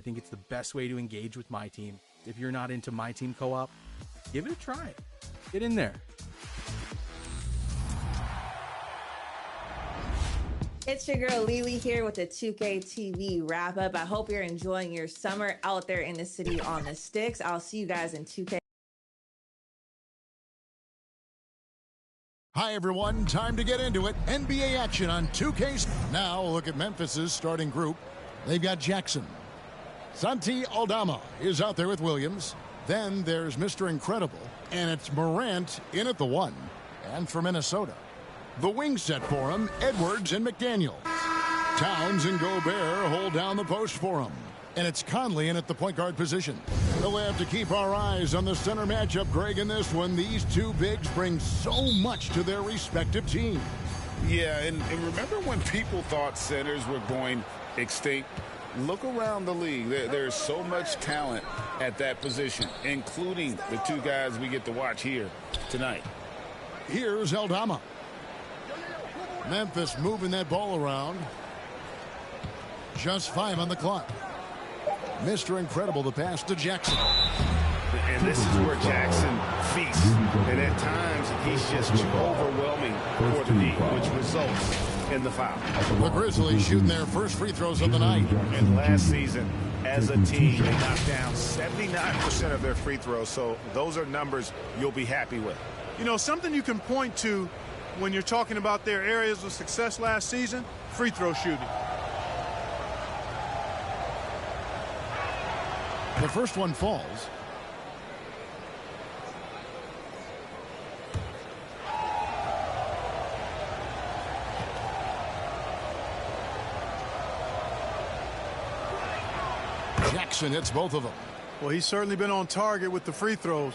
I think it's the best way to engage with My Team. If you're not into My Team Co-op, give it a try. Get in there. It's your girl Lily here with the 2K TV wrap up. I hope you're enjoying your summer out there in the city on the sticks. I'll see you guys in 2K. Hi, everyone. Time to get into it. NBA action on 2K. Now, look at Memphis's starting group. They've got Jackson. Santi Aldama is out there with Williams. Then there's Mr. Incredible. And it's Morant in at the 1. And for Minnesota, the wing set for him, Edwards and McDaniel. Towns and Gobert hold down the post for him. And it's Conley in at the point guard position. We'll have to keep our eyes on the center matchup, Greg, in this one. These two bigs bring so much to their respective teams. Yeah, and remember when people thought centers were going extinct? Look around the league. There's so much talent at that position, including the two guys we get to watch here tonight. Here's Aldama. Memphis moving that ball around. Just 5 on the clock. Mr. Incredible, the pass to Jackson. And this is where Jackson feasts. And at times, he's just too overwhelming for the D, which results in the foul. The Grizzlies shooting their first free throws of the night. And last season, as a team, they knocked down 79% of their free throws. So those are numbers you'll be happy with. You know, something you can point to when you're talking about their areas of success last season, free throw shooting. The first one falls. Jackson hits both of them. Well, he's certainly been on target with the free throws.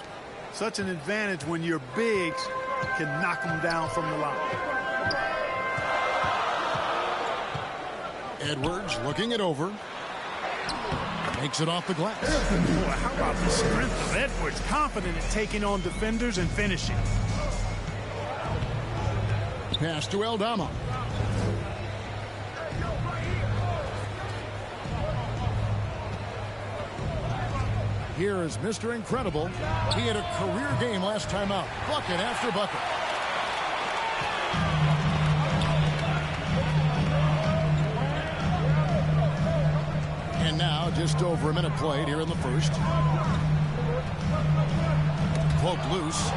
Such an advantage when your bigs can knock them down from the line. Edwards looking it over. Makes it off the glass. Boy, how about the strength of Edwards? Confident in taking on defenders and finishing. Pass to Aldama. Here is Mr. Incredible. He had a career game last time out. Bucket after bucket. And now just over a minute played here in the first. Poked loose.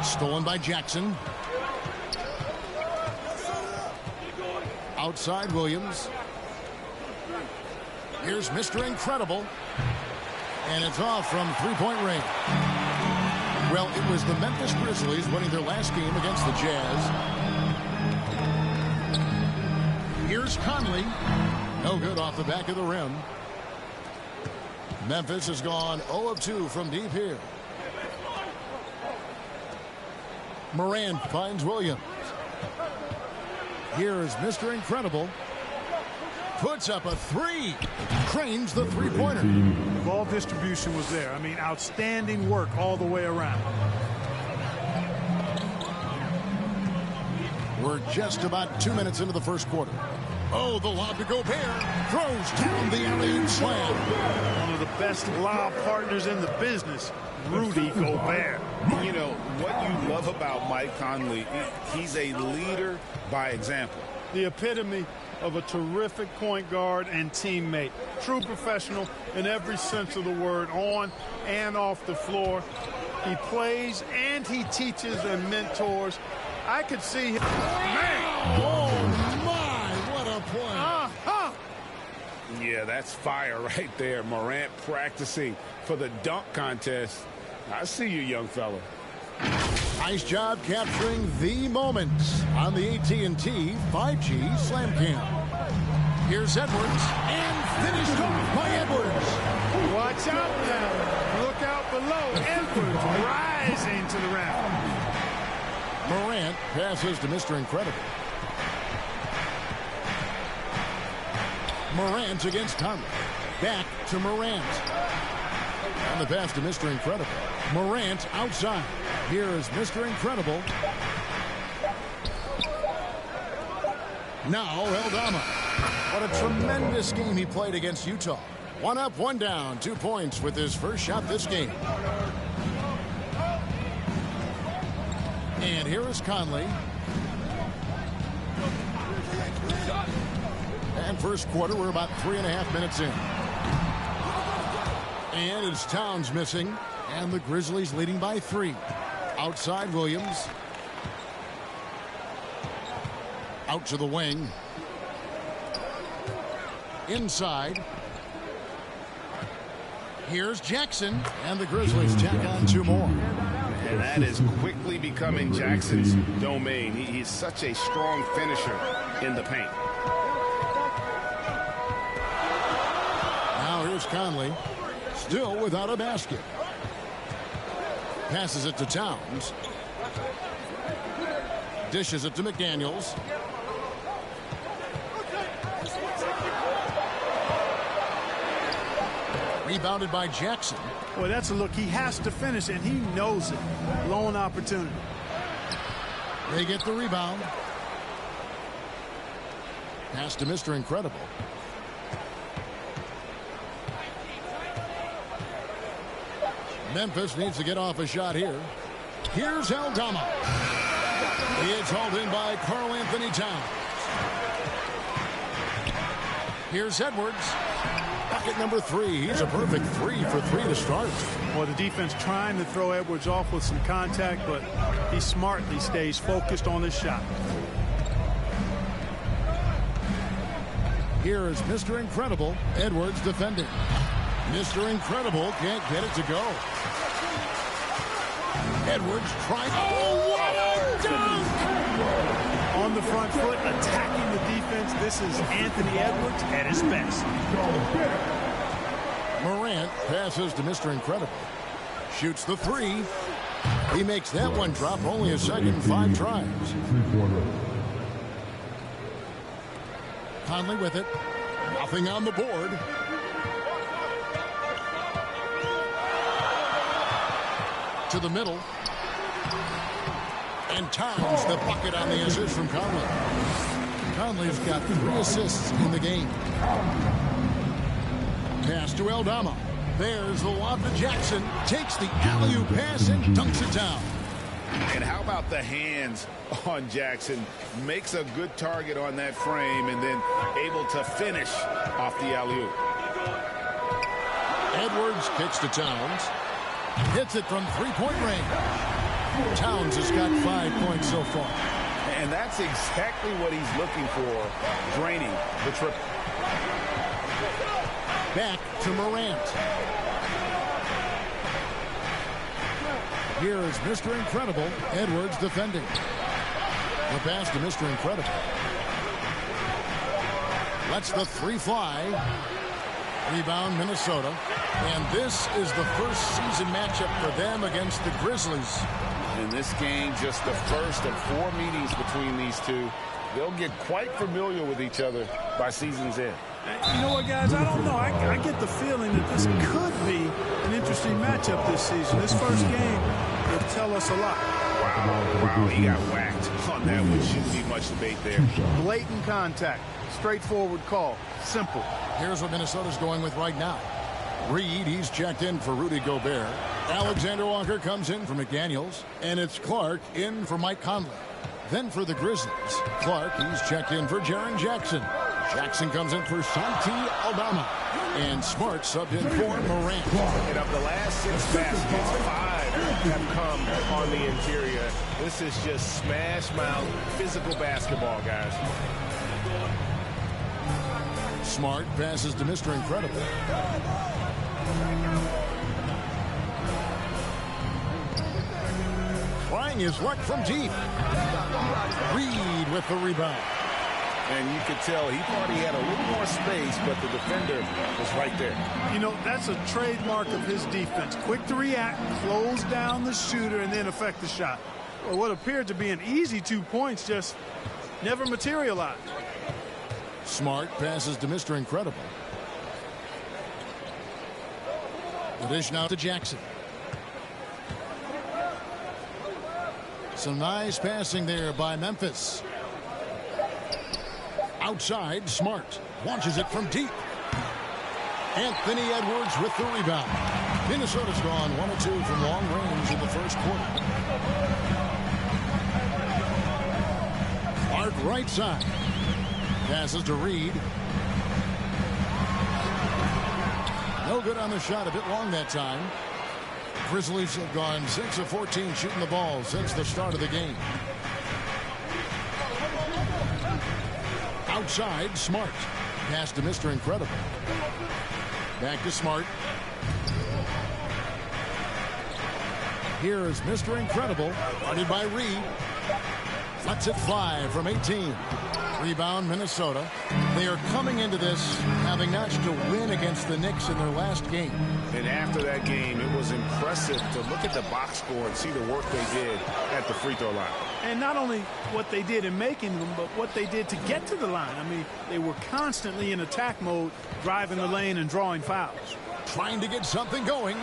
Stolen by Jackson. Outside Williams. Here's Mr. Incredible. And it's off from three-point range. Well, it was the Memphis Grizzlies winning their last game against the Jazz. Here's Conley. No good off the back of the rim. Memphis has gone 0 of 2 from deep here. Morant finds Williams. Here is Mr. Incredible. Puts up a 3. Cranes the three-pointer. Ball distribution was there. I mean, outstanding work all the way around. We're just about 2 minutes into the first quarter. Oh, the lob to Gobert. Throws down the alley-oop slam. One of the best lob partners in the business, Rudy Gobert. You know, what you love about Mike Conley, he's a leader by example. The epitome of a terrific point guard and teammate. True professional in every sense of the word, on and off the floor. He plays and he teaches and mentors. I could see him. Man! Oh, my, what a play. Yeah, that's fire right there. Morant practicing for the dunk contest. I see you, young fella. Nice job capturing the moments on the AT&T 5G Slam Cam. Here's Edwards, and finished off by Edwards. Watch out now. Look out below. Edwards rising to the rim. Morant passes to Mr. Incredible. Morant against Conley. Back to Morant. And the pass to Mr. Incredible. Morant outside. Here is Mr. Incredible. Now Aldama. What a tremendous game he played against Utah. One up, one down. 2 points with his first shot this game. And here is Conley. And first quarter, we're about 3.5 minutes in. And it's Towns missing. And the Grizzlies leading by 3. Outside Williams. Out to the wing. Inside. Here's Jackson. And the Grizzlies tack on 2 more. And that is quickly becoming Jackson's domain. He's such a strong finisher in the paint. Now here's Conley. Still without a basket. Passes it to Towns. Dishes it to McDaniels. Rebounded by Jackson. Boy, that's a look. He has to finish, and he knows it. Lone opportunity. They get the rebound. Pass to Mr. Incredible. Memphis needs to get off a shot here. Here's Aldama. It's hauled in by Karl Anthony Towns. Here's Edwards. Bucket number 3. He's a perfect 3 for 3 to start. Well, the defense trying to throw Edwards off with some contact, but he smartly stays focused on his shot. Here is Mr. Incredible. Edwards defending. Mr. Incredible can't get it to go. Edwards trying. Oh, what a dunk! On the front foot, attacking the defense. This is Anthony Edwards at his best. Morant passes to Mr. Incredible. Shoots the 3. He makes that one drop. Only a second, 5 tries. Conley with it. Nothing on the board. To the middle. And Towns the bucket on the assist from Conley. Conley's got 3 assists in the game. Pass to Aldama. There's the lob to Jackson. Takes the alley-oop pass and dunks it down. And how about the hands on Jackson? Makes a good target on that frame and then able to finish off the alley-oop. Edwards kicks to Towns. Hits it from 3-point range. Towns has got 5 points so far. And that's exactly what he's looking for, draining the triple. Back to Morant. Here is Mr. Incredible. Edwards defending. The pass to Mr. Incredible. Lets the 3 fly. Rebound Minnesota. And this is the first season matchup for them against the Grizzlies. In this game, just the first of 4 meetings between these two. They'll get quite familiar with each other by season's end. You know what, guys? I don't know. I get the feeling that this could be an interesting matchup this season. This first game will tell us a lot. Wow, he got whacked on that one. Shouldn't be much debate there. Blatant contact. Straightforward call. Simple. Here's what Minnesota's going with right now. Reed, he's checked in for Rudy Gobert. Alexander Walker comes in for McDaniels. And it's Clark in for Mike Conley. Then for the Grizzlies, Clark, he's checked in for Jaren Jackson. Jackson comes in for Santi Aldama. And Smart subbed in for Morant. And of the last 6 baskets, 5 have come on the interior. This is just smash mouth physical basketball, guys. Smart passes to Mr. Incredible. Trying his luck from deep. Reed with the rebound. And you could tell he thought he had a little more space, but the defender was right there. You know, that's a trademark of his defense. Quick to react, close down the shooter, and then affect the shot. Well, what appeared to be an easy 2 points just never materialized. Smart passes to Mr. Incredible. The dish now to Jackson. Some nice passing there by Memphis. Outside, Smart launches it from deep. Anthony Edwards with the rebound. Minnesota's gone 1 of 2 from long range in the first quarter. Clark right side. Passes to Reed. No good on the shot. A bit long that time. Grizzlies have gone 6 of 14 shooting the ball since the start of the game. Outside, Smart. Pass to Mr. Incredible. Back to Smart. Here is Mr. Incredible, guarded by Reed. Lets it fly from 18. Rebound, Minnesota. They are coming into this having notched a win against the Knicks in their last game. And after that game, it was impressive to look at the box score and see the work they did at the free throw line. And not only what they did in making them, but what they did to get to the line. I mean, they were constantly in attack mode, driving the lane and drawing fouls. Trying to get something going.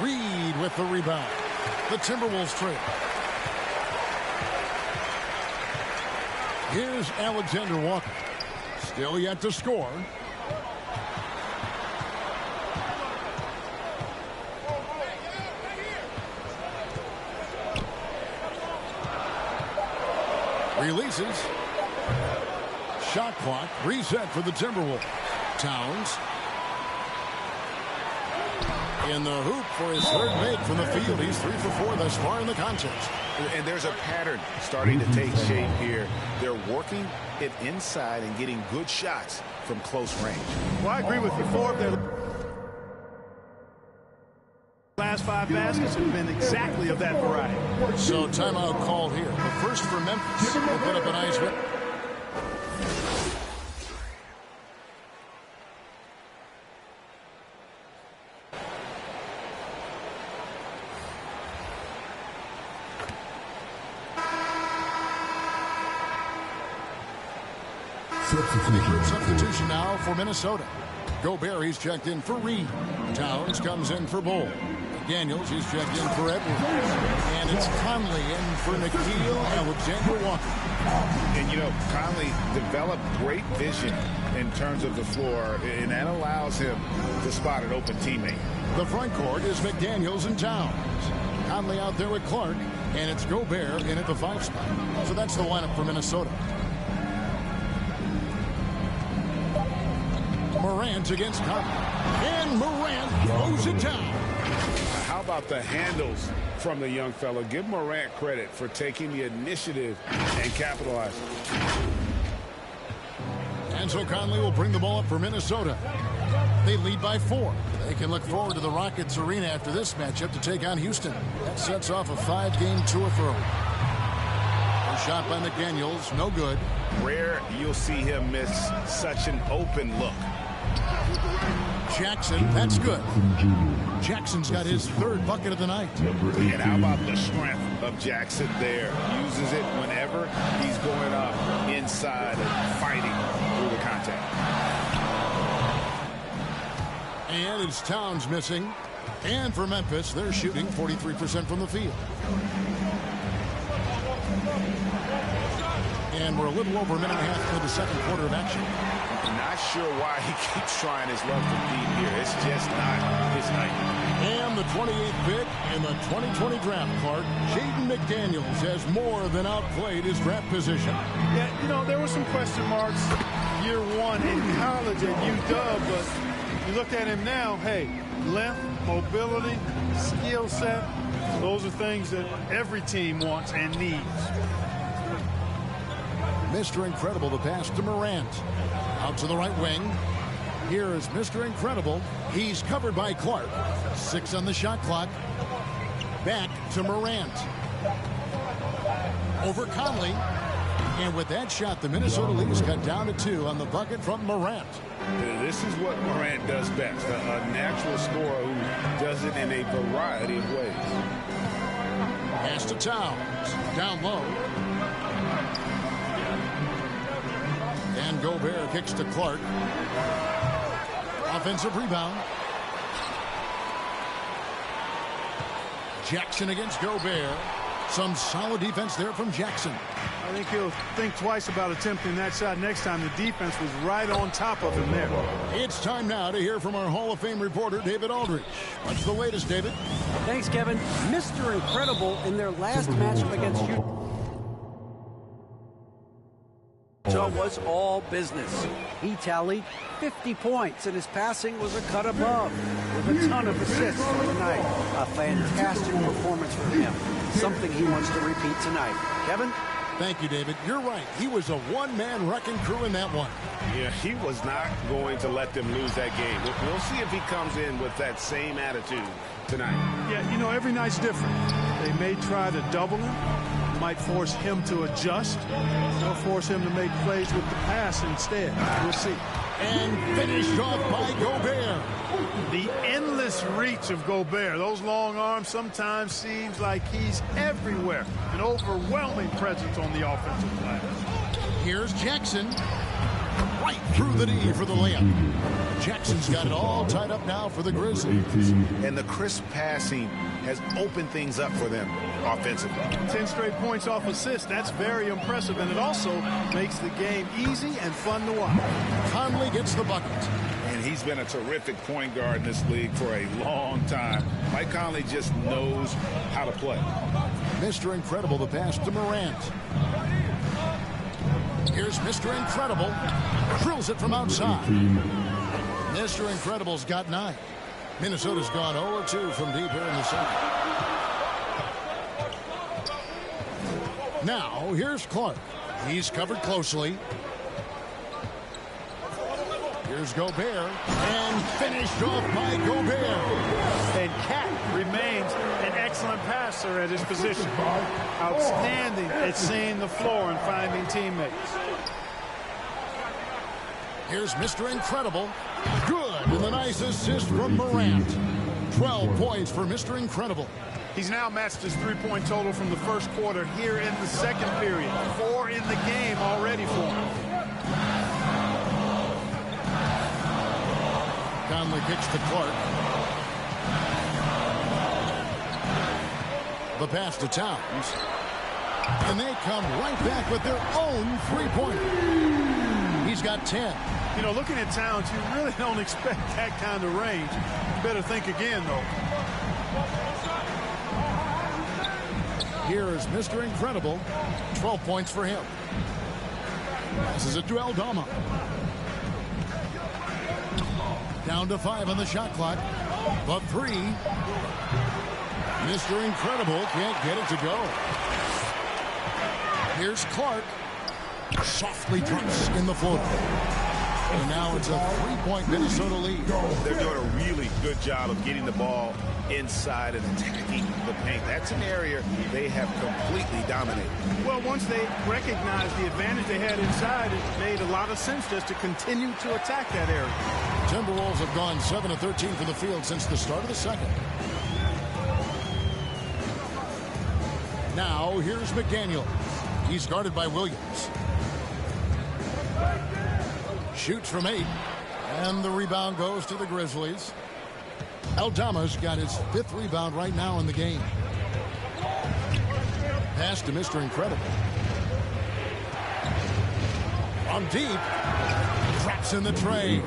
Reed with the rebound. The Timberwolves trail. Here's Alexander Walker. Still yet to score. Releases. Shot clock reset for the Timberwolves. Towns. In the hoop for his third make from the field. He's 3 for 4 thus far in the contest. And there's a pattern starting to take shape here. They're working it inside and getting good shots from close range. Well, I agree with you. 4 of their last 5 baskets have been exactly of that variety. So timeout called here. The first for Memphis. Will put up a nice rip. Substitution now for Minnesota. Gobert, he's checked in for Reed. Towns comes in for Bull. Daniels, he's checked in for Edwards. And it's Conley in for Nickeil Alexander-Walker. And, you know, Conley developed great vision in terms of the floor, and that allows him to spot an open teammate. The front court is McDaniels and Towns. Conley out there with Clark, and it's Gobert in at the 5 spot. So that's the lineup for Minnesota. Morant against Conley. And Morant throws it down. How about the handles from the young fellow? Give Morant credit for taking the initiative and capitalizing. And so Conley will bring the ball up for Minnesota. They lead by 4. They can look forward to the Rockets Arena after this matchup to take on Houston. That sets off a 5-game tour for them. A shot by McDaniels, no good. Rare you'll see him miss such an open look. Jackson, that's good. Jackson's got his 3rd bucket of the night. And how about the strength of Jackson there? Uses it whenever he's going up inside and fighting through the contact. And it's Towns missing. And for Memphis, they're shooting 43% from the field. And we're a little over a minute and a half into the second quarter of action. Not sure why he keeps trying his luck to beat here. It's just not his night. And the 28th pick in the 2020 draft, Clark, Jaden McDaniels has more than outplayed his draft position. Yeah, you know, there were some question marks year 1 in college at UW, but you look at him now, hey, length, mobility, skill set, those are things that every team wants and needs. Mr. Incredible, the pass to Morant. Out to the right wing. Here is Mr. Incredible. He's covered by Clark. 6 on the shot clock. Back to Morant. Over Conley. And with that shot, the Minnesota Lynx cut down to 2 on the bucket from Morant. This is what Morant does best. A natural scorer who does it in a variety of ways. Pass to Towns. Down low. And Gobert kicks to Clark. Offensive rebound. Jackson against Gobert. Some solid defense there from Jackson. I think he'll think twice about attempting that shot next time. The defense was right on top of him there. It's time now to hear from our Hall of Fame reporter, David Aldridge. What's the latest, David? Thanks, Kevin. Mr. Incredible in their last matchup against Utah was all business. He tallied 50 points, and his passing was a cut above, with a ton of assists for the night. A fantastic performance for him. Something he wants to repeat tonight. Kevin? Thank you, David. You're right. He was a one-man wrecking crew in that one. Yeah, he was not going to let them lose that game. We'll see if he comes in with that same attitude tonight. Yeah, you know, every night's different. They may try to double him, might force him to adjust, or force him to make plays with the pass instead. We'll see. And finished off by Gobert. The endless reach of Gobert. Those long arms sometimes seems like he's everywhere. An overwhelming presence on the offensive glass. Here's Jackson. Right through the knee for the layup. Jackson's got it all tied up now for the Grizzlies. And the crisp passing has opened things up for them offensively. 10 straight points off assists. That's very impressive, and it also makes the game easy and fun to watch. Conley gets the bucket. And he's been a terrific point guard in this league for a long time. Mike Conley just knows how to play. Mr. Incredible, the pass to Morant. Here's Mr. Incredible. Drills it from outside. Mr. Incredible's got 9. Minnesota's gone 0-2 from deep here in the second. Now, here's Clark. He's covered closely. Here's Gobert. And finished off by Gobert. And Cat remains an excellent passer at his position. Outstanding at seeing the floor and finding teammates. Here's Mr. Incredible. Good. And the nice assist from Morant. 12 points for Mr. Incredible. He's now matched his three-point total from the first quarter here in the second period. 4 in the game already for him. Conley kicks to Clark. The pass to Towns. And they come right back with their own three-pointer. He's got 10. You know, looking at Towns, you really don't expect that kind of range. You better think again, though. Here is Mr. Incredible. 12 points for him. This is a to Aldama. Down to 5 on the shot clock. The 3. Mr. Incredible can't get it to go. Here's Clark. Softly drops in the floor. And now it's a 3-point Minnesota lead. They're doing a really good job of getting the ball inside and attacking the paint. That's an area they have completely dominated. Well, once they recognized the advantage they had inside, it made a lot of sense just to continue to attack that area. Timberwolves have gone 7 of 13 from the field since the start of the second. Now, here's McDaniel. He's guarded by Williams. Shoots from 8. And the rebound goes to the Grizzlies. Aldama's got his 5th rebound right now in the game. Pass to Mr. Incredible. From deep. Drops in the tray.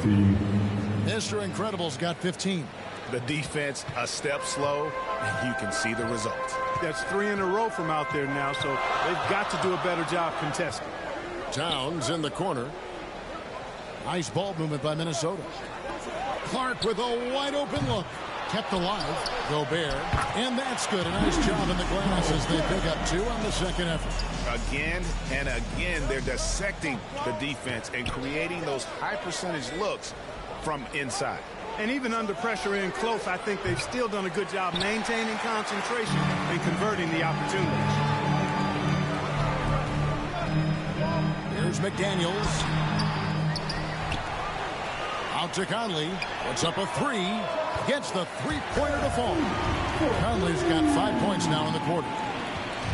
Mr. Incredible's got 15. The defense a step slow, and you can see the results. That's 3 in a row from out there now, so they've got to do a better job contesting. Towns in the corner. Nice ball movement by Minnesota. Clark with a wide open look. Kept alive. Gobert. And that's good. A nice job in the glass as they pick up 2 on the second effort. Again and again, they're dissecting the defense and creating those high percentage looks from inside. And even under pressure in close, I think they've still done a good job maintaining concentration and converting the opportunities. Here's McDaniels. Out to Conley. Puts up a 3. Gets the three-pointer to fall. Conley's got 5 points now in the quarter.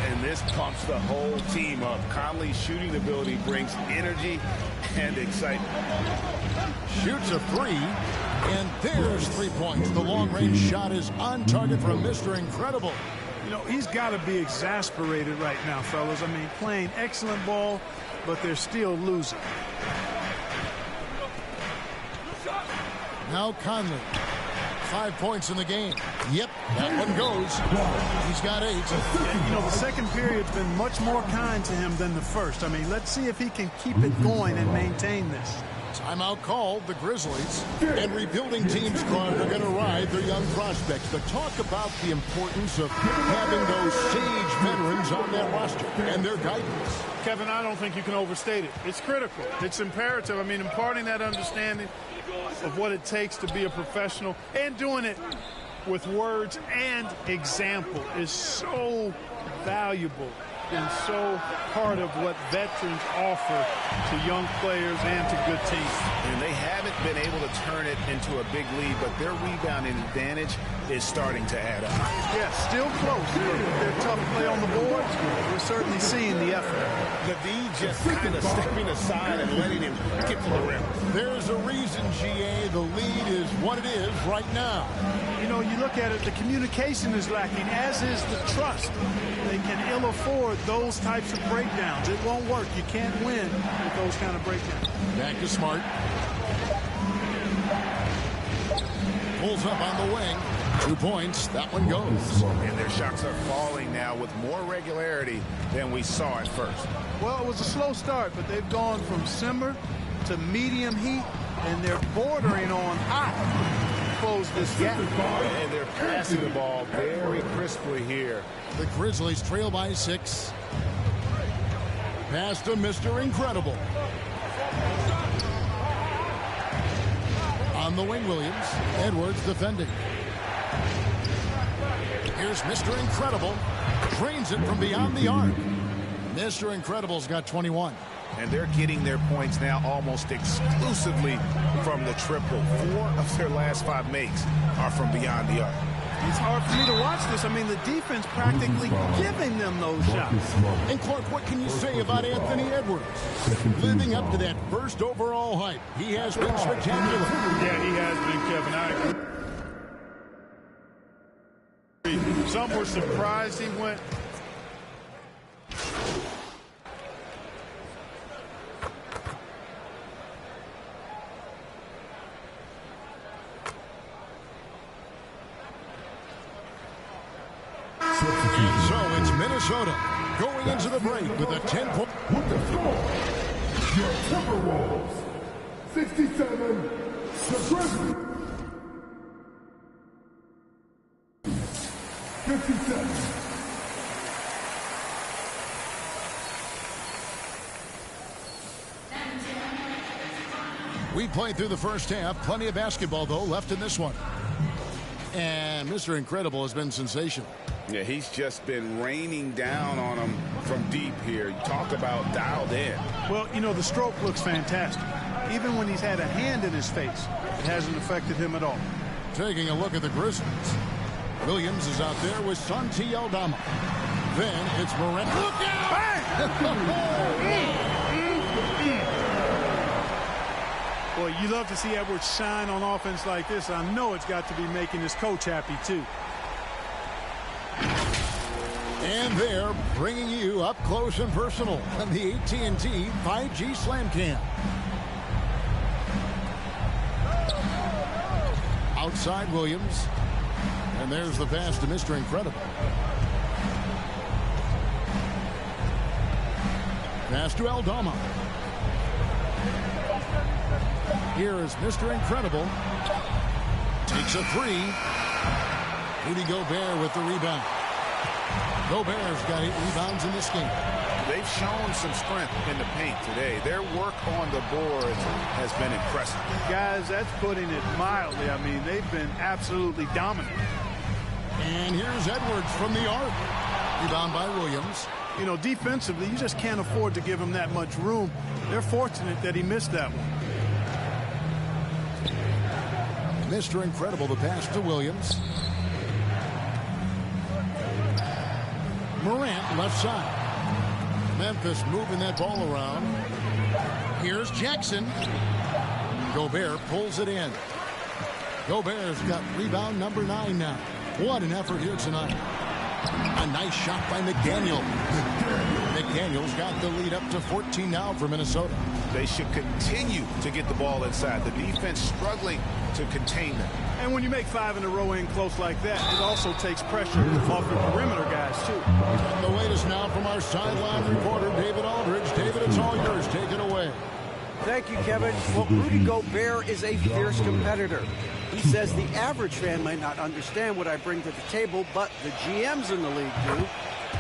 And this pumps the whole team up. Conley's shooting ability brings energy and excitement. Shoots a 3. And there's 3 points. The long-range shot is on target from Mr. Incredible. You know, he's got to be exasperated right now, fellas. I mean, playing excellent ball, but they're still losing. Now Conley. 5 points in the game. Yep, that one goes. He's got 8. And, you know, the second period's been much more kind to him than the first. I mean, let's see if he can keep it going and maintain this. Timeout called, the Grizzlies. And rebuilding teams, Clark, are going to ride their young prospects. But talk about the importance of having those sage veterans on that roster and their guidance. Kevin, I don't think you can overstate it. It's critical. It's imperative. I mean, imparting that understanding of what it takes to be a professional and doing it with words and example is so valuable and so part of what veterans offer to young players and to good teams. And they haven't been able to turn it into a big lead, but their rebounding advantage is starting to add up. Yeah, still close. They're tough play on the boards. We're certainly seeing the effort. Navid just kind of stepping aside and letting him get to the rim. There's a reason, GA, the lead is what it is right now. You know, you look at it, the communication is lacking, as is the trust. They can ill afford those types of breakdowns. It won't work. You can't win with those kind of breakdowns. Back to Smart. Pulls up on the wing. 2 points. That one goes. And their shots are falling now with more regularity than we saw at first. Well, it was a slow start, but they've gone from simmer to medium heat, and they're bordering on hot. Close this gap. And they're passing the ball very crisply here. The Grizzlies trail by 6. Pass to Mr. Incredible. On the wing, Williams. Edwards defending. Here's Mr. Incredible. Drains it from beyond the arc. Mr. Incredible's got 21. And they're getting their points now almost exclusively from the triple. 4 of their last 5 makes are from beyond the arc. It's hard for me to watch this. I mean, the defense practically giving them those shots. And Clark, what can you say about Anthony Edwards? Living up to that first overall hype. He has been spectacular. Yeah, he has been, Kevin. I agree. Some were surprised he went. So it's Minnesota going into the break with a 10-point. With the score, your Timberwolves, 67, the Grizzlies, 57. We played through the first half. Plenty of basketball, though, left in this one. And Mr. Incredible has been sensational. Yeah, he's just been raining down on him from deep here. You talk about dialed in. Well, you know, the stroke looks fantastic. Even when he's had a hand in his face, it hasn't affected him at all. Taking a look at the Grizzlies. Williams is out there with Santi Aldama. Then it's Moreno. Look out! Boy, you love to see Edwards shine on offense like this. I know it's got to be making his coach happy, too. And they're bringing you up close and personal on the AT&T 5G Slam Cam. Outside Williams. And there's the pass to Mr. Incredible. Pass to Aldama. Here is Mr. Incredible. Takes a 3. Rudy Gobert with the rebound. Gobert's got 8 rebounds in this game. They've shown some strength in the paint today. Their work on the boards has been impressive. Guys, that's putting it mildly. I mean, they've been absolutely dominant. And here's Edwards from the arc. Rebound by Williams. You know, defensively, you just can't afford to give him that much room. They're fortunate that he missed that one. Mr. Incredible, the pass to Williams. Morant, left side. Memphis moving that ball around. Here's Jackson. Gobert pulls it in. Gobert's got rebound number 9 now. What an effort here tonight. A nice shot by McDaniel. McDaniel's got the lead up to 14 now for Minnesota. They should continue to get the ball inside. The defense struggling to contain them. And when you make 5 in a row in close like that, it also takes pressure off the perimeter guys, too. And the latest now from our sideline reporter, David Aldridge. David, it's all yours. Take it away. Thank you, Kevin. Well, Rudy Gobert is a fierce competitor. He says the average fan might not understand what I bring to the table, but the GMs in the league do.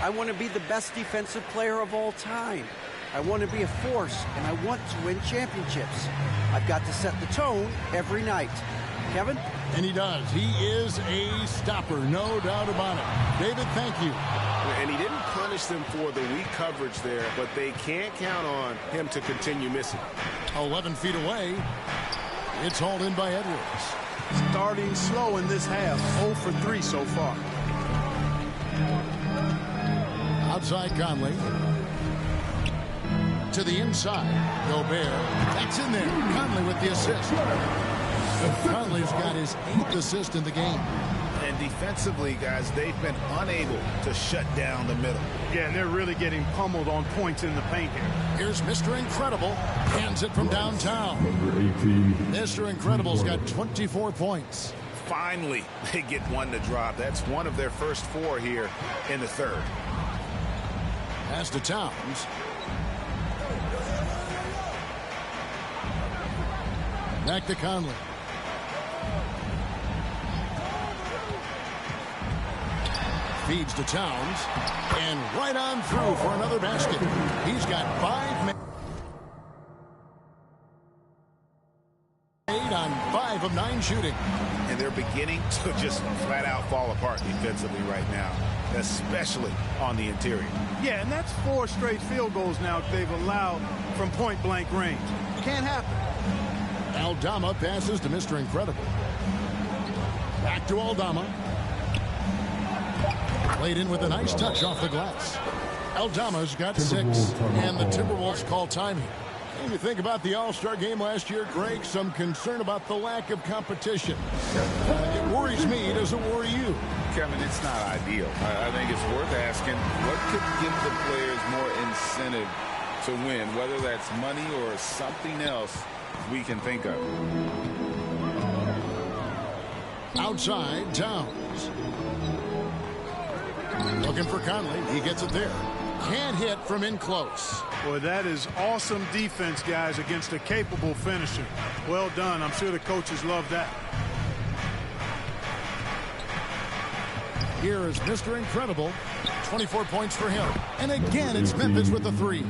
I want to be the best defensive player of all time. I want to be a force, and I want to win championships. I've got to set the tone every night. Kevin? And he does. He is a stopper, no doubt about it. David, thank you. And he didn't punish them for the weak coverage there, but they can't count on him to continue missing. 11 feet away. It's hauled in by Edwards. Starting slow in this half. 0 for 3 so far. Outside Conley. To the inside. Gobert. That's in there. Conley with the assist. Conley's got his 8th assist in the game. And defensively, guys, they've been unable to shut down the middle. Yeah, and they're really getting pummeled on points in the paint here. Here's Mr. Incredible. Hands it from downtown. Mr. Incredible's got 24 points. Finally, they get one to drop. That's one of their first 4 here in the third. Pass to Towns. Back to Conley. Feeds to Towns. And right on through for another basket. He's got 5 made on 5 of 9 shooting. And they're beginning to just flat out fall apart defensively right now, especially on the interior. Yeah, and that's 4 straight field goals now they've allowed from point-blank range. Can't happen. Aldama passes to Mr. Incredible. Back to Aldama. Played in with a nice touch off the glass. Aldama's got 6, and the Timberwolves call time here. When you think about the All-Star game last year, Greg, some concern about the lack of competition. It worries me. Does it worry you? Kevin, it's not ideal. I think it's worth asking what could give the players more incentive to win, whether that's money or something else we can think of. Outside, Towns. Looking for Conley. He gets it there. Can't hit from in close. Boy, that is awesome defense, guys, against a capable finisher. Well done. I'm sure the coaches love that. Here is Mr. Incredible. 24 points for him. And again, it's Memphis with the 3.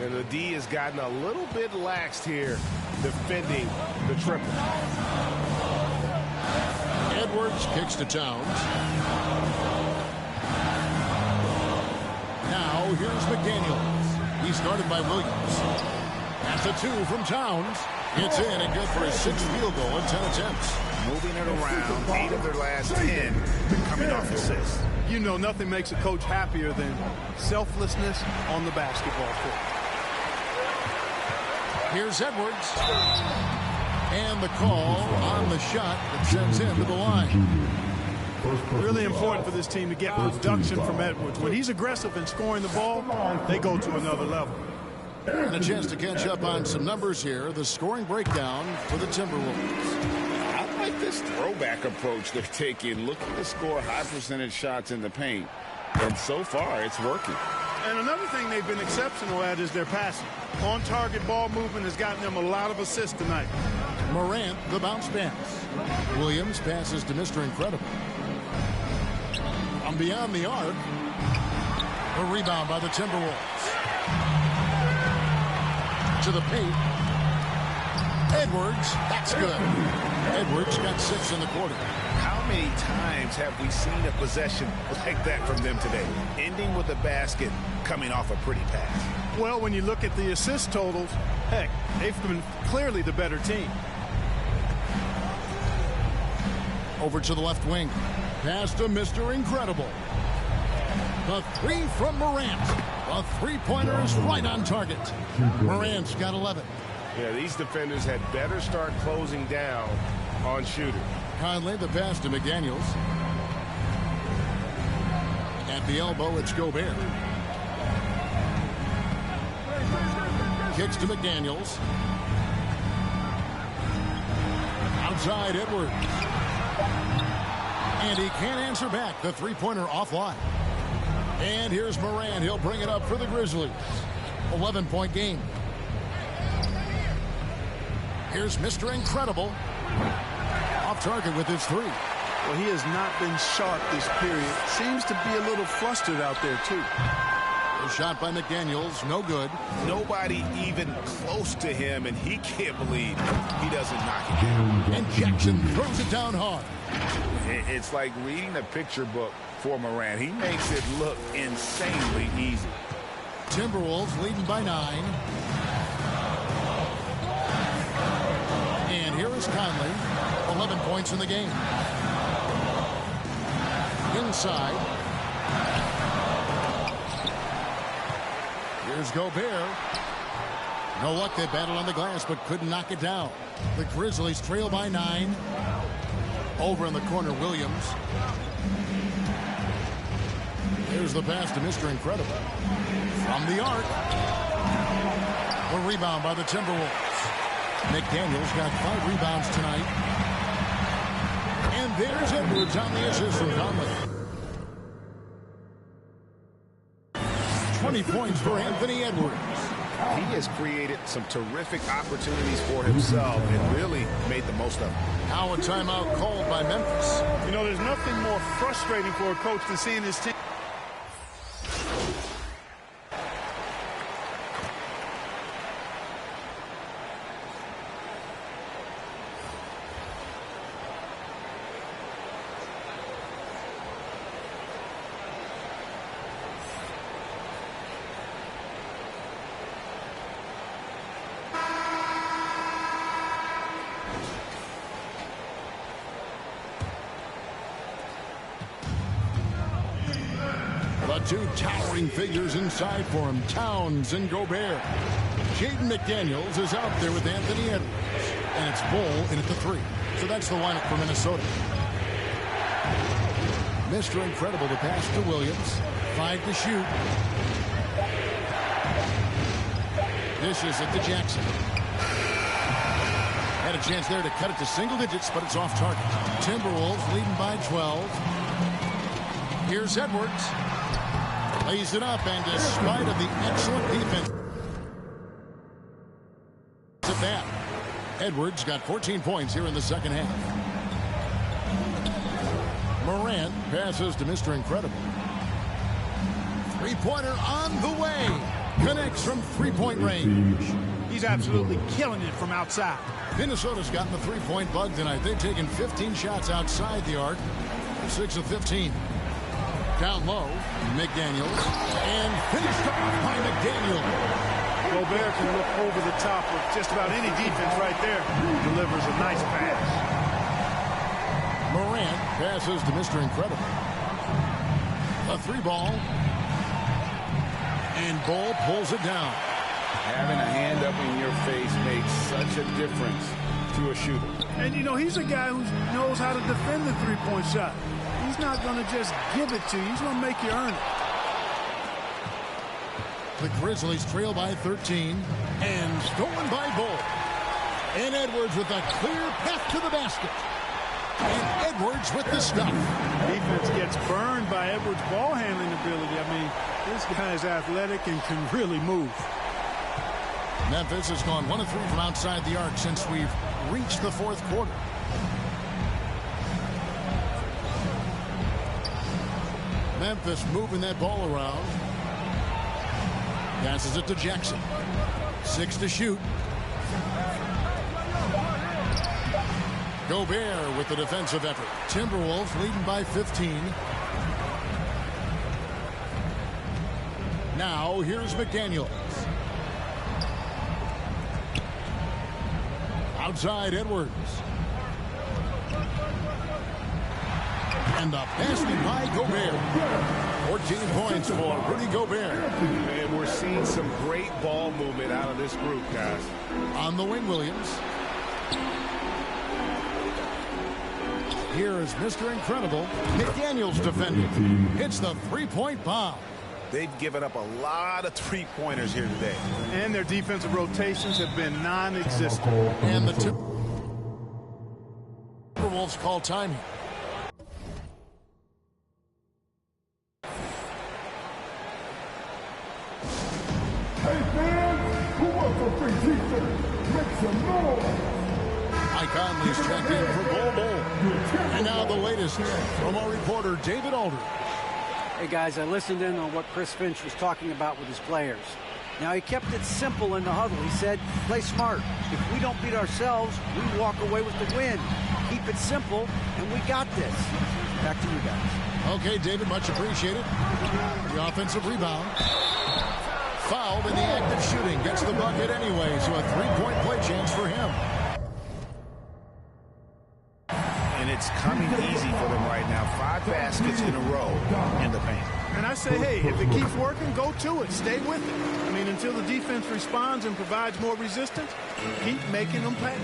And the D has gotten a little bit laxed here defending the triple. Edwards kicks to Towns. Now here's McDaniels. He's guarded by Williams. That's a 2 from Towns. It's in and good for his 6th field goal in 10 attempts. Moving it around, 8 of their last 10 coming off assists. You know, nothing makes a coach happier than selflessness on the basketball court. Here's Edwards. And the call on the shot that sends him to the line. Really important for this team to get production from Edwards. When he's aggressive in scoring the ball, they go to another level. And a chance to catch up on some numbers here. The scoring breakdown for the Timberwolves. I like this throwback approach they're taking, looking to score high percentage shots in the paint. And so far, it's working. And another thing they've been exceptional at is their passing. On-target ball movement has gotten them a lot of assists tonight. Morant, the bounce pass. Williams passes to Mr. Incredible. From beyond the arc. A rebound by the Timberwolves. To the paint. Edwards, that's good. Edwards got 6 in the quarter. How many times have we seen a possession like that from them today? Ending with a basket, coming off a pretty pass. Well, when you look at the assist totals, heck, they've been clearly the better team. Over to the left wing. Pass to Mr. Incredible. The 3 from Morant. The 3-pointer is right on target. Morant's got 11. Yeah, these defenders had better start closing down on shooting. Conley, the pass to McDaniels. At the elbow, it's Gobert. Kicks to McDaniels. Outside, Edwards. And he can't answer back. The three-pointer offline. And here's Moran. He'll bring it up for the Grizzlies. 11-point game. Here's Mr. Incredible. Off target with his three. Well, he has not been sharp this period. Seems to be a little flustered out there, too. A shot by McDaniels. No good. Nobody even close to him, and he can't believe he doesn't knock it down. And Jackson throws it down hard. It's like reading a picture book for Moran. He makes it look insanely easy. Timberwolves leading by 9. And here is Conley. 11 points in the game. Inside. Here's Gobert. No luck. They battled on the glass but couldn't knock it down. The Grizzlies trail by 9. Over in the corner, Williams. Here's the pass to Mr. Incredible. From the arc. A rebound by the Timberwolves. McDaniels got 5 rebounds tonight. And there's Edwards on the assist from Conley. 20 points for Anthony Edwards. He has created some terrific opportunities for himself and really made the most of them. Now a timeout called by Memphis. You know, there's nothing more frustrating for a coach than seeing his team. The two towering figures inside for him, Towns and Gobert. Jaden McDaniels is out there with Anthony Edwards. And it's Bull in at the 3. So that's the lineup for Minnesota. Mr. Incredible to pass to Williams. 5 to shoot. Dishes it to Jackson. Had a chance there to cut it to single digits, but it's off target. Timberwolves leading by 12. Here's Edwards. Lays it up, and despite of the excellent defense at that, Edwards got 14 points here in the second half. Morant passes to Mr. Incredible. Three-pointer on the way. Connects from three-point range. He's absolutely killing it from outside. Minnesota's gotten the three-point bug tonight. They've taken 15 shots outside the arc. 6 of 15. Down low, McDaniels, and finished off by McDaniels. Gobert can look over the top of just about any defense right there. Delivers a nice pass. Morant passes to Mr. Incredible. A 3-ball. And Bull pulls it down. Having a hand up in your face makes such a difference to a shooter. And, you know, he's a guy who knows how to defend the three-point shot. He's not going to just give it to you. He's going to make you earn it. The Grizzlies trail by 13. And stolen by Bull. And Edwards with a clear path to the basket. And Edwards with the stuff. Defense gets burned by Edwards' ball handling ability. I mean, this guy is athletic and can really move. Memphis has gone 1 of 3 from outside the arc since we've reached the fourth quarter. Memphis moving that ball around. Passes it to Jackson. 6 to shoot. Gobert with the defensive effort. Timberwolves leading by 15. Now here's McDaniels. Outside Edwards. And the passing by Gobert. 14 points for Rudy Gobert. And we're seeing some great ball movement out of this group, guys. On the wing, Williams. Here is Mr. Incredible. McDaniels defending. Hits the three-point bomb. They've given up a lot of three-pointers here today. And their defensive rotations have been non-existent. And the Timberwolves call time here. Hey fans, who wants a free t-shirt? Make some noise! Mike Conley's checked in for Bol Bol. And now the latest from our reporter David Aldridge. Hey guys, I listened in on what Chris Finch was talking about with his players. Now he kept it simple in the huddle. He said, play smart. If we don't beat ourselves, we walk away with the win. Keep it simple, and we got this. Back to you guys. Okay, David, much appreciated. The offensive rebound. Fouled in the act of shooting. Gets the bucket anyway, so a three-point play chance for him. And it's coming easy for them right now. 5 baskets in a row in the paint. And I say, hey, if it keeps working, go to it. Stay with it. I mean, until the defense responds and provides more resistance, keep making them pay.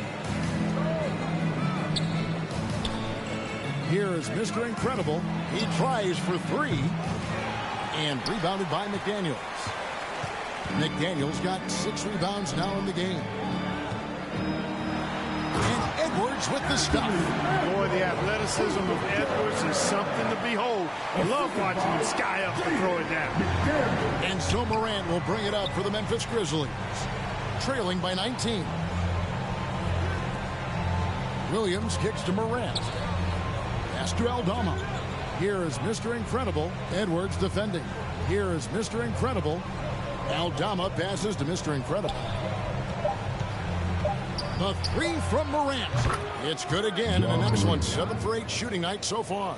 Here is Mr. Incredible. He tries for 3. And rebounded by McDaniels. McDaniels got 6 rebounds now in the game. And Edwards with the stuff. Boy, the athleticism of Edwards is something to behold. I love watching him sky up and throw it down. And so Morant will bring it up for the Memphis Grizzlies. Trailing by 19. Williams kicks to Morant. Pass to Aldama. Here is Mr. Incredible. Edwards defending. Here is Mr. Incredible. Aldama passes to Mr. Incredible. The 3 from Morant. It's good again, and an excellent 7 for 8 shooting night so far.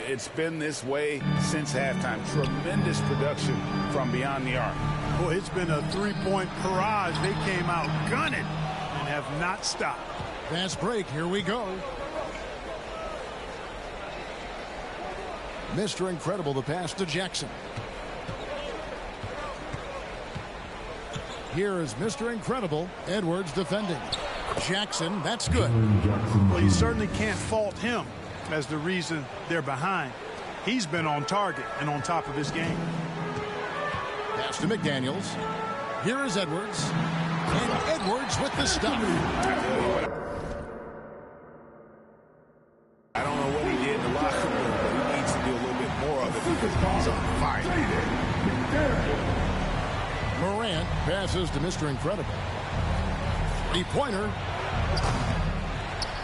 It's been this way since halftime. Tremendous production from beyond the arc. Boy, it's been a three-point barrage. They came out gunning and have not stopped. Fast break. Here we go. Mr. Incredible, the pass to Jackson. Here is Mr. Incredible. Edwards defending. Jackson, that's good. Well, you certainly can't fault him as the reason they're behind. He's been on target and on top of his game. Pass to McDaniels. Here is Edwards. And Edwards with the stuff. I don't know what he did in the locker room, but he needs to do a little bit more of it because he's on fire. Morant passes to Mr. Incredible. Three-pointer.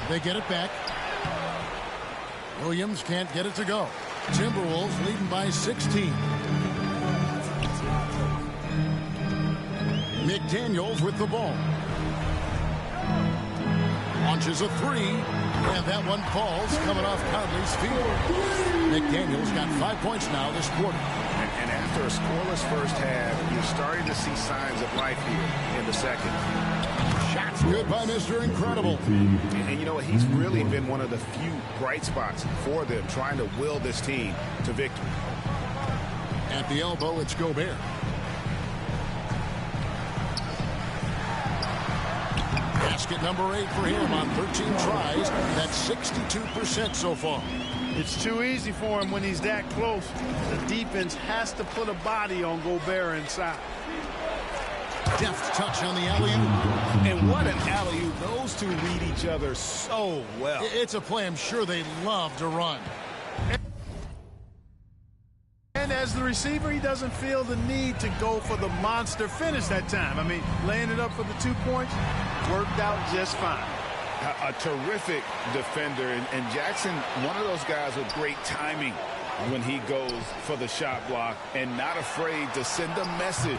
They get it back. Williams can't get it to go. Timberwolves leading by 16. McDaniels with the ball. Launches a 3. And that one falls coming off Conley's field. McDaniels got 5 points now this quarter. And after a scoreless first half, you're starting to see signs of life here in the second. Shots good by Mr. Incredible. And you know what? He's really been one of the few bright spots for them, trying to will this team to victory. At the elbow, it's Gobert. Basket number 8 for him on 13 tries. That's 62% so far. It's too easy for him when he's that close. The defense has to put a body on Gobert inside. Deft touch on the alley-oop. And what an alley-oop. Those two read each other so well. It's a play I'm sure they love to run. And as the receiver, he doesn't feel the need to go for the monster finish that time. I mean, laying it up for the 2 points worked out just fine. A terrific defender, and Jackson, one of those guys with great timing when he goes for the shot block and not afraid to send a message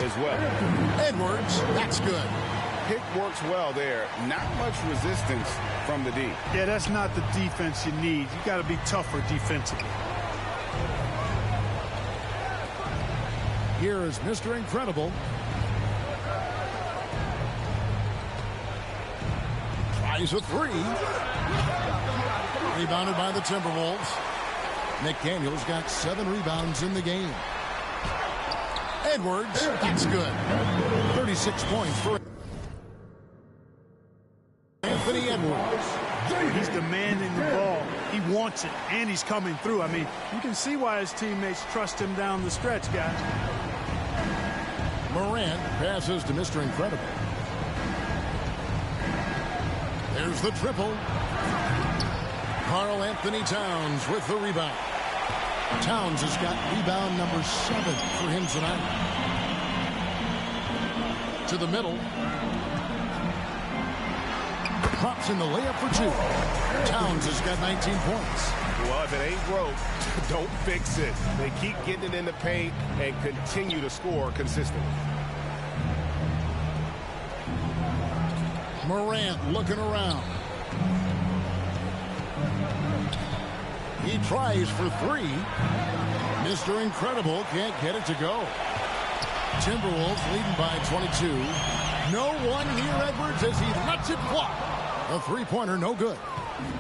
as well. Edwards, that's good. Pick works well there. Not much resistance from the D. Yeah, that's not the defense you need. You got to be tougher defensively. Here is Mr. Incredible. Tries a 3. Rebounded by the Timberwolves. McDaniels got 7 rebounds in the game. Edwards, that's good. 36 points for Anthony Edwards. He's demanding the ball. wants it, and he's coming through. I mean, you can see why his teammates trust him down the stretch, guys. Morant passes to Mr. Incredible. There's the triple. Karl Anthony Towns with the rebound. Towns has got rebound number 7 for him tonight. To the middle. Pops in the layup for 2. Towns has got 19 points. Well, if it ain't broke, don't fix it. They keep getting it in the paint and continue to score consistently. Morant looking around. He tries for 3. Mr. Incredible can't get it to go. Timberwolves leading by 22. No one near Edwards as he lets it fly. A three-pointer, no good.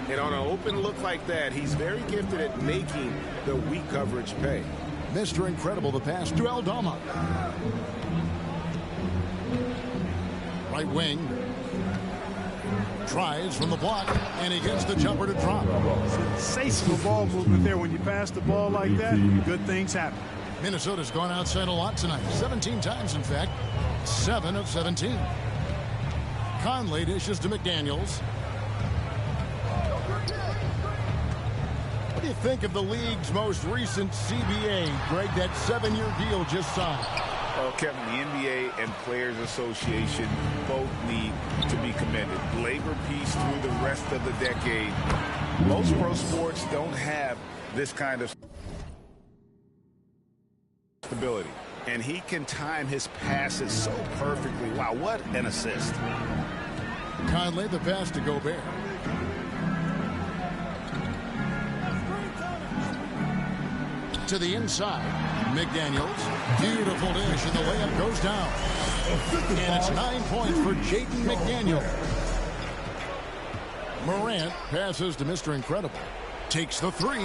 And on an open look like that, he's very gifted at making the weak coverage pay. Mr. Incredible, the pass to Aldama. Right wing. Tries from the block, and he gets the jumper to drop. Sensational ball movement there. When you pass the ball like that, good things happen. Minnesota's gone outside a lot tonight. 17 times, in fact. 7 of 17. Conley dishes to McDaniels. What do you think of the league's most recent CBA, Greg? That 7-year deal just signed. Well, Kevin, the NBA and Players Association both need to be commended. Labor peace through the rest of the decade. Most pro sports don't have this kind of stability. And he can time his passes so perfectly. Wow, what an assist. Conley, the pass to Gobert. To the inside. McDaniels. Beautiful dish, and the layup goes down. And it's 9 points for Jaden McDaniels. Morant passes to Mr. Incredible. Takes the 3.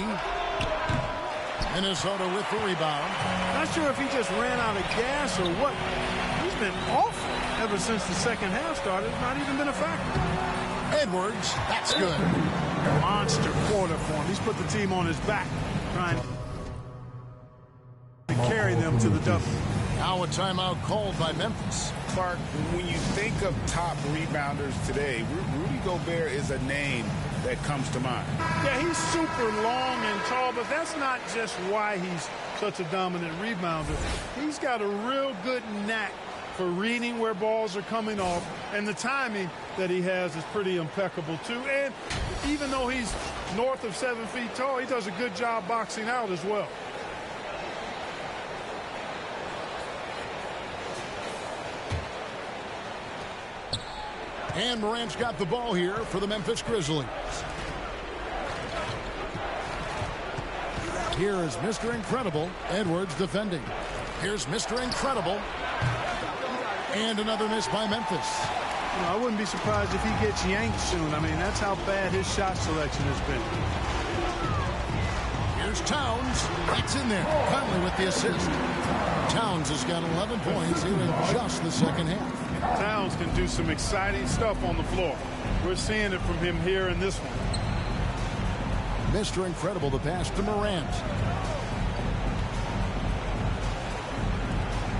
Minnesota with the rebound. Not sure if he just ran out of gas or what. He's been awful ever since the second half started. It's not even been a factor. Edwards, that's good. Monster quarter for him. He's put the team on his back, trying to carry them to the W. Now a timeout called by Memphis. Clark, when you think of top rebounders today, Rudy Gobert is a name that comes to mind. Yeah, he's super long and tall, but that's not just why he's such a dominant rebounder. He's got a real good knack for reading where balls are coming off, and the timing that he has is pretty impeccable too. And even though he's north of 7 feet tall, he does a good job boxing out as well. And Morant's got the ball here for the Memphis Grizzlies. Here is Mr. Incredible. Edwards defending. Here's Mr. Incredible. And another miss by Memphis. You know, I wouldn't be surprised if he gets yanked soon. I mean, that's how bad his shot selection has been. Here's Towns. That's in there. Conley with the assist. Towns has got 11 points here in just the second half. Towns can do some exciting stuff on the floor. We're seeing it from him here in this one. Mr. Incredible, the pass to Morant.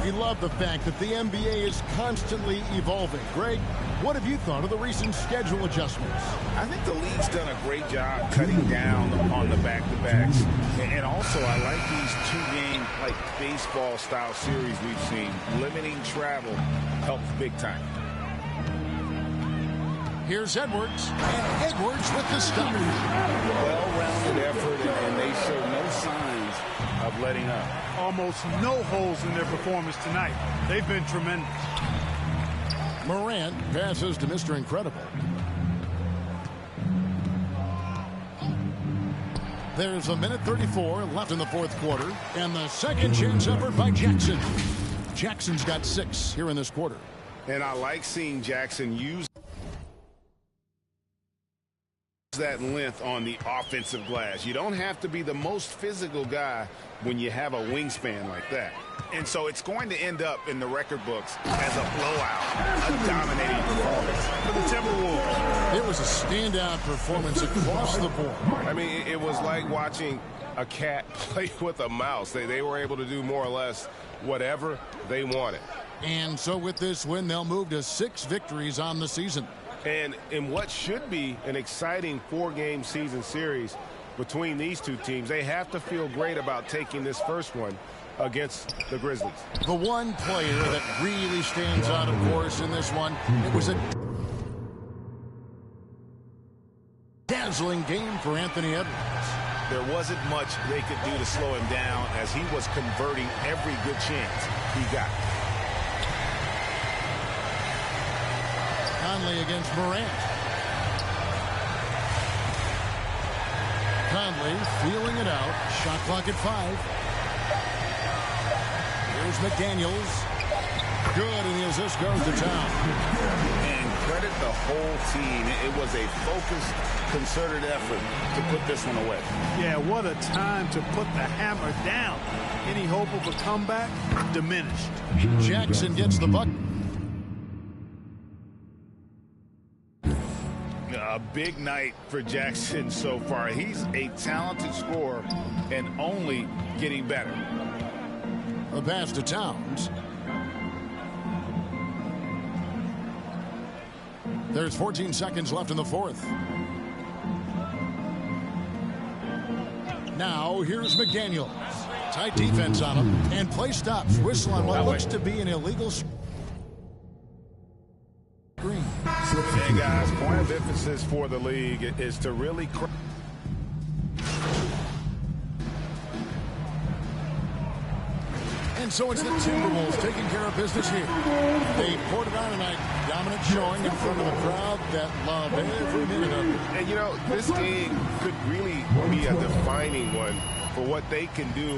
We love the fact that the NBA is constantly evolving. Greg, what have you thought of the recent schedule adjustments? I think the league's done a great job cutting down on the back-to-backs. And also, I like these two-game, like baseball-style series we've seen. Limiting travel helps big time. Here's Edwards, and Edwards with the stop. Well-rounded effort, and they show no signs of letting up. Almost no holes in their performance tonight. They've been tremendous. Morant passes to Mr. Incredible. There's a minute 34 left in the fourth quarter, and the second chance effort by Jackson. Jackson's got 6 here in this quarter. And I like seeing Jackson use that length on the offensive glass. You don't have to be the most physical guy when you have a wingspan like that. And so it's going to end up in the record books as a blowout, a dominating performance for the Timberwolves. It was a standout performance across the board. I mean, it was like watching a cat play with a mouse. They were able to do more or less whatever they wanted. And so with this win, they'll move to 6 victories on the season. And in what should be an exciting 4-game season series between these two teams, they have to feel great about taking this first one against the Grizzlies. The one player that really stands out, of course, in this one, it was a dazzling game for Anthony Edwards. There wasn't much they could do to slow him down as he was converting every good chance he got. Conley against Morant. Conley feeling it out. Shot clock at 5. Here's McDaniels. Good, and the assist goes to town. And credit the whole team. It was a focused, concerted effort to put this one away. Yeah, what a time to put the hammer down. Any hope of a comeback? Diminished. Jackson gets the bucket. A big night for Jackson so far. He's a talented scorer and only getting better. The pass to Towns. There's 14 seconds left in the fourth. Now here's McDaniels. Tight defense on him. And play stops. Whistle on what looks to be an illegal screen. And guys, point of emphasis for the league is to really and so it's the Timberwolves taking care of business here. They poured it on tonight. Dominant showing in front of a crowd that love every minute of it. And, you know, this game could really be a defining one for what they can do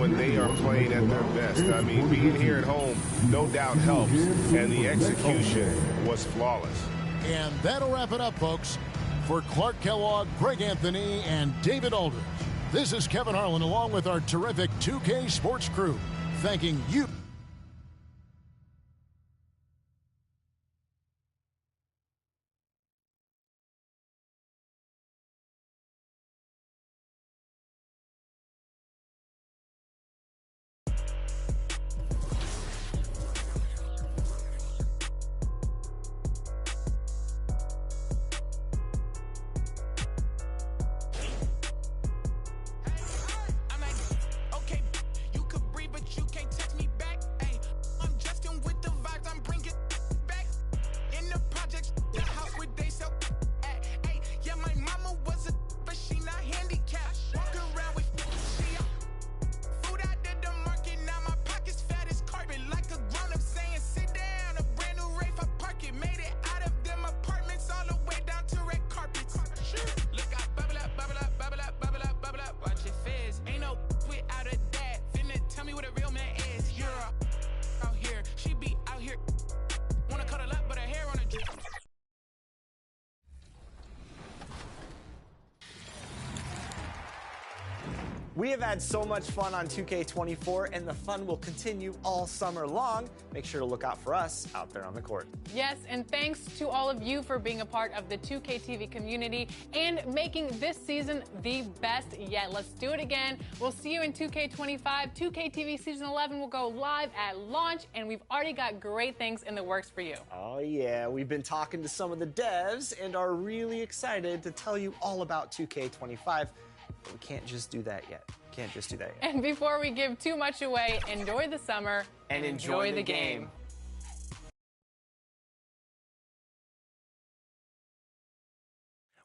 when they are playing at their best. I mean, being here at home no doubt helps, and the execution was flawless. And that'll wrap it up, folks. For Clark Kellogg, Greg Anthony, and David Aldridge, this is Kevin Harlan along with our terrific 2K Sports crew, thanking you. We have had so much fun on 2K24, and the fun will continue all summer long. Make sure to look out for us out there on the court. Yes, and thanks to all of you for being a part of the 2K TV community and making this season the best yet. Let's do it again. We'll see you in 2K25. 2K TV Season 11 will go live at launch, and we've already got great things in the works for you. Oh, yeah. We've been talking to some of the devs and are really excited to tell you all about 2K25. But we can't just do that yet. Can't just do that yet. And before we give too much away, enjoy the summer and enjoy the game.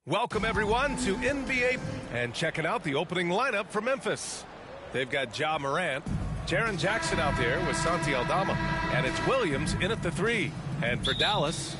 Welcome, everyone, to NBA and checking out the opening lineup for Memphis. They've got Ja Morant, Jaren Jackson out there with Santi Aldama, and it's Williams in at the 3. And for Dallas,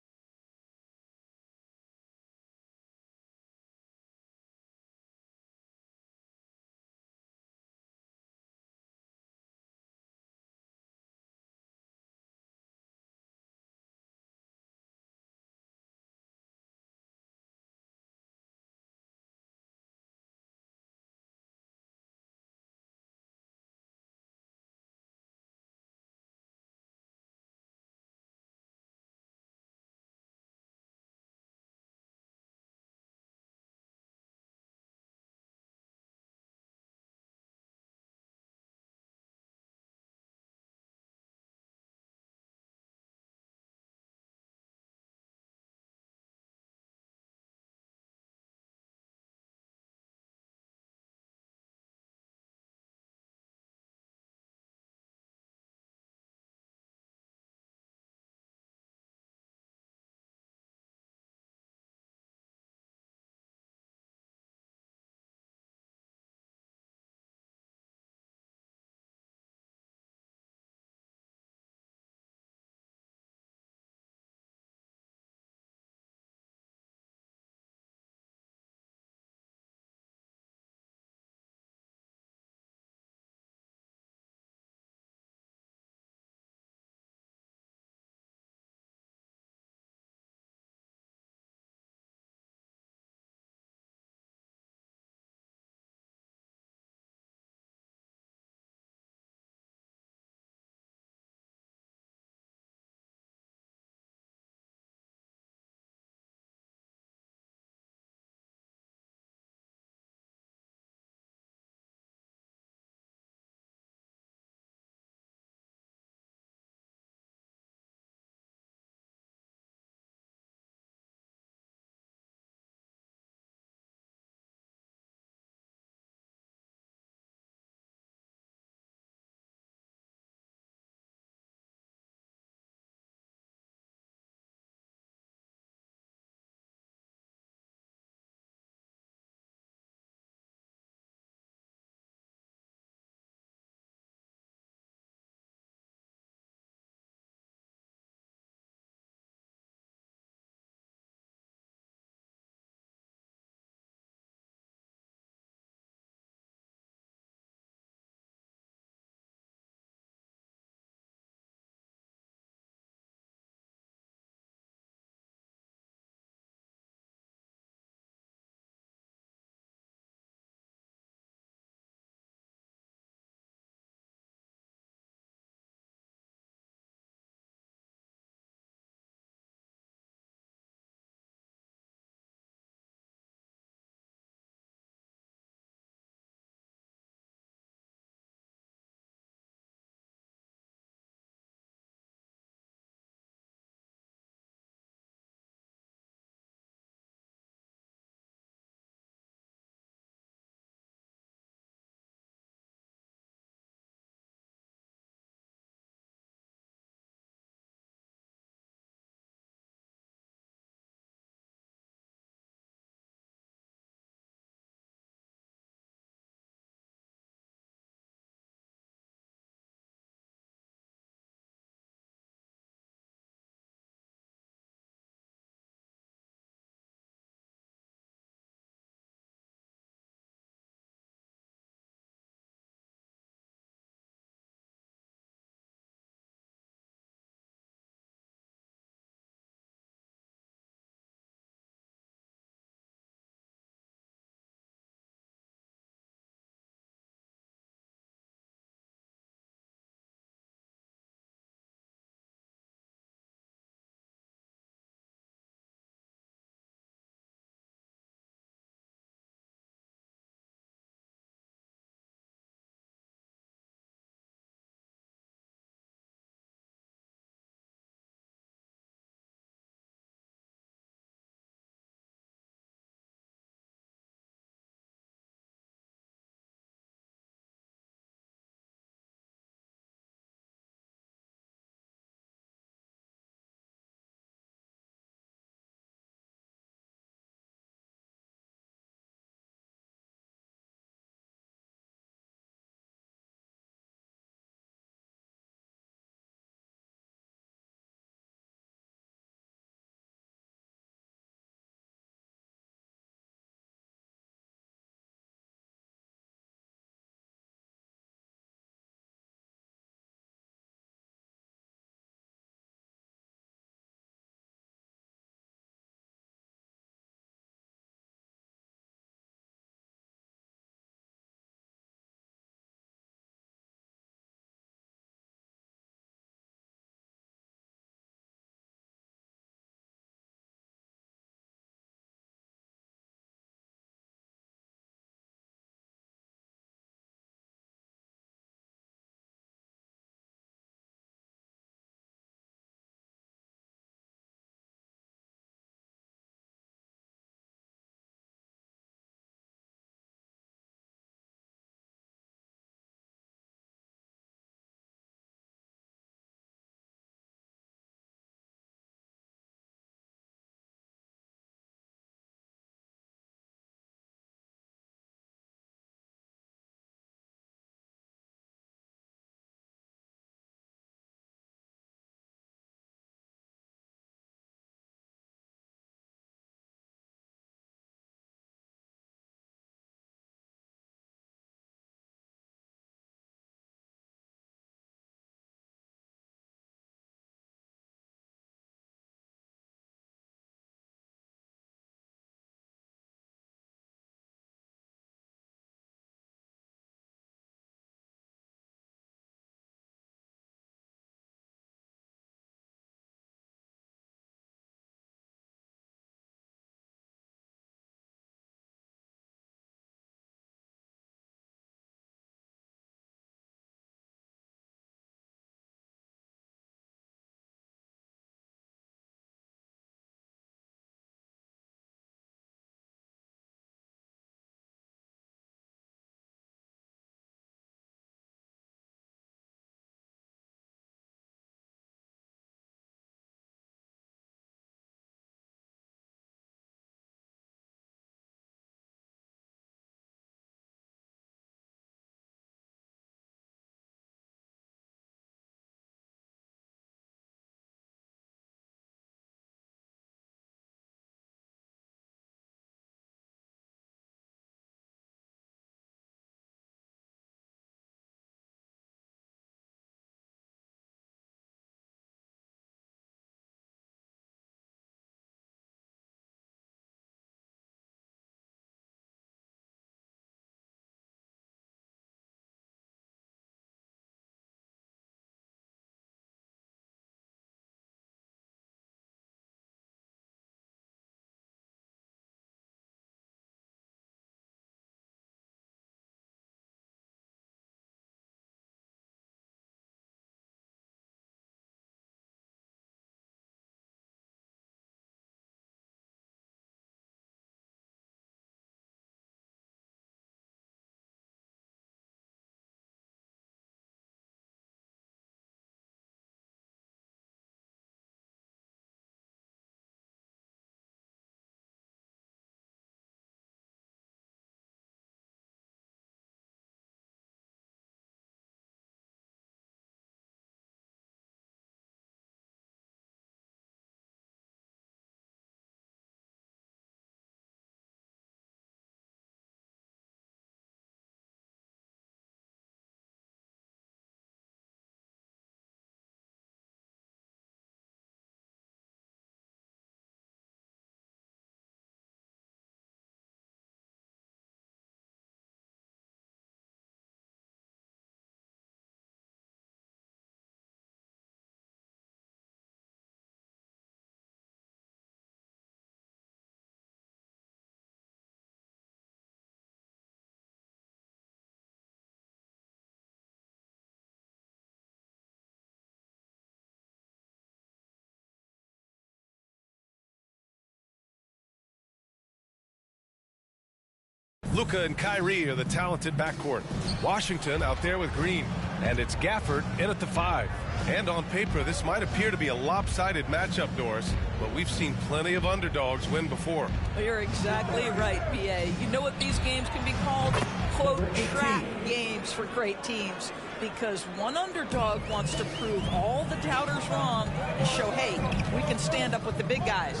Luka and Kyrie are the talented backcourt. Washington out there with Green. And it's Gafford in at the 5. And on paper, this might appear to be a lopsided matchup, Doris, but we've seen plenty of underdogs win before. Well, you're exactly right, B.A. You know what these games can be called? Quote, trap games for great teams. Because one underdog wants to prove all the doubters wrong and show, hey, we can stand up with the big guys.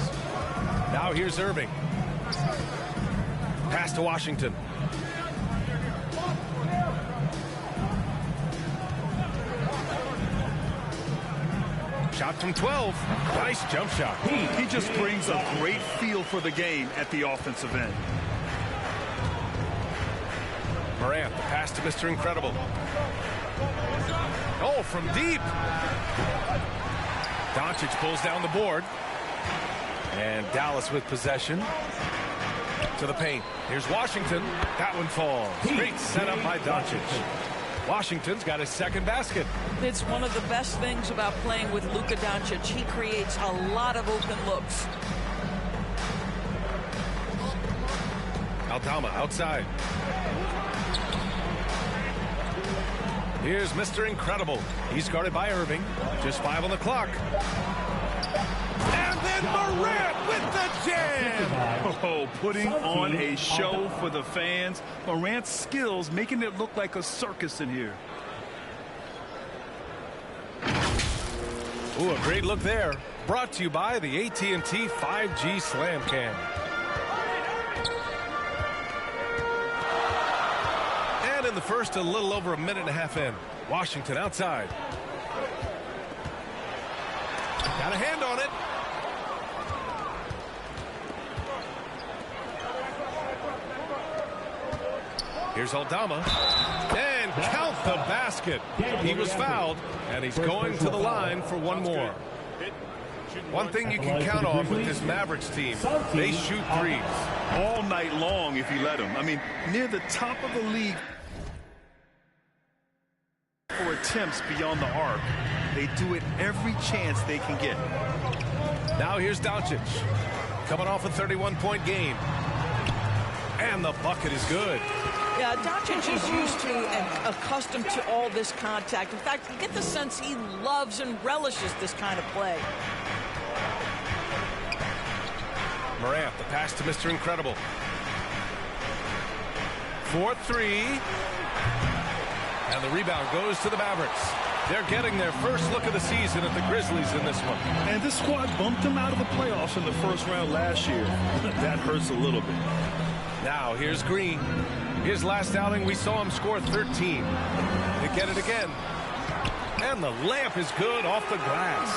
Now here's Irving. Pass to Washington. Shot from 12. Nice jump shot. He just brings a great feel for the game at the offensive end. Morant, the pass to Mr. Incredible. Oh, from deep. Doncic pulls down the board. And Dallas with possession. To the paint. Here's Washington. That one falls. Great setup by Doncic. Washington's got his second basket. It's one of the best things about playing with Luka Doncic. He creates a lot of open looks. Aldama outside. Here's Mr. Incredible. He's guarded by Irving. Just 5 on the clock. And then Morant with the jam. Oh, putting on a show for the fans. Morant's skills making it look like a circus in here. Ooh, a great look there. Brought to you by the AT&T 5G Slam Cam. And in the first, a little over a minute and a half in. Washington outside. Got a hand on it. Here's Aldama. And count the basket. He was fouled, and he's going to the line for one more. One thing you can count on with this Mavericks team, they shoot threes. All night long if you let them. I mean, near the top of the league for attempts beyond the arc. They do it every chance they can get. Now here's Doncic. Coming off a 31-point game. And the bucket is good. Yeah, Doncic is used to and accustomed to all this contact. In fact, you get the sense he loves and relishes this kind of play. Morant, the pass to Mr. Incredible. 4-3. And the rebound goes to the Mavericks. They're getting their first look of the season at the Grizzlies in this one. And this squad bumped them out of the playoffs in the first round last year. That hurts a little bit. Now here's Green. His last outing, we saw him score 13. They get it again. And the layup is good off the glass.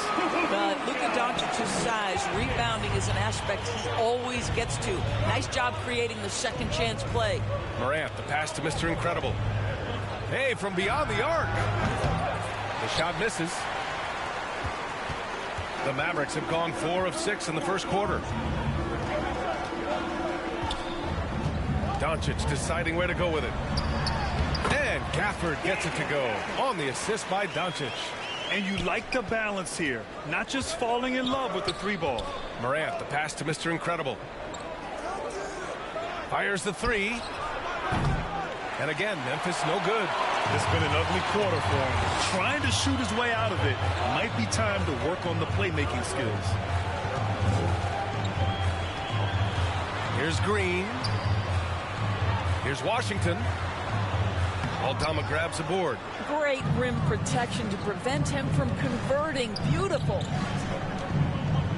But Luka Doncic's size, rebounding is an aspect he always gets to. Nice job creating the second chance play. Morant, the pass to Mr. Incredible. Hey, from beyond the arc. The shot misses. The Mavericks have gone 4 of 6 in the first quarter. Doncic deciding where to go with it. And Gafford gets it to go on the assist by Doncic. And you like the balance here, not just falling in love with the 3-ball. Morant, the pass to Mr. Incredible. Fires the 3. And again, Memphis no good. It's been an ugly quarter for him. Trying to shoot his way out of it. Might be time to work on the playmaking skills. Here's Green. Here's Washington. Aldama grabs the board. Great rim protection to prevent him from converting. Beautiful.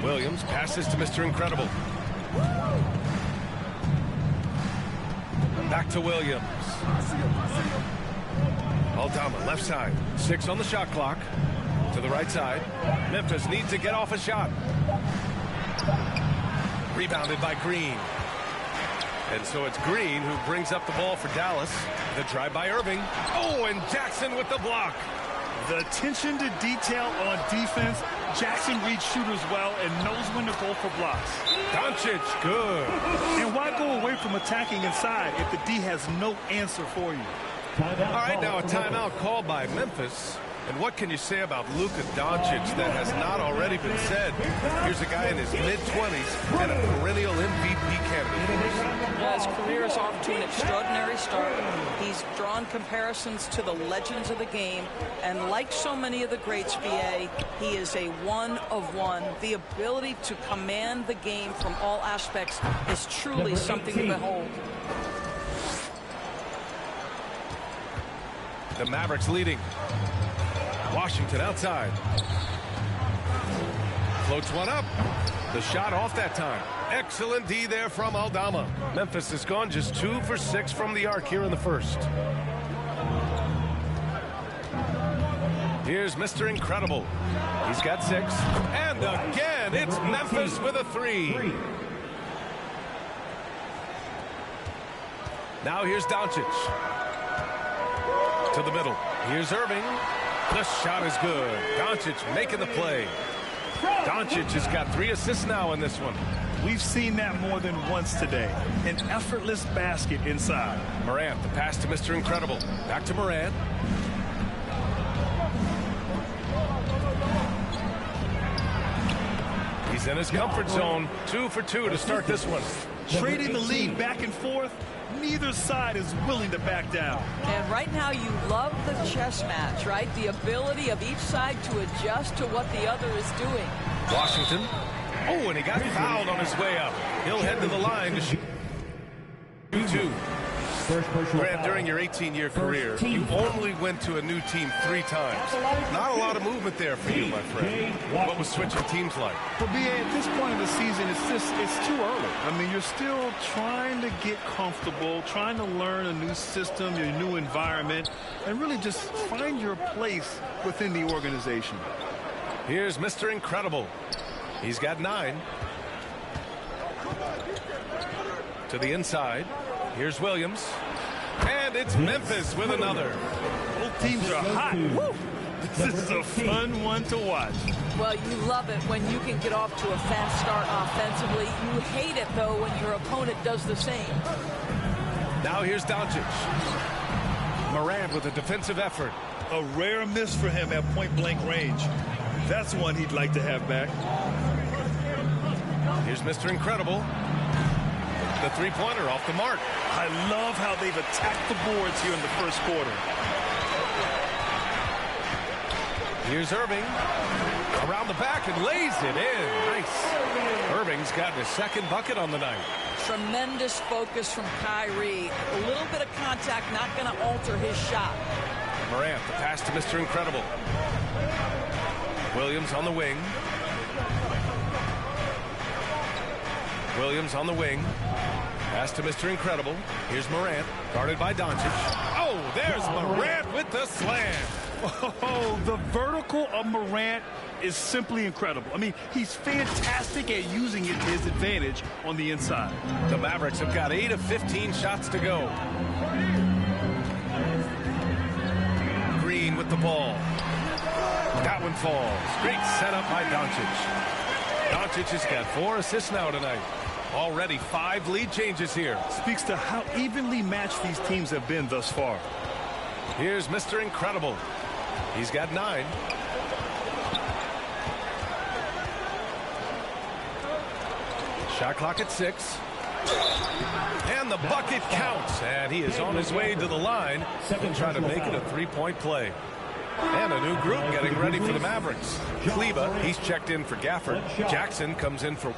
Williams passes to Mr. Incredible. Back to Williams. Aldama left side. 6 on the shot clock. To the right side. Memphis needs to get off a shot. Rebounded by Green. And so it's Green who brings up the ball for Dallas. The drive by Irving. Oh, and Jackson with the block. The attention to detail on defense. Jackson reads shooters well and knows when to go for blocks. Doncic, good. And why go away from attacking inside if the D has no answer for you? All right, now a timeout called by Memphis. And what can you say about Luka Doncic that has not already been said? Here's a guy in his mid-20s and a perennial MVP candidate. Yeah, his career is off to an extraordinary start. He's drawn comparisons to the legends of the game, and like so many of the greats, BA, he is a one of one. The ability to command the game from all aspects is truly something to behold. The Mavericks leading. Washington outside. Floats one up. The shot off that time. Excellent D there from Aldama. Memphis has gone just 2 for 6 from the arc here in the first. Here's Mr. Incredible. He's got 6. And again, it's Memphis with a 3. Now here's Doncic. To the middle. Here's Irving. The shot is good. Doncic making the play. Doncic has got 3 assists now in this one. We've seen that more than once today. An effortless basket inside. Morant, the pass to Mr. Incredible. Back to Morant. He's in his comfort zone. 2 for 2 to start this one. Trading the lead back and forth. Neither side is willing to back down. And right now you love the chess match, right? The ability of each side to adjust to what the other is doing. Washington. Oh, and he got fouled on his way up. He'll head to the line to shoot 2. Grant, during your 18-year career, you only went to a new team 3 times. Not a lot of movement there for you, my friend. What was switching teams like? For BA, at this point of the season, it's too early. I mean, you're still trying to get comfortable, trying to learn a new system, your new environment, and really just find your place within the organization. Here's Mr. Incredible. He's got 9. To the inside. Here's Williams. And it's Memphis with another. Both teams are hot. Woo! This is a fun one to watch. Well, you love it when you can get off to a fast start offensively. You hate it, though, when your opponent does the same. Now here's Doncic. Morant with a defensive effort. A rare miss for him at point-blank range. That's one he'd like to have back. Here's Mr. Incredible. The three-pointer off the mark. I love how they've attacked the boards here in the first quarter. Here's Irving. Around the back and lays it in. Nice. Irving's gotten his second bucket on the night. Tremendous focus from Kyrie. A little bit of contact not going to alter his shot. Morant, the pass to Mr. Incredible. Williams on the wing. Williams on the wing. Pass to Mr. Incredible. Here's Morant, guarded by Doncic. Oh, there's Morant with the slam. Oh, the vertical of Morant is simply incredible. I mean, he's fantastic at using it to his advantage on the inside. The Mavericks have got 8 of 15 shots to go. Green with the ball. That one falls. Great setup by Doncic. Doncic has got 4 assists now tonight. Already 5 lead changes here. Speaks to how evenly matched these teams have been thus far. Here's Mr. Incredible. He's got 9. Shot clock at 6. And the bucket counts. And he is on his way to the line to try to make it a 3-point play. And a new group getting ready for the Mavericks. Kleba, he's checked in for Gafford. Jackson comes in for...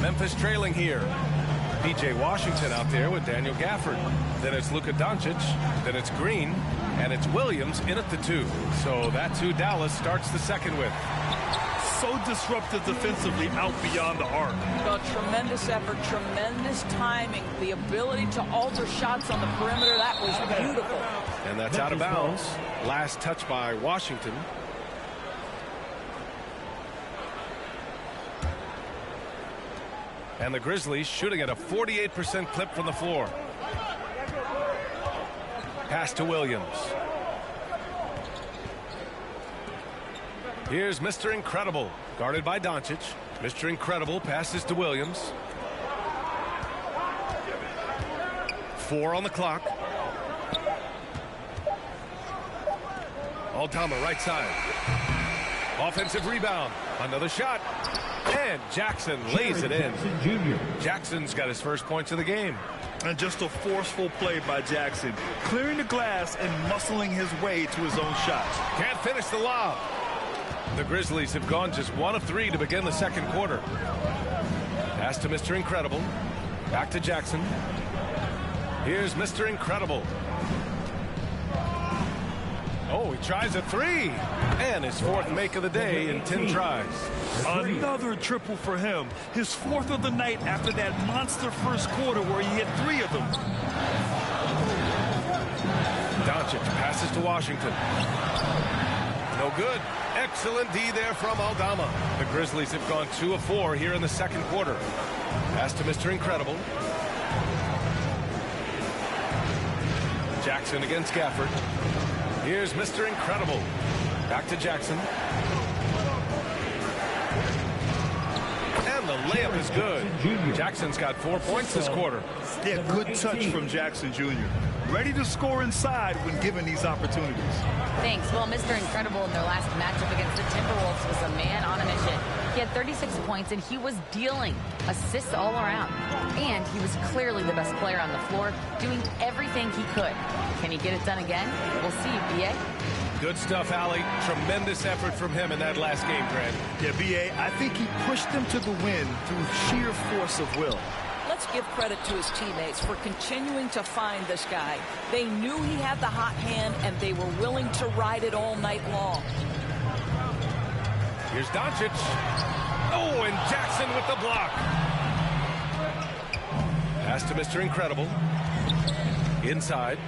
Memphis trailing here. P.J. Washington out there with Daniel Gafford. Then it's Luka Doncic. Then it's Green. And it's Williams in at the 2. So that's who Dallas starts the second with. So disruptive defensively out beyond the arc. Well, tremendous effort, tremendous timing, the ability to alter shots on the perimeter. That was beautiful. And that's out of bounds. Last touch by Washington. And the Grizzlies shooting at a 48% clip from the floor. Pass to Williams. Here's Mr. Incredible, guarded by Doncic. Mr. Incredible passes to Williams. 4 on the clock. Aldama right side. Offensive rebound. Another shot. And Jackson lays it in. Jackson's got his first points of the game. And just a forceful play by Jackson, clearing the glass and muscling his way to his own shots. Can't finish the lob. The Grizzlies have gone just 1 of 3 to begin the second quarter. Pass to Mr. Incredible. Back to Jackson. Here's Mr. Incredible. Oh, he tries a 3. And his 4th make of the day in 10 tries. Another triple for him. His 4th of the night after that monster first quarter where he hit 3 of them. Doncic passes to Washington. No good. Excellent D there from Aldama. The Grizzlies have gone 2 of 4 here in the second quarter. Pass to Mr. Incredible. Jackson against Gafford. Here's Mr. Incredible. Back to Jackson. And the layup is good. Jackson's got 4 points this quarter. Yeah, good touch from Jackson Jr. Ready to score inside when given these opportunities. Thanks. Well, Mr. Incredible in their last matchup against the Timberwolves was a man on a mission. He had 36 points, and he was dealing assists all around. And he was clearly the best player on the floor, doing everything he could. Can he get it done again? We'll see, B.A. Good stuff, Allie. Tremendous effort from him in that last game, Grant. Yeah, B.A., I think he pushed them to the win through sheer force of will. Let's give credit to his teammates for continuing to find this guy. They knew he had the hot hand, and they were willing to ride it all night long. Here's Doncic. Oh, and Jackson with the block. Pass to Mr. Incredible. Inside.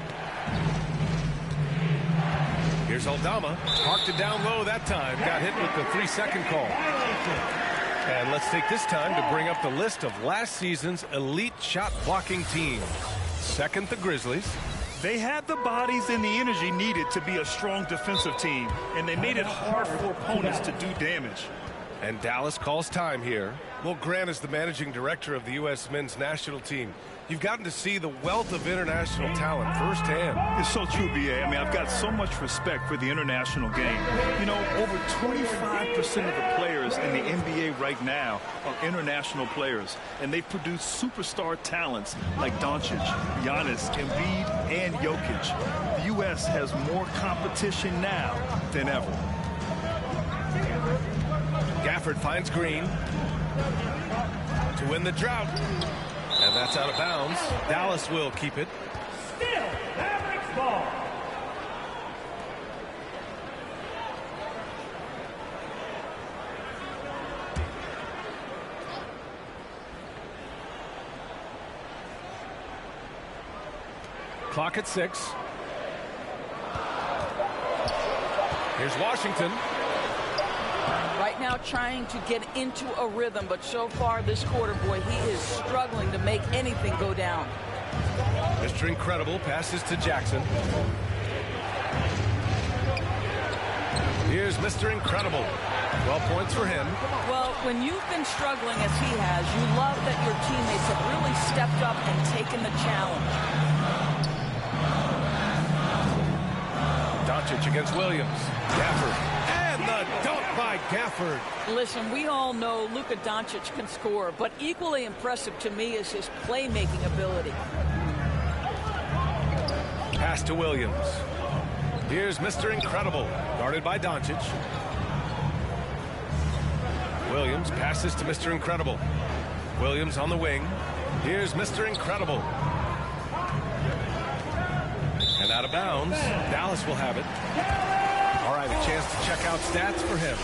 Here's Aldama. Parked it down low that time. Got hit with the 3-second call. And let's take this time to bring up the list of last season's elite shot blocking team. Second, the Grizzlies. They had the bodies and the energy needed to be a strong defensive team, and they made it hard for opponents to do damage. And Dallas calls time here. Well, Grant is the managing director of the U.S. men's national team. You've gotten to see the wealth of international talent firsthand. It's so true, B.A. I mean, I've got so much respect for the international game. You know, over 25% of the players in the NBA right now are international players, and they've produced superstar talents like Doncic, Giannis, Embiid, and Jokic. The U.S. has more competition now than ever. Gafford finds Green to win the drought. And that's out of bounds. Dallas will keep it. Still, Mavericks ball. Clock at 6. Here's Washington. Right now trying to get into a rhythm, but so far this quarter, boy, he is struggling to make anything go down. Mr. Incredible passes to Jackson. Here's Mr. Incredible. 12 points for him. Well, when you've been struggling as he has, you love that your teammates have really stepped up and taken the challenge. Doncic against Williams. Gafford. And the dunk by Gafford. Listen, we all know Luka Doncic can score, but equally impressive to me is his playmaking ability. Pass to Williams. Here's Mr. Incredible, guarded by Doncic. Williams passes to Mr. Incredible. Williams on the wing. Here's Mr. Incredible. And out of bounds. Dallas will have it. All right, a chance to check out stats for him.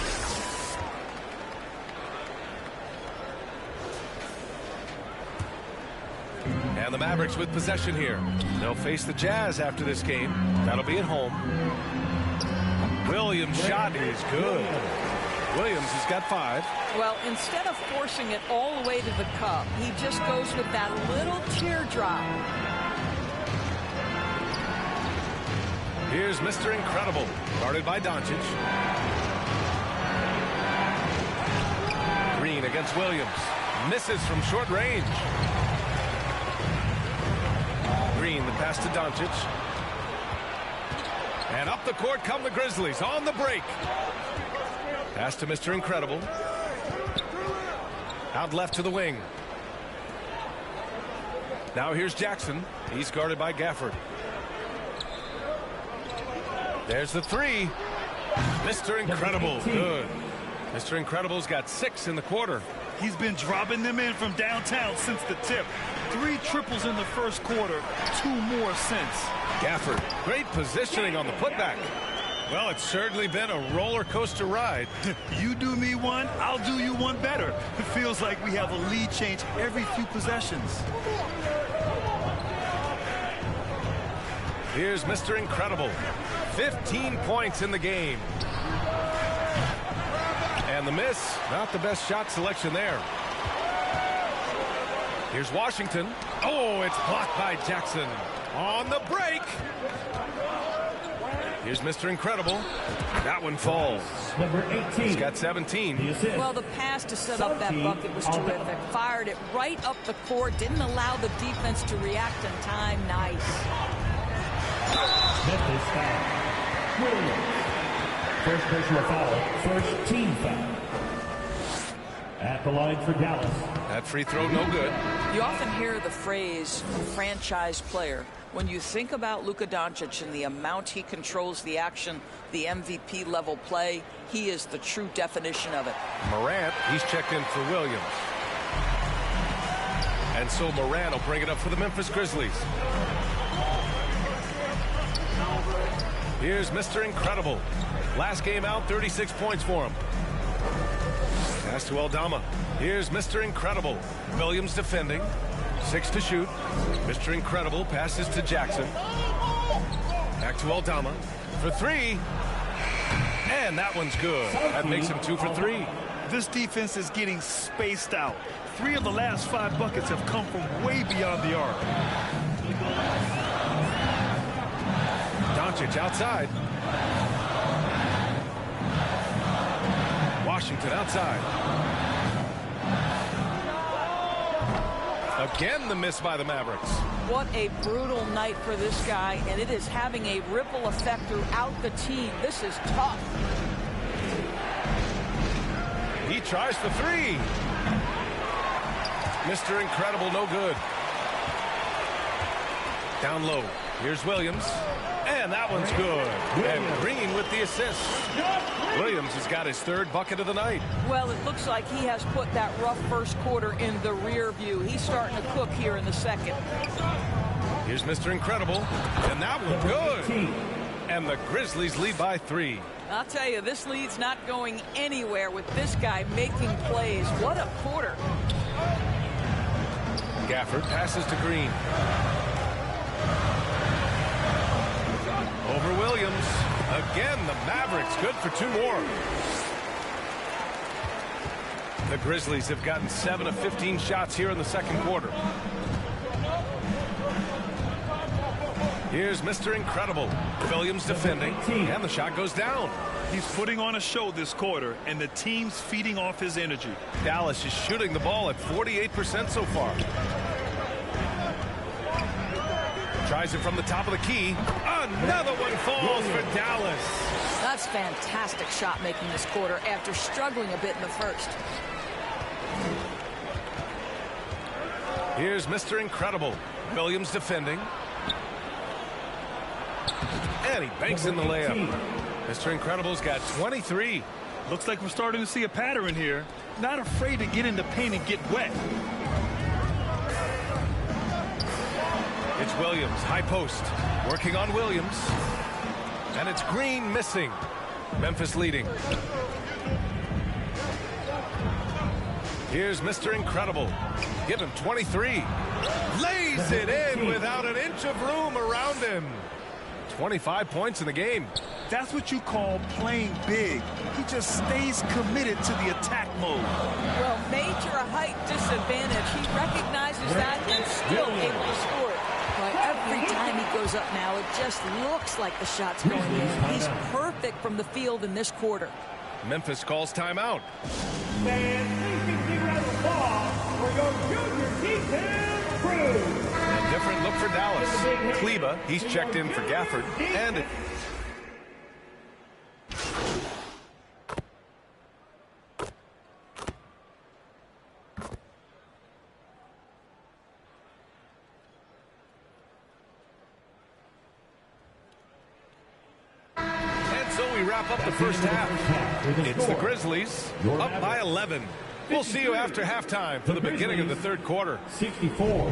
And the Mavericks with possession here. They'll face the Jazz after this game. That'll be at home. Williams' shot is good. Williams has got 5. Well, instead of forcing it all the way to the cup, he just goes with that little teardrop. Here's Mr. Incredible, guarded by Doncic. Green against Williams. Misses from short range. Green, the pass to Doncic. And up the court come the Grizzlies on the break. Pass to Mr. Incredible. Out left to the wing. Now here's Jackson. He's guarded by Gafford. There's the three. Mr. Incredible, good. Mr. Incredible's got 6 in the quarter. He's been dropping them in from downtown since the tip. 3 triples in the first quarter, 2 more since. Gafford, great positioning on the putback. Well, it's certainly been a roller coaster ride. You do me one, I'll do you one better. It feels like we have a lead change every few possessions. Here's Mr. Incredible. 15 points in the game. And the miss, not the best shot selection there. Here's Washington. Oh, it's blocked by Jackson. On the break. Here's Mr. Incredible. That one falls. Number 18. He's got 17. Well, the pass to set up that bucket was terrific. Fired it right up the court. Didn't allow the defense to react in time. Nice. Memphis foul. Williams. First personal foul. First team foul. At the line for Dallas. That free throw no good. You often hear the phrase franchise player. When you think about Luka Doncic and the amount he controls the action, the MVP level play, he is the true definition of it. Morant, he's checked in for Williams. And so Morant will bring it up for the Memphis Grizzlies. Here's Mr. Incredible. Last game out, 36 points for him. Pass to Aldama. Here's Mr. Incredible. Williams defending. 6 to shoot. Mr. Incredible passes to Jackson. Back to Aldama for 3. And that one's good. That makes him 2 for 3. This defense is getting spaced out. 3 of the last 5 buckets have come from way beyond the arc. Doncic outside. Washington outside. Again, the miss by the Mavericks. What a brutal night for this guy, and it is having a ripple effect throughout the team. This is tough. He tries for 3. Mr. Incredible, no good. Down low. Here's Williams. And that one's good. And Green with the assist. Williams has got his 3rd bucket of the night. Well, it looks like he has put that rough first quarter in the rear view. He's starting to cook here in the second. Here's Mr. Incredible. And that one good. And the Grizzlies lead by 3. I'll tell you, this lead's not going anywhere with this guy making plays. What a quarter. Gafford passes to Green. Over Williams. Again, the Mavericks good for 2 more. The Grizzlies have gotten 7 of 15 shots here in the second quarter. Here's Mr. Incredible. Williams defending, and the shot goes down. He's putting on a show this quarter, and the team's feeding off his energy. Dallas is shooting the ball at 48% so far. Tries it from the top of the key. Another one falls for Dallas. That's fantastic shot making this quarter after struggling a bit in the first. Here's Mr. Incredible. Williams defending. And he banks in the layup. Mr. Incredible's got 23. Looks like we're starting to see a pattern here. Not afraid to get in the paint and get wet. It's Williams, high post, working on Williams. And it's Green missing. Memphis leading. Here's Mr. Incredible. Give him 23. Lays it in without an inch of room around him. 25 points in the game. That's what you call playing big. He just stays committed to the attack mode. Well, major height disadvantage. He recognizes that and still able to score it. But every time he goes up now, it just looks like the shot's going in. He's perfect from the field in this quarter. Memphis calls timeout. A different look for Dallas. Kleba, he's checked in for Gafford. And So we wrap up the first half. It's the Grizzlies up by 11. We'll see you after halftime for the beginning of the third quarter. 64.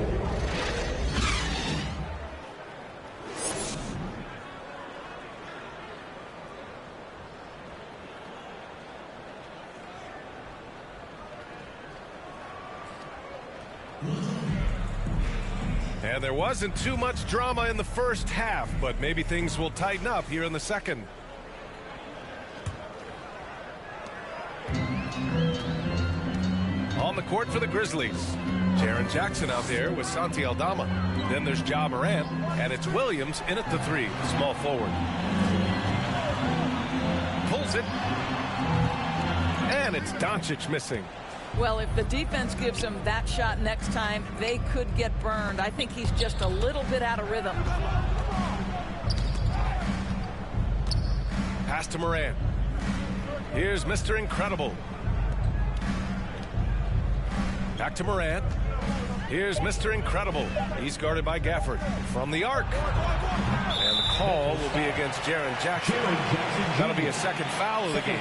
And there wasn't too much drama in the first half, but maybe things will tighten up here in the second. On the court for the Grizzlies, Jaren Jackson out there with Santi Aldama. Then there's Ja Morant, and it's Williams in at the 3, small forward. Pulls it, and it's Doncic missing. Well, if the defense gives him that shot next time, they could get burned. I think he's just a little bit out of rhythm. Pass to Morant. Here's Mr. Incredible. Back to Morant. Here's Mr. Incredible. He's guarded by Gafford from the arc. And the call will be against Jaren Jackson. That'll be a second foul of the game.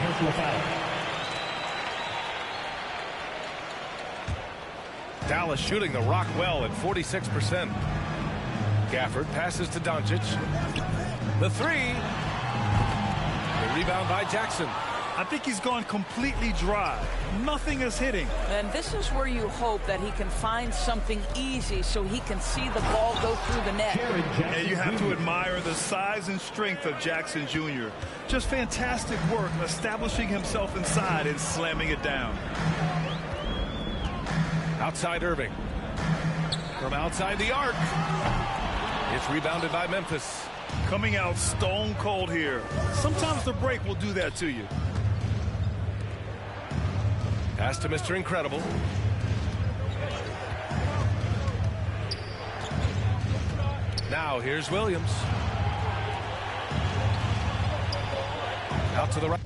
Dallas shooting the rock well at 46%. Gafford passes to Doncic. The 3. The rebound by Jackson. I think he's gone completely dry. Nothing is hitting. And this is where you hope that he can find something easy so he can see the ball go through the net. And you have to admire the size and strength of Jackson Jr. Just fantastic work establishing himself inside and slamming it down. Outside Irving. From outside the arc. It's rebounded by Memphis. Coming out stone cold here. Sometimes the break will do that to you. Pass to Mr. Incredible. Now here's Williams. Out to the right.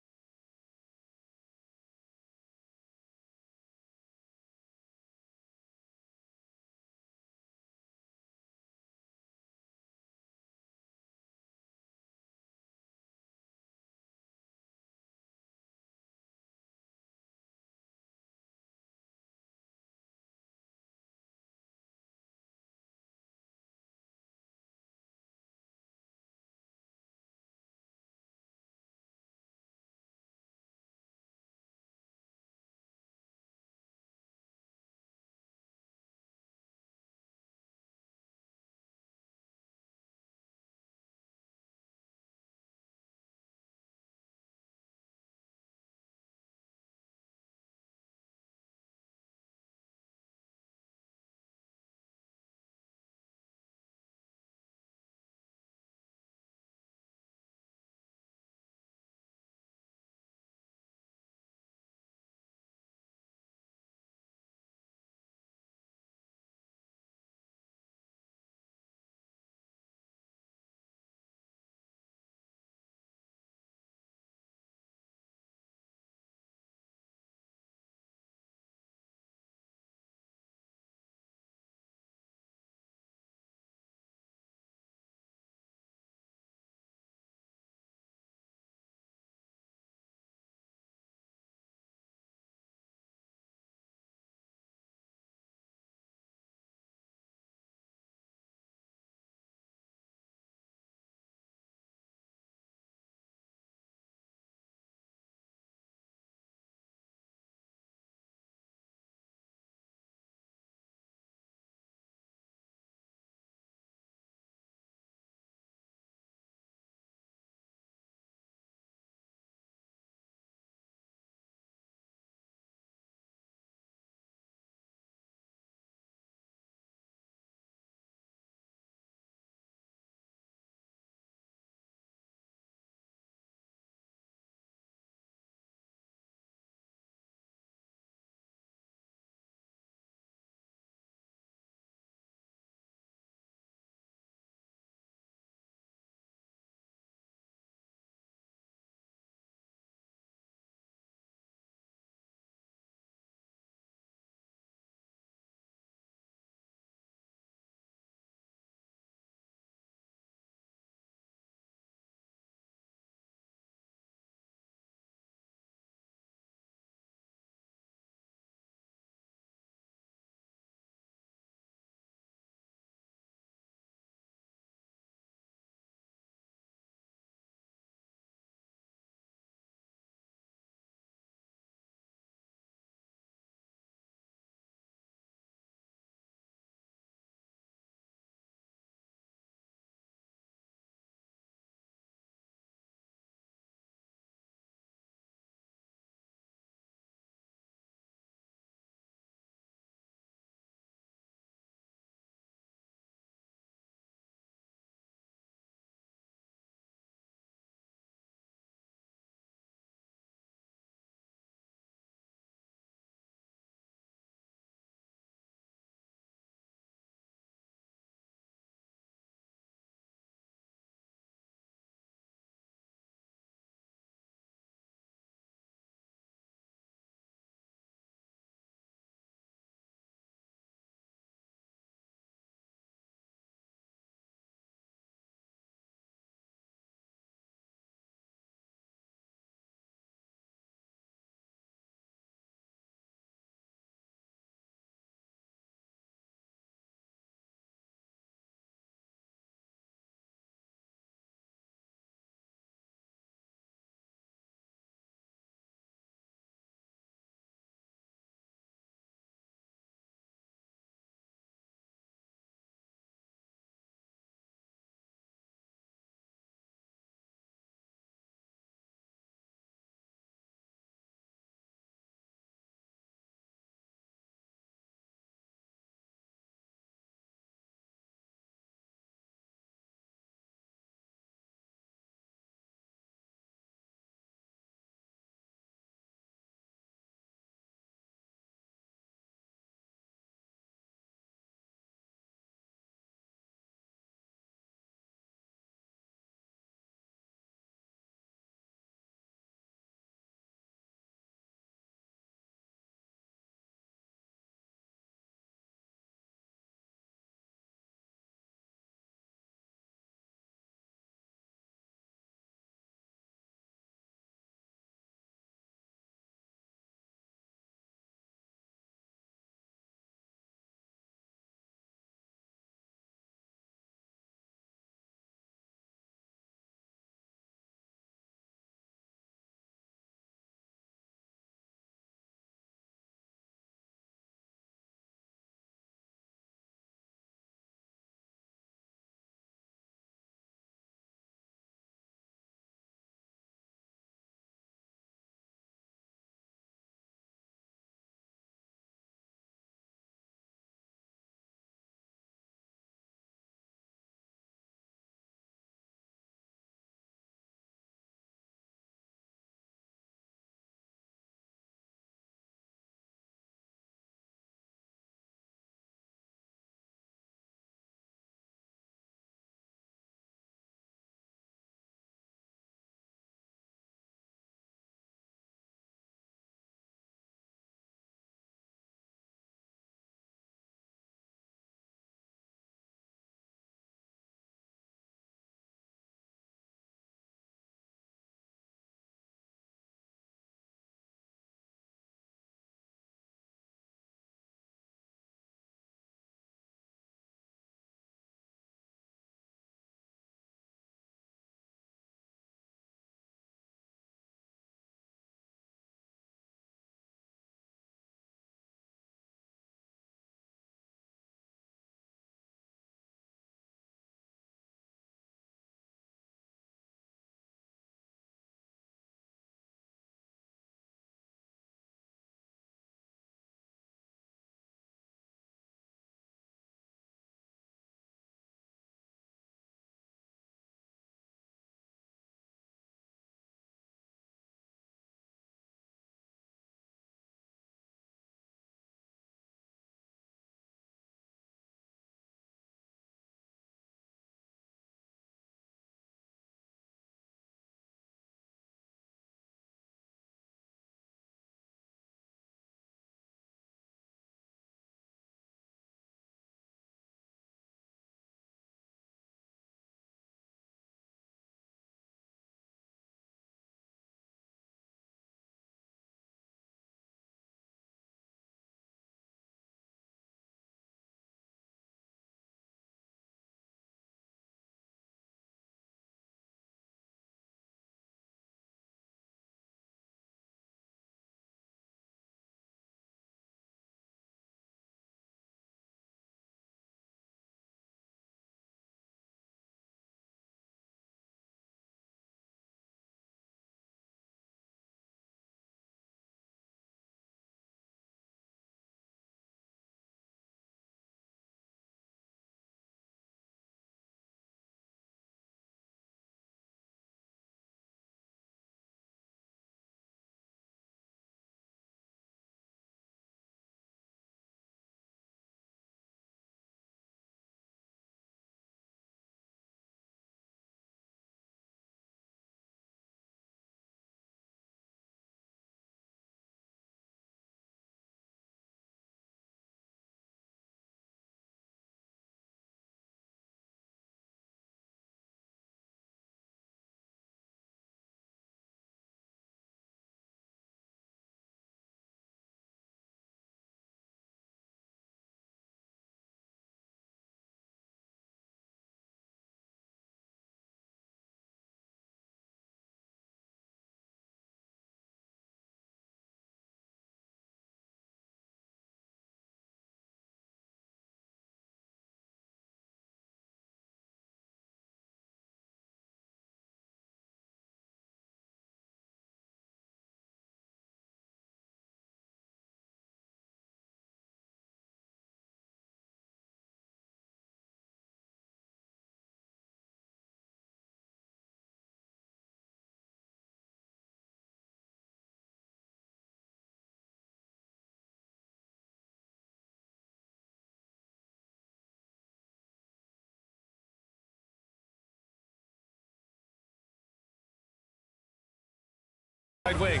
Right wing.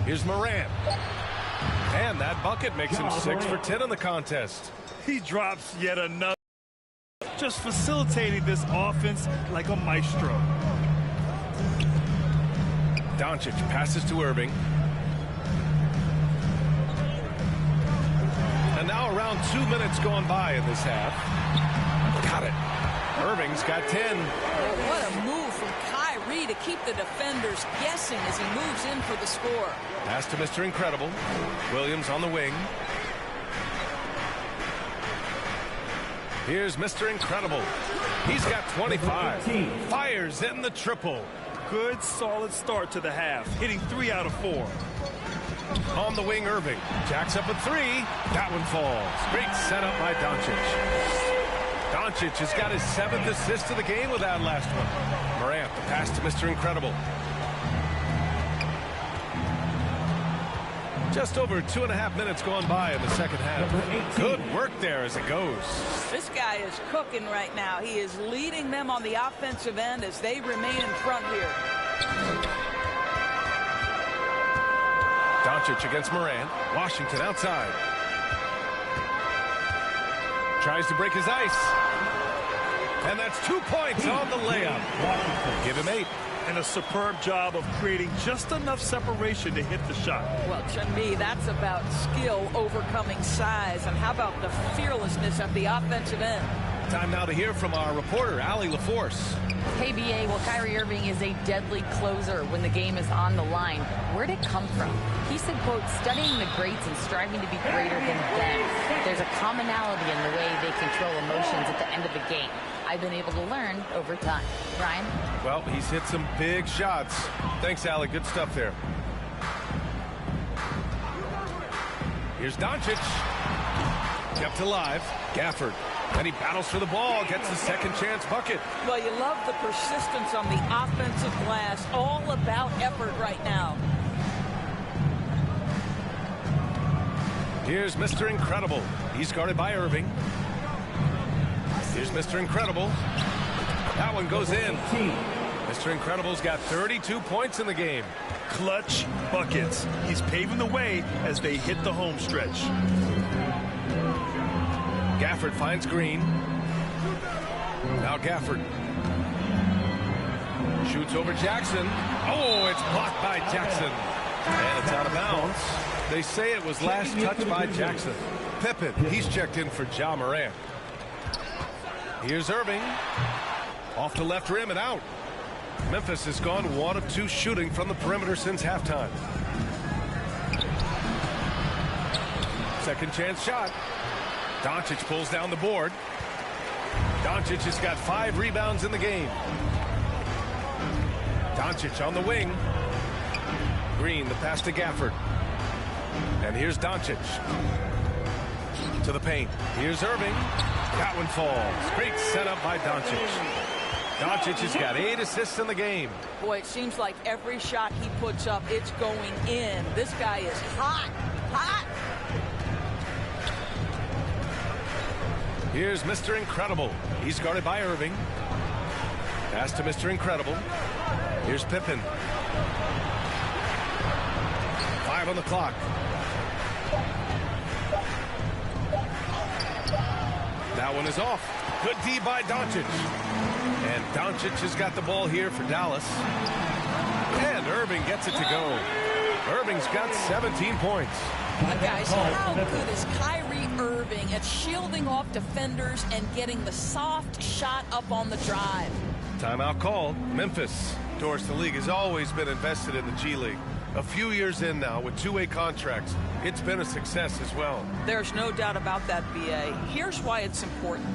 Here's Morant. And that bucket makes him 6 for 10 in the contest. He drops yet another. Just facilitating this offense like a maestro. Doncic passes to Irving. And now around 2 minutes gone by in this half. Got it. Irving's got 10. What a move from Kyrie to keep the defenders guessing as he moves in for the score. Pass to Mr. Incredible. Williams on the wing. Here's Mr. Incredible. He's got 25. Fires in the triple. Good, solid start to the half, hitting 3 out of 4. On the wing, Irving. Jacks up a 3. That one falls. Great setup by Doncic. Doncic has got his 7th assist of the game with that last one. Morant, the pass to Mr. Incredible. Just over 2.5 minutes gone by in the second half. Good work there as it goes. This guy is cooking right now. He is leading them on the offensive end as they remain in front here. Doncic against Morant. Washington outside. Tries to break his ice. And that's 2 points on the layup. Give him 8. And a superb job of creating just enough separation to hit the shot. Well, to me, that's about skill overcoming size. And how about the fearlessness at the offensive end? Time now to hear from our reporter, Allie LaForce. Hey, BA, well, Kyrie Irving is a deadly closer when the game is on the line. Where'd it come from? He said, quote, studying the greats and striving to be greater than them. There's a commonality in the way they control emotions at the end of the game. I've been able to learn over time. Ryan? Well, he's hit some big shots. Thanks, Allie. Good stuff there. Here's Doncic. Kept alive. Gafford. And he battles for the ball. Gets the second chance bucket. Well, you love the persistence on the offensive glass. All about effort right now. Here's Mr. Incredible. He's guarded by Irving. Here's Mr. Incredible. That one goes in. Mr. Incredible's got 32 points in the game. Clutch buckets. He's paving the way as they hit the home stretch. Gafford finds Green. Now Gafford. Shoots over Jackson. Oh, it's blocked by Jackson. And it's out of bounds. They say it was last touched by Jackson. Pippen, he's checked in for Ja Morant. Here's Irving. Off the left rim and out. Memphis has gone 1 of 2 shooting from the perimeter since halftime. Second chance shot. Doncic pulls down the board. Doncic has got 5 rebounds in the game. Doncic on the wing. Green, the pass to Gafford. And here's Doncic. To the paint. Here's Irving. That one falls. Great setup by Doncic. Doncic has got 8 assists in the game. Boy, it seems like every shot he puts up, it's going in. This guy is hot, hot. Here's Mr. Incredible. He's guarded by Irving. Pass to Mr. Incredible. Here's Pippen. 5 on the clock. That one is off. Good D by Doncic. And Doncic has got the ball here for Dallas. And Irving gets it to go. Irving's got 17 points. Guys, how good is Kyrie Irving at shielding off defenders and getting the soft shot up on the drive? Timeout called. Memphis. Of course, the league has always been invested in the G League. A few years in now with 2-way contracts, it's been a success as well. There's no doubt about that, BA. Here's why it's important.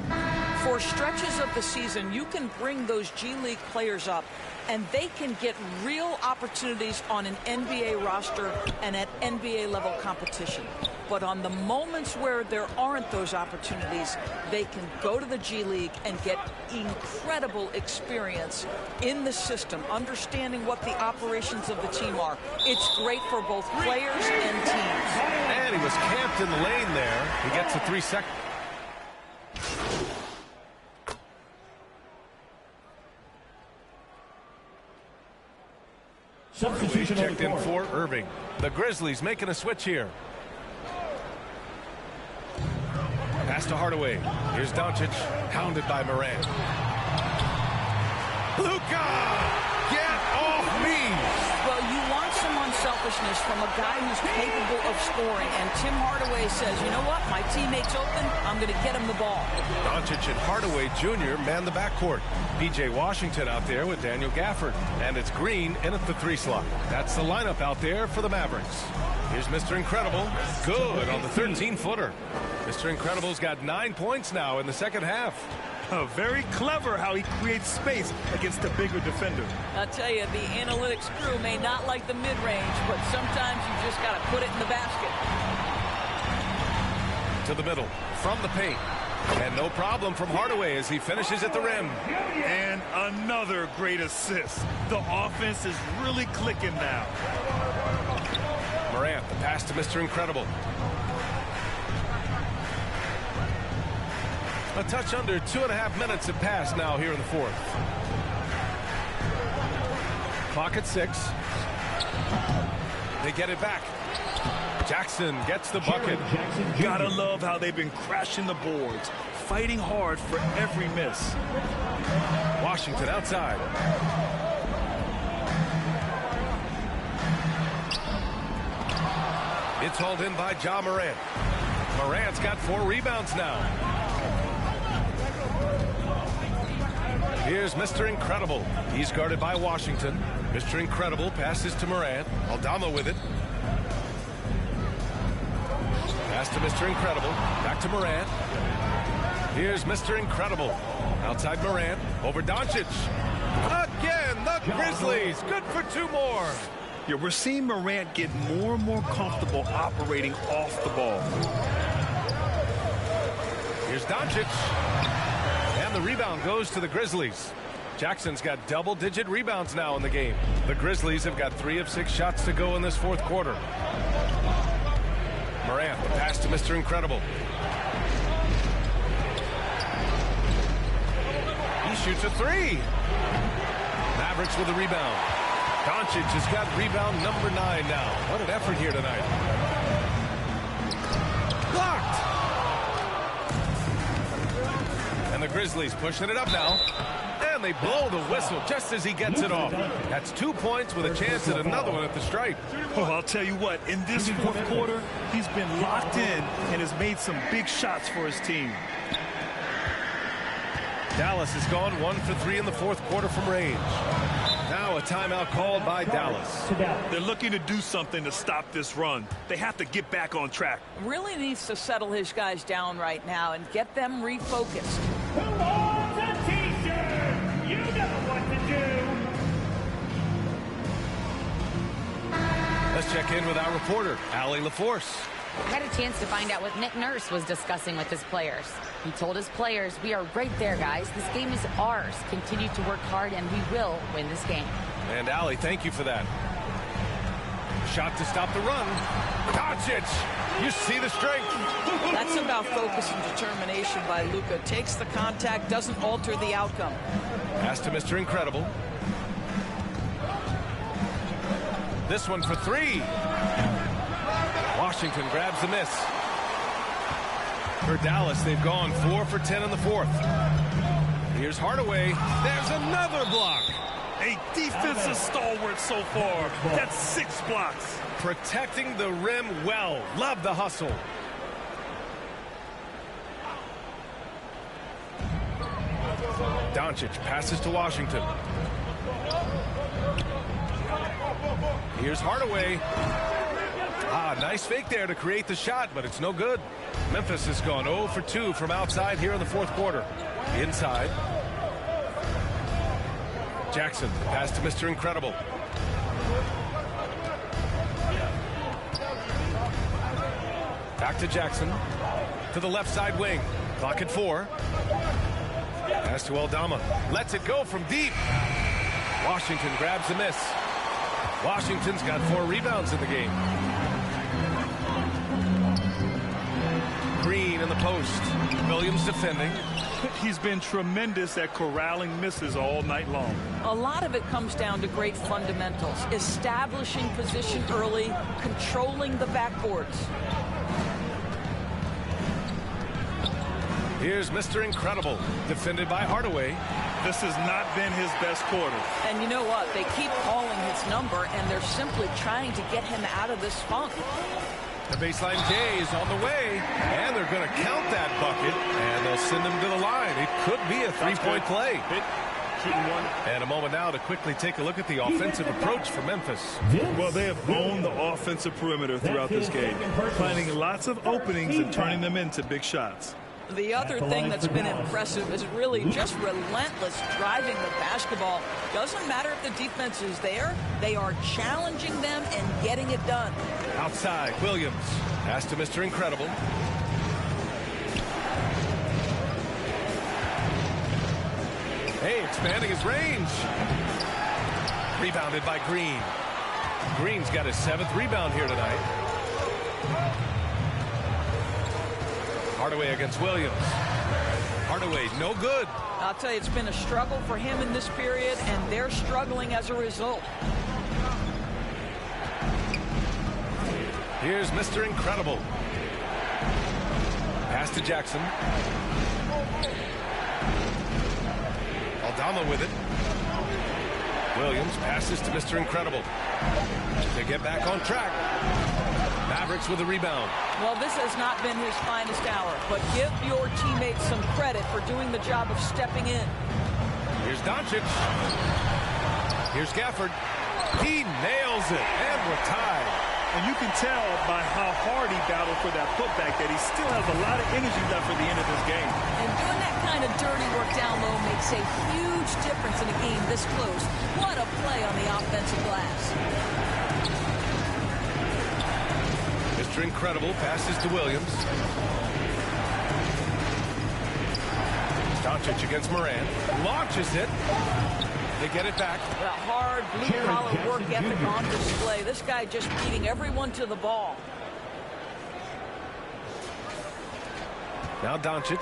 For stretches of the season, you can bring those G League players up, and they can get real opportunities on an NBA roster and at NBA level competition. But on the moments where there aren't those opportunities, they can go to the G League and get incredible experience in the system, understanding what the operations of the team are. It's great for both players and teams. And he was camped in the lane there. He gets a 3-second. Substitution checked in for Irving. The Grizzlies making a switch here. Pass to Hardaway. Here's Doncic, hounded by Morant. Luka! Get off me! Well, you want some unselfishness from a guy who's capable of scoring, and Tim Hardaway says, you know what, my teammate's open, I'm going to get him the ball. Doncic and Hardaway Jr. man the backcourt. P.J. Washington out there with Daniel Gafford. And it's Green in at the 3 slot. That's the lineup out there for the Mavericks. Here's Mr. Incredible. Good on the 13-footer. Mr. Incredible's got 9 points now in the second half. Very clever how he creates space against a bigger defender. I'll tell you, the analytics crew may not like the mid-range, but sometimes you just got to put it in the basket. To the middle, from the paint. And no problem from Hardaway as he finishes at the rim. And another great assist. The offense is really clicking now. Morant, the pass to Mr. Incredible. A touch under 2.5 minutes have passed now here in the fourth. Clock at 6. They get it back. Jackson gets the bucket. Gotta love how they've been crashing the boards, fighting hard for every miss. Washington outside. It's hauled in by Ja Morant. Morant's got 4 rebounds now. Here's Mr. Incredible. He's guarded by Washington. Mr. Incredible passes to Morant. Aldama with it. Pass to Mr. Incredible. Back to Morant. Here's Mr. Incredible. Outside Morant. Over Doncic. Again, the Grizzlies. Good for 2 more. Yeah, we're seeing Morant get more and more comfortable operating off the ball. Here's Doncic. And the rebound goes to the Grizzlies. Jackson's got double-digit rebounds now in the game. The Grizzlies have got 3 of 6 shots to go in this fourth quarter. Morant, the pass to Mr. Incredible. He shoots a 3. Mavericks with a rebound. Doncic has got rebound number 9 now. What an effort here tonight. Blocked! And the Grizzlies pushing it up now. And they blow the whistle just as he gets it off. That's 2 points with a chance at another one at the stripe. Oh, I'll tell you what, in this fourth quarter, he's been locked in and has made some big shots for his team. Dallas has gone 1 for 3 in the fourth quarter from range. Now a timeout called by Dallas. They're looking to do something to stop this run. They have to get back on track. Really needs to settle his guys down right now and get them refocused. Who wants a t-shirt? You know what to do. Let's check in with our reporter, Allie LaForce. I had a chance to find out what Nick Nurse was discussing with his players. He told his players, we are right there, guys. This game is ours. Continue to work hard, and we will win this game. And Allie, thank you for that. Shot to stop the run. Doncic, you see the strength. That's about focus and determination by Luka. Takes the contact, doesn't alter the outcome. Pass to Mr. Incredible. This one for 3. Washington grabs the miss. For Dallas, they've gone 4 for 10 in the fourth. Here's Hardaway. There's another block. A defensive stalwart so far. That's 6 blocks. Protecting the rim well. Love the hustle. Doncic passes to Washington. Here's Hardaway. Nice fake there to create the shot, but it's no good. Memphis has gone 0 for 2 from outside here in the fourth quarter. Inside. Jackson, pass to Mr. Incredible. Back to Jackson. To the left side wing. Clock at 4. Pass to Aldama. Lets it go from deep. Washington grabs the miss. Washington's got 4 rebounds in the game. Green in the post. Williams defending. He's been tremendous at corralling misses all night long. A lot of it comes down to great fundamentals, establishing position early, controlling the backboards. Here's Mr. Incredible, defended by Hardaway. This has not been his best quarter. And you know what? They keep calling his number, and they're simply trying to get him out of this funk. The baseline J is on the way, and they're going to count that bucket, and they'll send him to the line. It could be a three-point play. Shooting one. And a moment now to quickly take a look at the offensive approach for Memphis. Well, they have owned the offensive perimeter throughout this game, finding lots of openings and turning them into big shots. The other thing that's been impressive is really just relentless driving the basketball. Doesn't matter if the defense is there, they are challenging them and getting it done. Outside, Williams. Pass to Mr. Incredible. Hey, expanding his range. Rebounded by Green. Green's got his 7th rebound here tonight. Hardaway against Williams. Hardaway, no good. I'll tell you, it's been a struggle for him in this period, and they're struggling as a result. Here's Mr. Incredible. Pass to Jackson. Aldama with it. Williams passes to Mr. Incredible. They get back on track. Mavericks with a rebound. Well, this has not been his finest hour, but give your teammates some credit for doing the job of stepping in. Here's Doncic. Here's Gafford. He nails it, and we're tied. And you can tell by how hard he battled for that putback that he still has a lot of energy left for the end of this game. And doing that kind of dirty work down low makes a huge difference in a game this close. What a play on the offensive glass. Mr. Incredible passes to Williams. Doncic against Morant. Launches it. They get it back. The hard blue-collar work ethic on display. This guy just beating everyone to the ball. Now Doncic.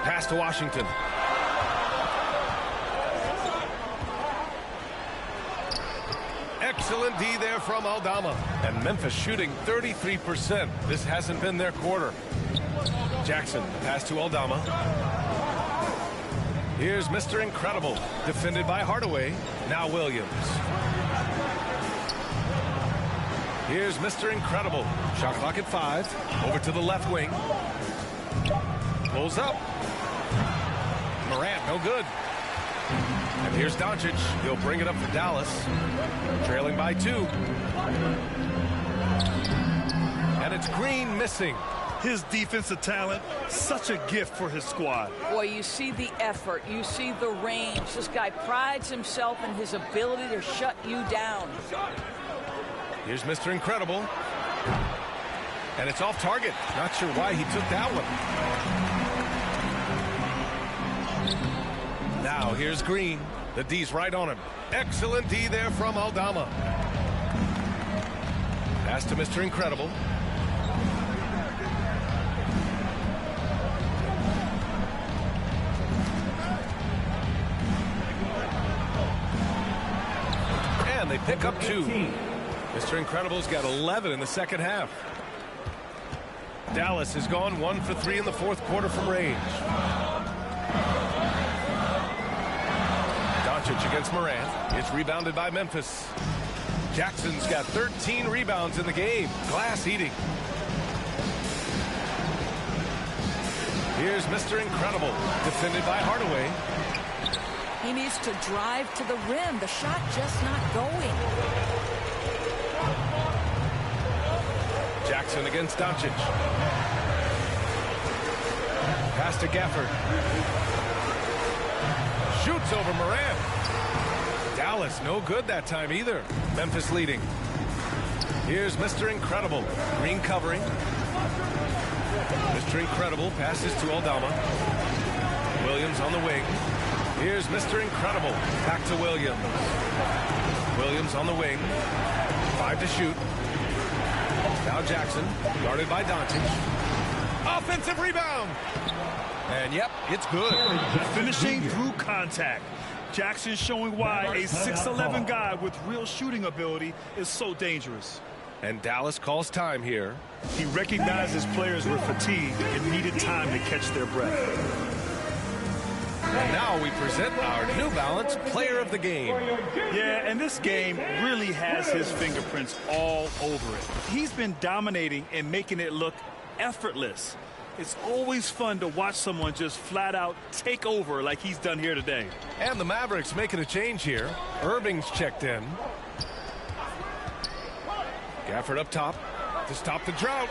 Pass to Washington. Excellent D there from Aldama. And Memphis shooting 33%. This hasn't been their quarter. Jackson, pass to Aldama. Here's Mr. Incredible, defended by Hardaway. Now Williams. Here's Mr. Incredible. Shot clock at 5. Over to the left wing. Pulls up. Morant, no good. And here's Doncic. He'll bring it up for Dallas. Trailing by 2. And it's Green missing. His defensive talent, such a gift for his squad. Boy, you see the effort. You see the range. This guy prides himself in his ability to shut you down. Here's Mr. Incredible. And it's off target. Not sure why he took that one. Now here's Green. The D's right on him. Excellent D there from Aldama. Pass to Mr. Incredible. And they pick up 2. Mr. Incredible's got 11 in the second half. Dallas has gone 1 for 3 in the fourth quarter from range. Doncic against Morant. It's rebounded by Memphis. Jackson's got 13 rebounds in the game. Glass eating. Here's Mr. Incredible, defended by Hardaway. He needs to drive to the rim. The shot just not going. Jackson against Doncic. Pass to Gafford. Shoots over Morant. Dallas no good that time either. Memphis leading. Here's Mr. Incredible. Green covering. Mr. Incredible passes to Aldama. Williams on the wing. Here's Mr. Incredible. Back to Williams. Williams on the wing. 5 to shoot. Now Jackson, guarded by Doncic. Offensive rebound. And yep, it's good. Finishing through contact. Jackson showing why a 6'11" guy with real shooting ability is so dangerous. And Dallas calls time here. He recognized his players were fatigued and needed time to catch their breath. And now we present our New Balance Player of the Game. Yeah, and this game really has his fingerprints all over it. He's been dominating and making it look effortless. It's always fun to watch someone just flat out take over like he's done here today. And the Mavericks making a change here. Irving's checked in. Gafford up top to stop the drought.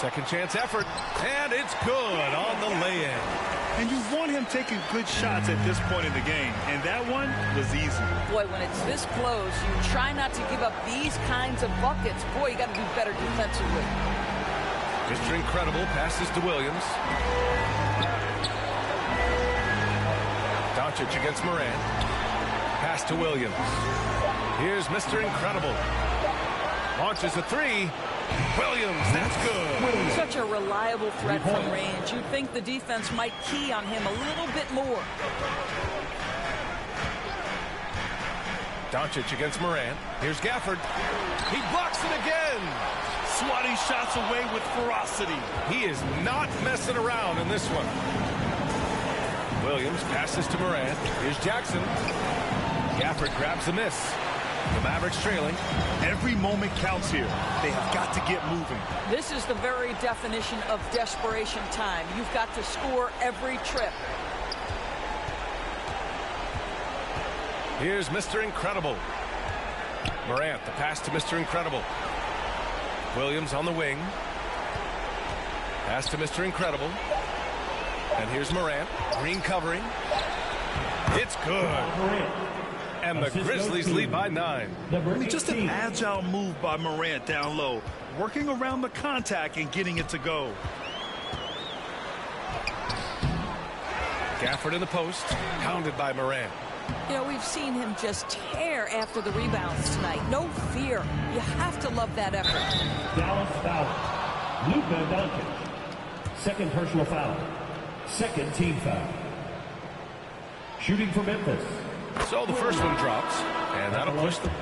Second chance effort, and it's good on the lay-in. And you want him taking good shots at this point in the game, and that one was easy. Boy, when it's this close, you try not to give up these kinds of buckets. Boy, you got to do better defensively. Mr. Incredible passes to Williams. Doncic against Morant. Pass to Williams. Here's Mr. Incredible. Launches a three. Williams, that's good. Such a reliable threat from range. You'd think the defense might key on him a little bit more. Doncic against Morant. Here's Gafford. He blocks it again. Swatting shots away with ferocity. He is not messing around in this one. Williams passes to Morant. Here's Jackson. Gafford grabs the miss. The Mavericks trailing. Every moment counts here. They have got to get moving. This is the very definition of desperation time. You've got to score every trip. Here's Mr. Incredible. Morant, the pass to Mr. Incredible. Williams on the wing. Pass to Mr. Incredible. And here's Morant. Green covering. It's good. And the Grizzlies lead by 9. Just an agile move by Morant down low, working around the contact and getting it to go. Gafford in the post, pounded by Morant. You know, we've seen him just tear after the rebounds tonight. No fear. You have to love that effort. Dallas foul. Luka Doncic. Second personal foul. Second team foul. Shooting for Memphis. So the first one drops, and that'll push them.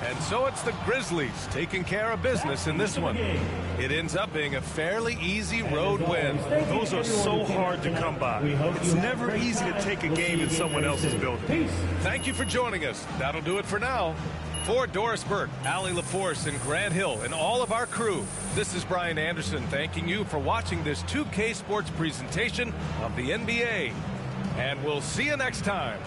And so it's the Grizzlies taking care of business in this one. It ends up being a fairly easy road win. Those are so hard to come by. It's never easy to take a game in someone else's building. Thank you for joining us. That'll do it for now. For Doris Burke, Allie LaForce, and Grant Hill, and all of our crew, this is Brian Anderson thanking you for watching this 2K Sports presentation of the NBA. And we'll see you next time.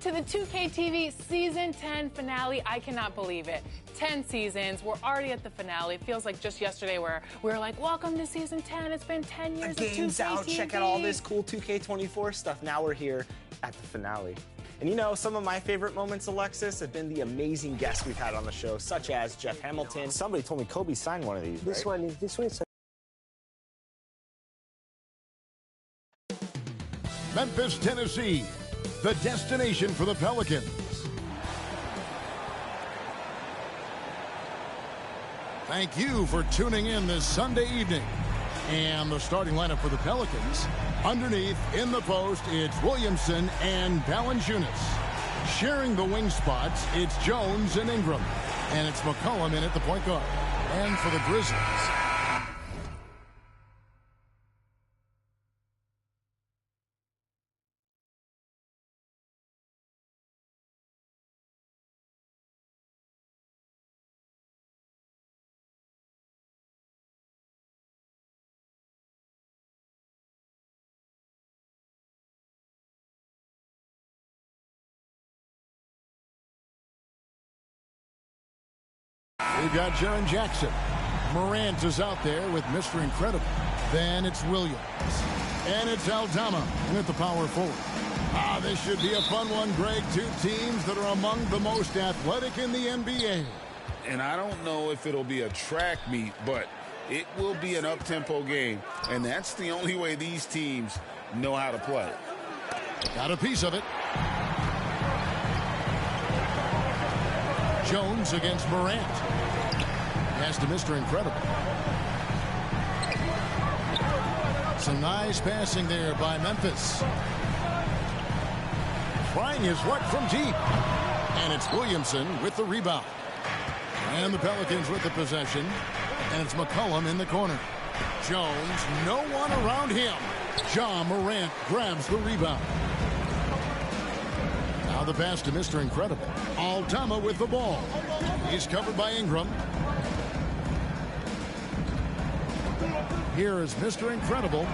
To the 2K TV Season 10 finale. I cannot believe it. 10 seasons. We're already at the finale. It feels like just yesterday where we were like, welcome to Season 10. It's been 10 years of 2K game's out. TV. Check out all this cool 2K24 stuff. Now we're here at the finale. And you know, some of my favorite moments, Alexis, have been the amazing guests we've had on the show, such as Jeff Hamilton. Somebody told me Kobe signed one of these, This right? one's Memphis, Tennessee, the destination for the Pelicans. Thank you for tuning in this Sunday evening. And the starting lineup for the Pelicans. Underneath, in the post, it's Williamson and Valanciunas. Sharing the wing spots, it's Jones and Ingram. And it's McCollum in at the point guard. And for the Grizzlies, we've got Jaren Jackson. Morant is out there with Mr. Incredible. Then it's Williams. And it's Aldama with the power forward. This should be a fun one, Greg. Two teams that are among the most athletic in the NBA. And I don't know if it'll be a track meet, but it will be an up-tempo game. And that's the only way these teams know how to play. Got a piece of it. Jones against Morant. Pass to Mr. Incredible. Some nice passing there by Memphis. Trying his luck from deep. And it's Williamson with the rebound. And the Pelicans with the possession. And it's McCollum in the corner. Jones, no one around him. Ja Morant grabs the rebound. Now the pass to Mr. Incredible. Aldama with the ball. He's covered by Ingram. Here is Mr. Incredible.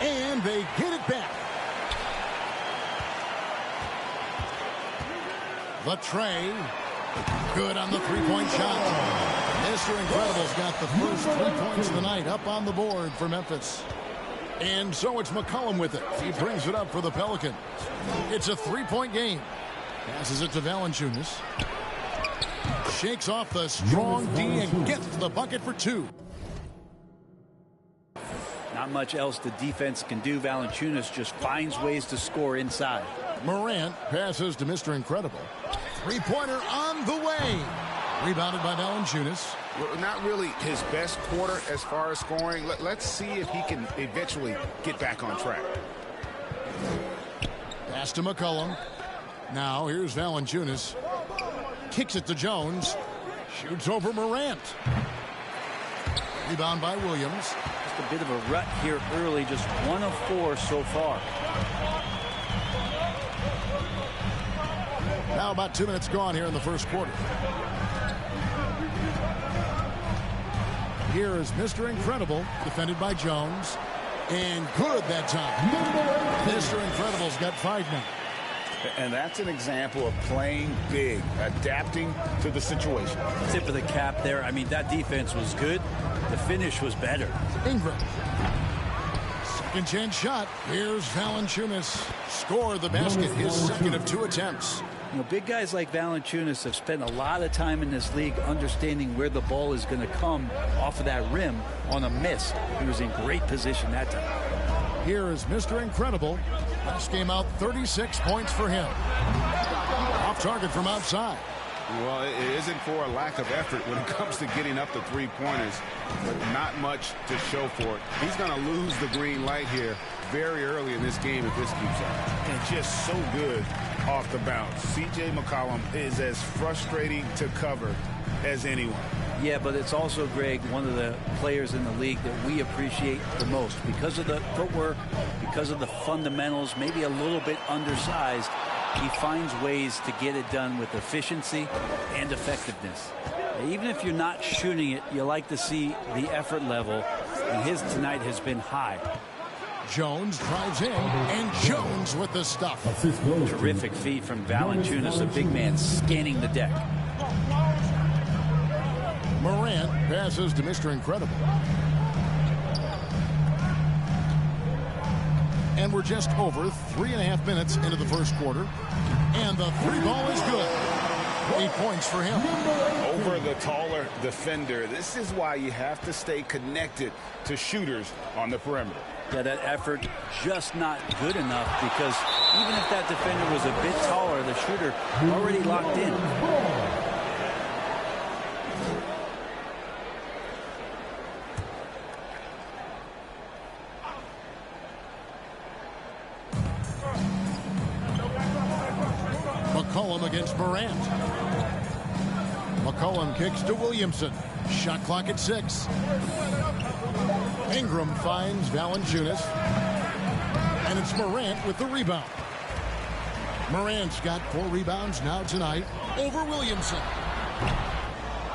And they get it back. The tray. Good on the three-point shot. Mr. Incredible's got the first 3 points of the night up on the board for Memphis. And so it's McCollum with it. He brings it up for the Pelicans. It's a three-point game. Passes it to Valanciunas. Shakes off the strong D and gets the bucket for two. Not much else the defense can do. Valanciunas just finds ways to score inside. Morant passes to Mr. Incredible. Three-pointer on the way. Rebounded by Valanciunas. Not really his best quarter as far as scoring. Let's see if he can eventually get back on track. Pass to McCollum. Now here's Valanciunas. Kicks it to Jones. Shoots over Morant. Rebound by Williams. Just a bit of a rut here early. Just 1 of 4 so far. Now about 2 minutes gone here in the first quarter. Here is Mr. Incredible, defended by Jones. And good that time. Mr. Incredible's got 5 now. And that's an example of playing big, adapting to the situation. Tip of the cap there. I mean, that defense was good. The finish was better. Ingram. Second chance shot. Here's Valanciunas. Scored the basket, his second of 2 attempts. You know, big guys like Valanciunas have spent a lot of time in this league understanding where the ball is going to come off of that rim on a miss. He was in great position that time. Here is Mr. Incredible. Last game out, 36 points for him. Off target from outside. Well, it isn't for a lack of effort when it comes to getting up the three-pointers, but not much to show for it. He's going to lose the green light here very early in this game if this keeps up. And just so good off the bounce. C.J. McCollum is as frustrating to cover as anyone. Yeah, but it's also, Greg, one of the players in the league that we appreciate the most. Because of the footwork, because of the fundamentals, maybe a little bit undersized, he finds ways to get it done with efficiency and effectiveness. Even if you're not shooting it, you like to see the effort level, and his tonight has been high. Jones drives in, and Jones with the stuff. Terrific feed from Valanciunas, a big man scanning the deck. Morant passes to Mr. Incredible. And we're just over 3.5 minutes into the first quarter. And the three ball is good. 8 points for him. Over the taller defender. This is why you have to stay connected to shooters on the perimeter. Yeah, that effort just not good enough, because even if that defender was a bit taller, the shooter already locked in. McCollum against Morant. McCollum kicks to Williamson. Shot clock at 6. Ingram finds Valanciunas. And it's Morant with the rebound. Morant's got 4 rebounds now tonight over Williamson.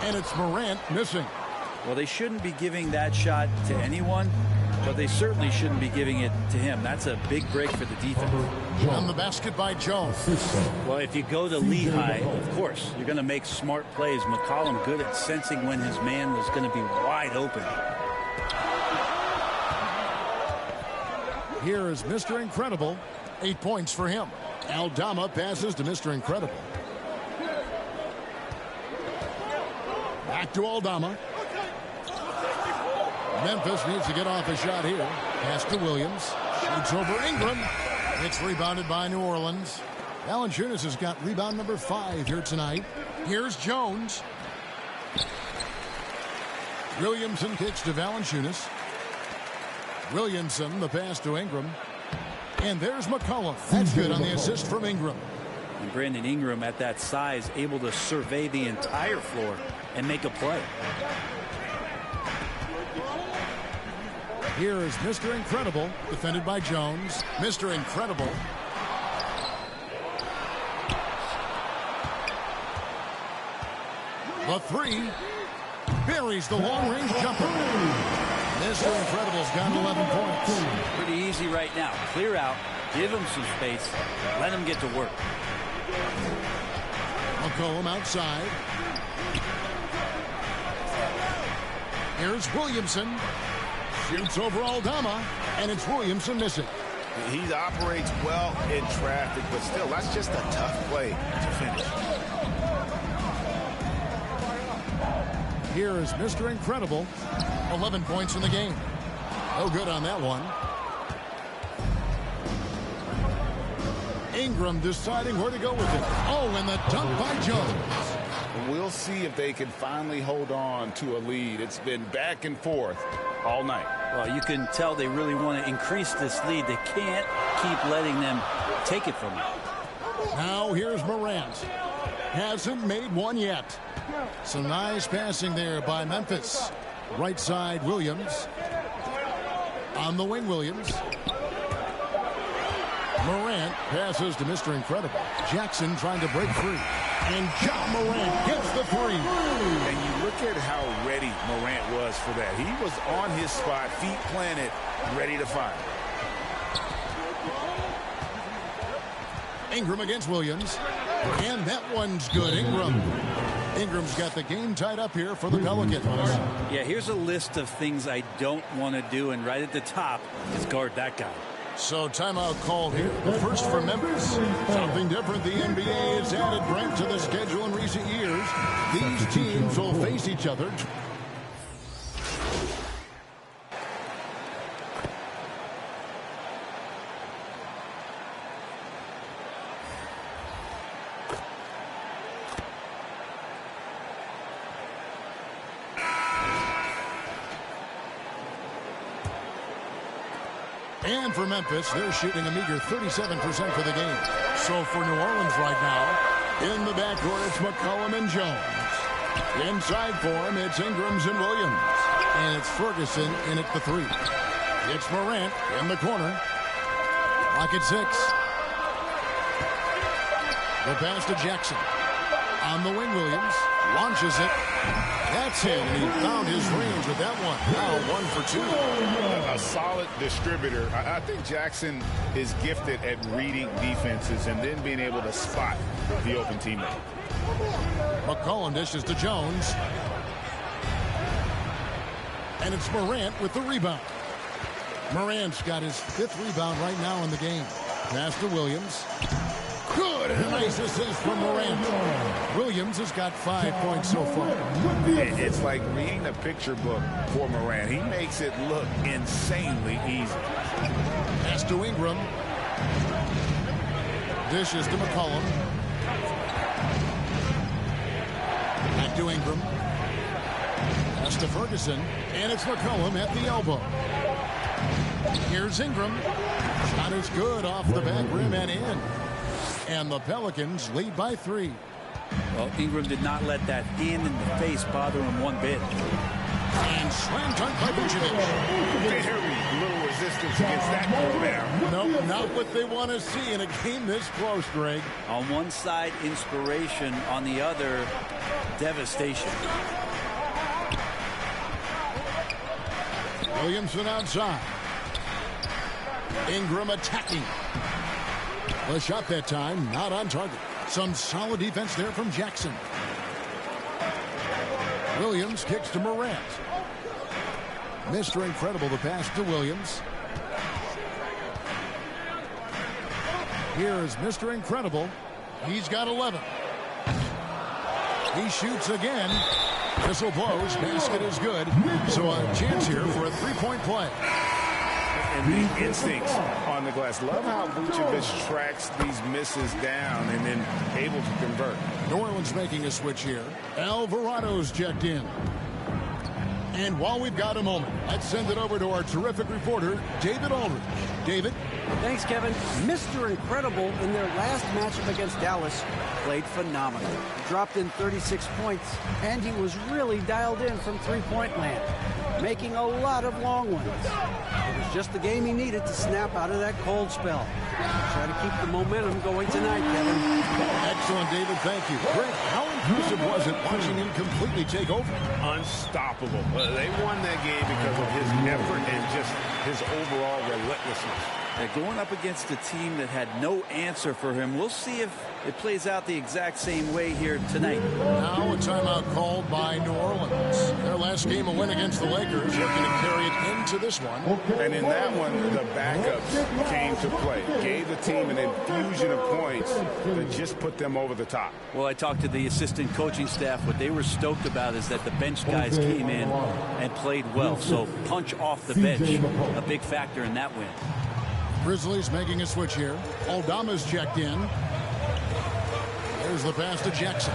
And it's Morant missing. Well, they shouldn't be giving that shot to anyone, but they certainly shouldn't be giving it to him. That's a big break for the defense. On the basket by Jones. Well, if you go to Lehigh, of course, you're going to make smart plays. McCollum good at sensing when his man was going to be wide open. Here is Mr. Incredible. 8 points for him. Aldama passes to Mr. Incredible. Back to Aldama. Memphis needs to get off a shot here. Pass to Williams. Shoots over Ingram. It's rebounded by New Orleans. Valanciunas has got rebound number 5 here tonight. Here's Jones. Williamson kicks to Valanciunas. Williamson, the pass to Ingram. And there's McCollum. That's good on the assist from Ingram. And Brandon Ingram at that size able to survey the entire floor and make a play. Here is Mr. Incredible, defended by Jones. Mr. Incredible. The 3 buries the long-range jumper. Mr. Incredible's got 11 points. Pretty easy right now. Clear out, give him some space, let him get to work. McCollum outside. Here's Williamson. Shoots over Aldama, and it's Williamson missing. He operates well in traffic, but still, that's just a tough play to finish. Here is Mr. Incredible. 11 points in the game. No good on that one. Ingram deciding where to go with it. Oh, and the dunk by Jones. We'll see if they can finally hold on to a lead. It's been back and forth all night. Well, you can tell they really want to increase this lead. They can't keep letting them take it from them. Now here's Morant. Hasn't made one yet. Some nice passing there by Memphis. Right side, Williams. On the wing, Williams. Morant passes to Mr. Incredible. Jackson trying to break free. And Ja Morant gets the 3. And you look at how ready Morant was for that. He was on his spot, feet planted, ready to fire. Ingram against Williams. And that one's good. Ingram's got the game tied up here for the Pelicans. Yeah, here's a list of things I don't want to do, and right at the top is guard that guy. So timeout called here. The first for Memphis. Something different the NBA has added, Brent, to the schedule in recent years. These teams will face each other. And for Memphis, they're shooting a meager 37% for the game. So for New Orleans right now, in the backcourt, it's McCollum and Jones. Inside for him, it's Ingrams and Williams. And it's Ferguson in at the 3. It's Morant in the corner. Clock at 6. The pass to Jackson. On the wing, Williams launches it. That's it, and he found his range with that one. Now 1 for 2. A solid distributor. I think Jackson is gifted at reading defenses and then being able to spot the open teammate. McCollum dishes to Jones. And it's Morant with the rebound. Morant's got his 5th rebound right now in the game. Pass to Williams. Good. Nice assist from Morant. Williams has got 5 points so far. It's like reading a picture book for Morant. He makes it look insanely easy. Pass to Ingram. Dishes to McCollum. Back to Ingram. Pass to Ferguson. And it's McCollum at the elbow. Here's Ingram. Shot is good off the back rim and in. And the Pelicans lead by 3. Well, Ingram did not let that hand in the face bother him one bit. And slam dunk by Vucevic. Very little resistance against that pull down. Nope, not what they want to see in a game this close, Greg. On one side, inspiration. On the other, devastation. Williamson outside. Ingram attacking. The shot that time, not on target. Some solid defense there from Jackson. Williams kicks to Morant. Mr. Incredible, the pass to Williams. Here's Mr. Incredible. He's got 11. He shoots again. Whistle blows. Basket is good. So a chance here for a three-point play. And the instincts on the glass. Love how Vucevic tracks these misses down and then able to convert. New Orleans making a switch here. Alvarado's checked in. And while we've got a moment, let's send it over to our terrific reporter, David Aldridge. David? Thanks, Kevin. Mr. Incredible in their last matchup against Dallas played phenomenal. Dropped in 36 points, and he was really dialed in from three-point land, making a lot of long ones. It was just the game he needed to snap out of that cold spell. Try to keep the momentum going tonight, Kevin. Excellent, David. Thank you. Greg, how impressive was it watching him completely take over? Unstoppable. They won that game because of his effort and just his overall relentlessness. Going up against a team that had no answer for him. We'll see if it plays out the exact same way here tonight. Now a timeout called by New Orleans. Their last game, a win against the Lakers, looking to carry it into this one. And in that one, the backups came to play. Gave the team an infusion of points that just put them over the top. Well, I talked to the assistant coaching staff. What they were stoked about is that the bench guys came in and played well. So punch off the bench, a big factor in that win. Grizzlies making a switch here. Aldama's checked in. There's the pass to Jackson.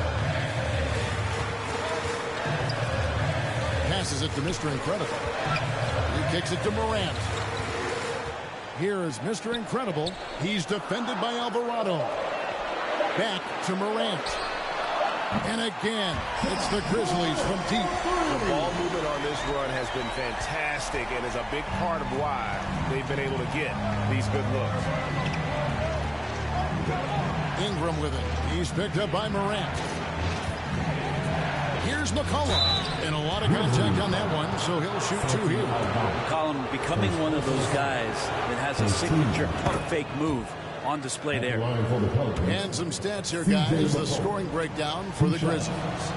Passes it to Mr. Incredible. He kicks it to Morant. Here is Mr. Incredible. He's defended by Alvarado. Back to Morant. And again, it's the Grizzlies from deep. The ball movement on this run has been fantastic and is a big part of why they've been able to get these good looks. Ingram with it. He's picked up by Morant. Here's McCollum. And a lot of contact on that one, so he'll shoot 2 here. McCollum becoming one of those guys that has a signature pump fake move on display there. And some stats here, guys. The scoring breakdown for the Grizzlies.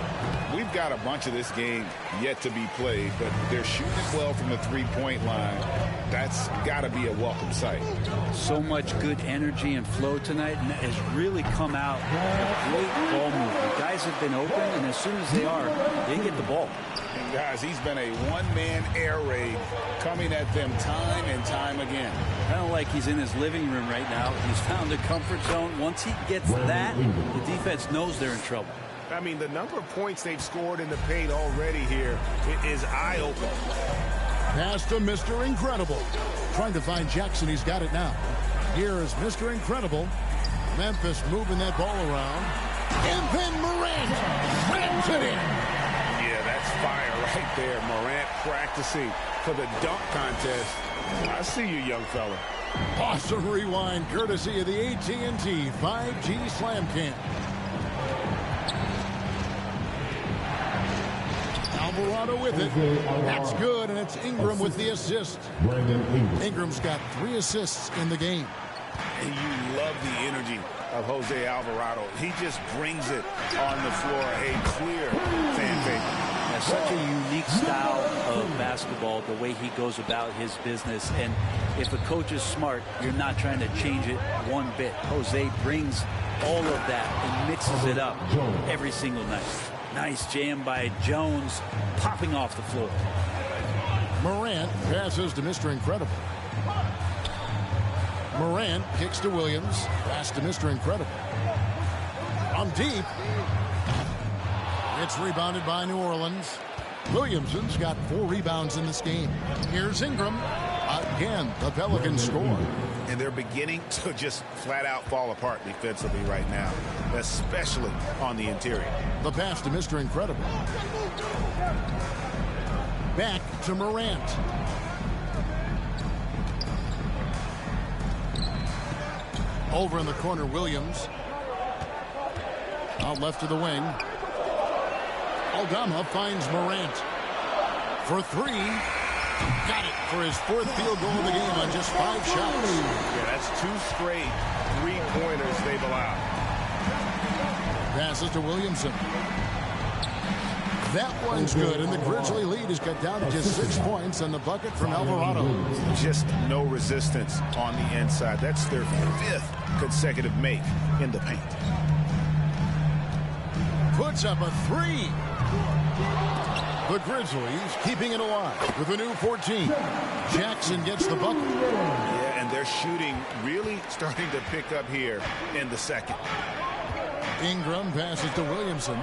We've got a bunch of this game yet to be played, but they're shooting it well from the three-point line. That's got to be a welcome sight. So much good energy and flow tonight, and that has really come out in a great ball movement. Guys have been open, and as soon as they are, they get the ball. And guys, he's been a one-man air raid coming at them time and time again. Kind of like he's in his living room right now. He's found a comfort zone. Once he gets that, the defense knows they're in trouble. I mean, the number of points they've scored in the paint already here is eye-opening. Pass to Mr. Incredible. Trying to find Jackson. He's got it now. Here is Mr. Incredible. Memphis moving that ball around. And then Morant slams it in. Yeah, that's fire right there. Morant practicing for the dunk contest. I see you, young fella. Awesome rewind courtesy of the AT&T 5G Slam Cam. Alvarado with it. That's good, and it's Ingram with the assist. Ingram's got 3 assists in the game. And you love the energy of Jose Alvarado. He just brings it on the floor. A clear fan favorite. Has such a unique style of basketball, the way he goes about his business. And if a coach is smart, you're not trying to change it one bit. Jose brings all of that and mixes it up every single night. Nice jam by Jones, popping off the floor. Morant passes to Mr. Incredible. Morant kicks to Williams. Pass to Mr. Incredible. From deep. It's rebounded by New Orleans. Williamson's got 4 rebounds in this game. Here's Ingram. Again, the Pelicans score. And they're beginning to just flat out fall apart defensively right now, especially on the interior. The pass to Mr. Incredible. Back to Morant. Over in the corner, Williams. Out left to the wing. Aldama finds Morant. For three. Got it for his fourth field goal of the game on just 5 shots. Yeah, that's 2 straight three-pointers they've allowed. Passes to Williamson. That one's good, and the Grizzly lead is cut down to just 6 points on the bucket from Alvarado. Just no resistance on the inside. That's their 5th consecutive make in the paint. Puts up a 3. The Grizzlies keeping it alive with a new 14. Jackson gets the bucket. Yeah, and their shooting really starting to pick up here in the second. Ingram passes to Williamson.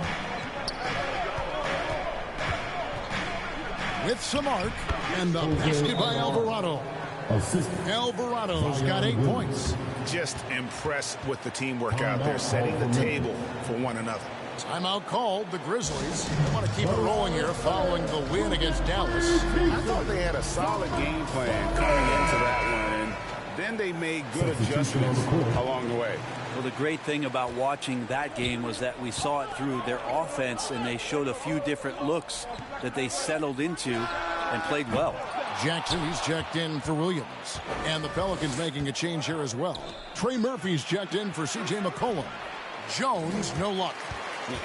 With some arc, and the basket by Alvarado. Alvarado's got 8 points. Just impressed with the teamwork out there, setting the table for one another. Timeout called. The Grizzlies want to keep it rolling here following the win against Dallas. I thought they had a solid game plan coming into that one, and then they made good adjustments along the way. Well, the great thing about watching that game was that we saw it through their offense, and they showed a few different looks that they settled into and played well. Jackson, he's checked in for Williams. And the Pelicans making a change here as well. Trey Murphy's checked in for C.J. McCollum. Jones, no luck.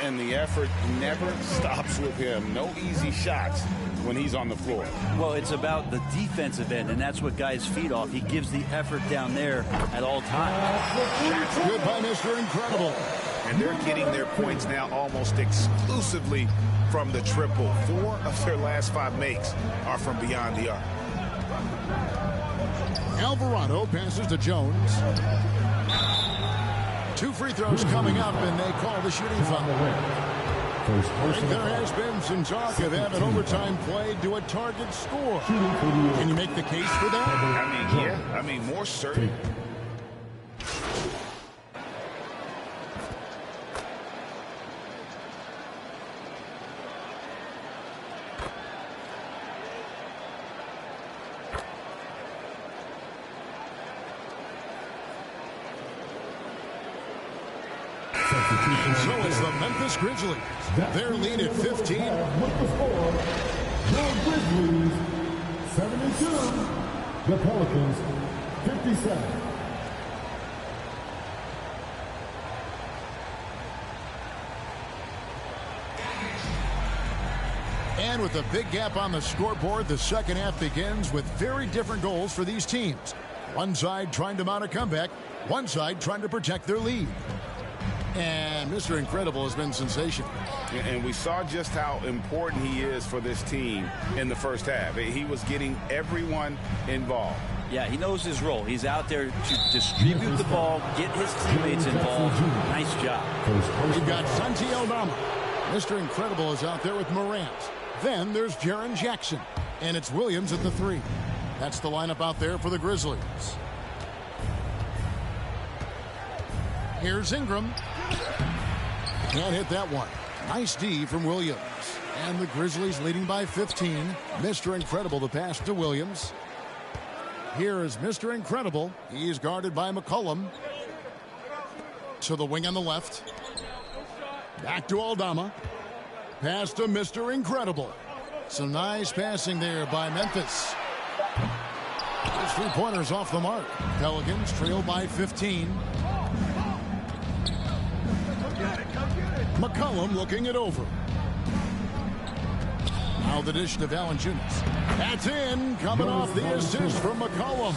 And the effort never stops with him. No easy shots when he's on the floor. Well, it's about the defensive end, and that's what guys feed off. He gives the effort down there at all times. Good by Mr. Incredible. And they're getting their points now almost exclusively from the triple. 4 of their last 5 makes are from beyond the arc. Alvarado passes to Jones. 2 free throws coming up, and they call the shooting foul. There has been some talk of having overtime played to a target score. Can you make the case for that? I mean, more certain. So it's the Memphis Grizzlies. Their lead at 15. With the score, the Grizzlies 72, the Pelicans 57. And with a big gap on the scoreboard, the second half begins with very different goals for these teams. One side trying to mount a comeback, one side trying to protect their lead. And Mr. Incredible has been sensational. And we saw just how important he is for this team in the first half. He was getting everyone involved. Yeah, he knows his role. He's out there to distribute the ball, get his teammates involved. Nice job. We've got Santi Aldama. Mr. Incredible is out there with Morant. Then there's Jaren Jackson. And it's Williams at the 3. That's the lineup out there for the Grizzlies. Here's Ingram. Can't hit that one. Nice D from Williams. And the Grizzlies leading by 15. Mr. Incredible the pass to Williams. Here is Mr. Incredible. He's guarded by McCollum. To the wing on the left. Back to Aldama. Pass to Mr. Incredible. Some nice passing there by Memphis. His 3-pointers off the mark. Pelicans trail by 15. McCollum looking it over. Now the dish to Valanciunas. That's in. Coming off the assist from McCollum.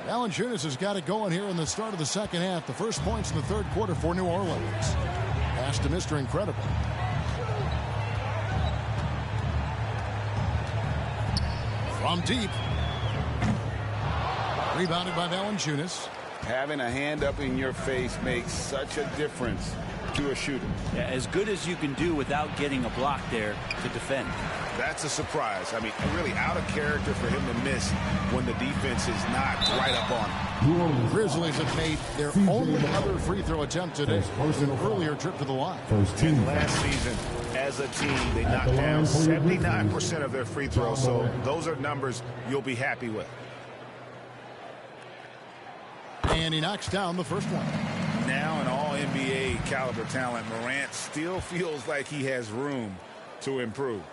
Valanciunas has got it going here in the start of the second half. The first points in the third quarter for New Orleans. Pass to Mr. Incredible. From deep. Rebounded by Valanciunas. Having a hand up in your face makes such a difference to a shooter. Yeah, as good as you can do without getting a block there to defend. That's a surprise. I mean, really out of character for him to miss when the defense is not right up on him. Grizzlies have made their only other free throw attempt today was an earlier trip to the line. And last season, as a team, they knocked down 79% of their free throws. So those are numbers you'll be happy with. And he knocks down the first one. Now an all-NBA caliber talent, Morant still feels like he has room to improve.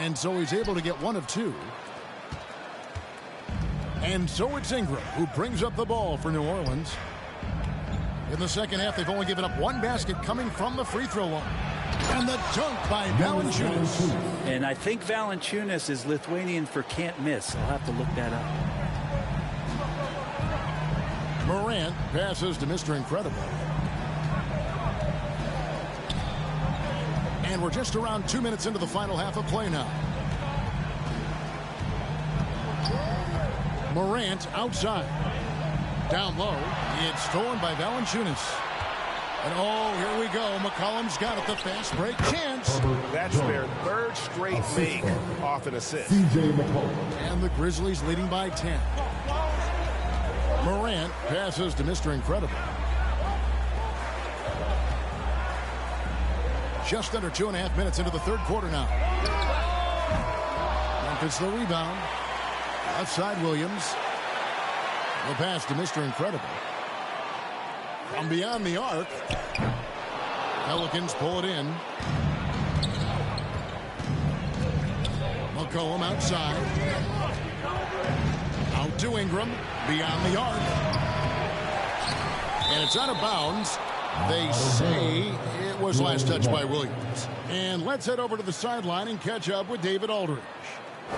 And so he's able to get 1 of 2. And so it's Ingram who brings up the ball for New Orleans. In the second half, they've only given up 1 basket coming from the free throw line. And the dunk by Valanciunas. And I think Valanciunas is Lithuanian for can't miss. I'll have to look that up. Morant passes to Mr. Incredible. And we're just around 2 minutes into the final half of play now. Morant outside. Down low. It's stolen by Valanciunas. And oh, here we go. McCollum's got it. The fast break chance. That's their 3rd straight make off an assist. And the Grizzlies leading by 10. Morant passes to Mr. Incredible. Just under 2.5 minutes into the 3rd quarter now. Memphis the rebound. Left side Williams. The pass to Mr. Incredible. From beyond the arc. Pelicans pull it in. McCollum outside. Out to Ingram. Beyond the arc. And it's out of bounds. They say it was last touched by Williams. And let's head over to the sideline and catch up with David Aldridge.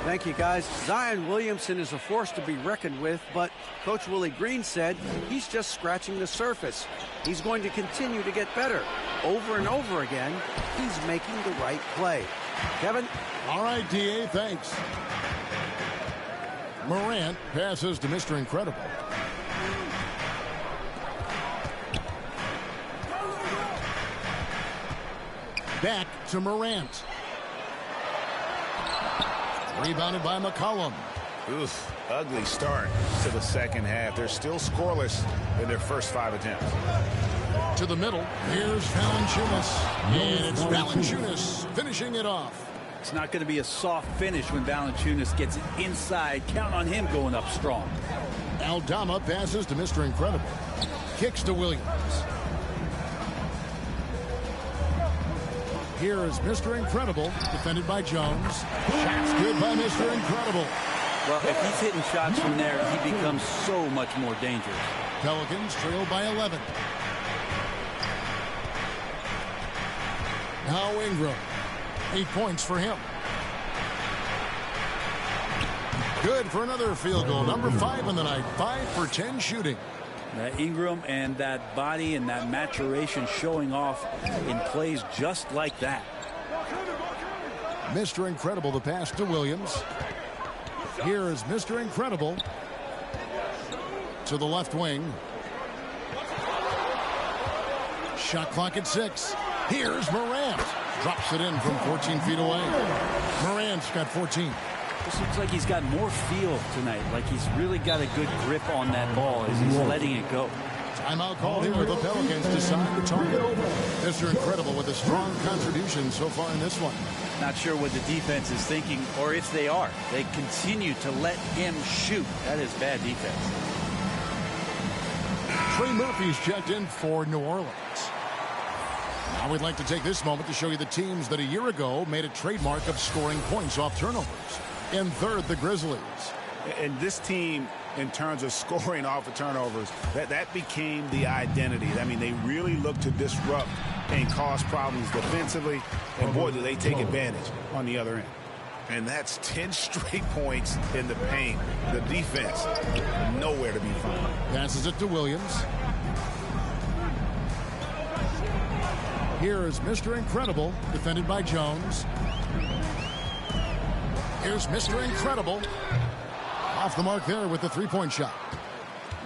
Thank you, guys. Zion Williamson is a force to be reckoned with, but Coach Willie Green said he's just scratching the surface. He's going to continue to get better. Over and over again, he's making the right play. Kevin? All right, D.A., thanks. Morant passes to Mr. Incredible. Back to Morant. Rebounded by McCollum. Oof, ugly start to the second half. They're still scoreless in their first 5 attempts. To the middle. Here's Valanciunas. And it's Valanciunas finishing it off. It's not going to be a soft finish when Valanciunas gets it inside. Count on him going up strong. Aldama passes to Mr. Incredible. Kicks to Williams. Here is Mr. Incredible, defended by Jones. Shots good by Mr. Incredible. Well, if he's hitting shots from there, he becomes so much more dangerous. Pelicans trail by 11. Now Ingram. 8 points for him. Good for another field goal. Number 5 in the night. 5 for 10 shooting. That Ingram and that body and that maturation showing off in plays just like that. Mr. Incredible, the pass to Williams. Here is Mr. Incredible to the left wing. Shot clock at 6. Here's Morant. Drops it in from 14 feet away. Morant's got 14. This looks like he's got more feel tonight. Like he's really got a good grip on that ball as he's letting it go. Timeout called here. The Pelicans decide to talk it over. Mr. Incredible with a strong contribution so far in this one. Not sure what the defense is thinking, or if they are. They continue to let him shoot. That is bad defense. Trey Murphy's checked in for New Orleans. Now we'd like to take this moment to show you the teams that a year ago made a trademark of scoring points off turnovers. In third, the Grizzlies. And this team, in terms of scoring off of turnovers, that became the identity. I mean, they really look to disrupt and cause problems defensively. And boy, do they take advantage on the other end. And that's 10 straight points in the paint. The defense, nowhere to be found. Passes it to Williams. Here is Mr. Incredible, defended by Jones. Here's Mr. Incredible. Off the mark there with the three-point shot.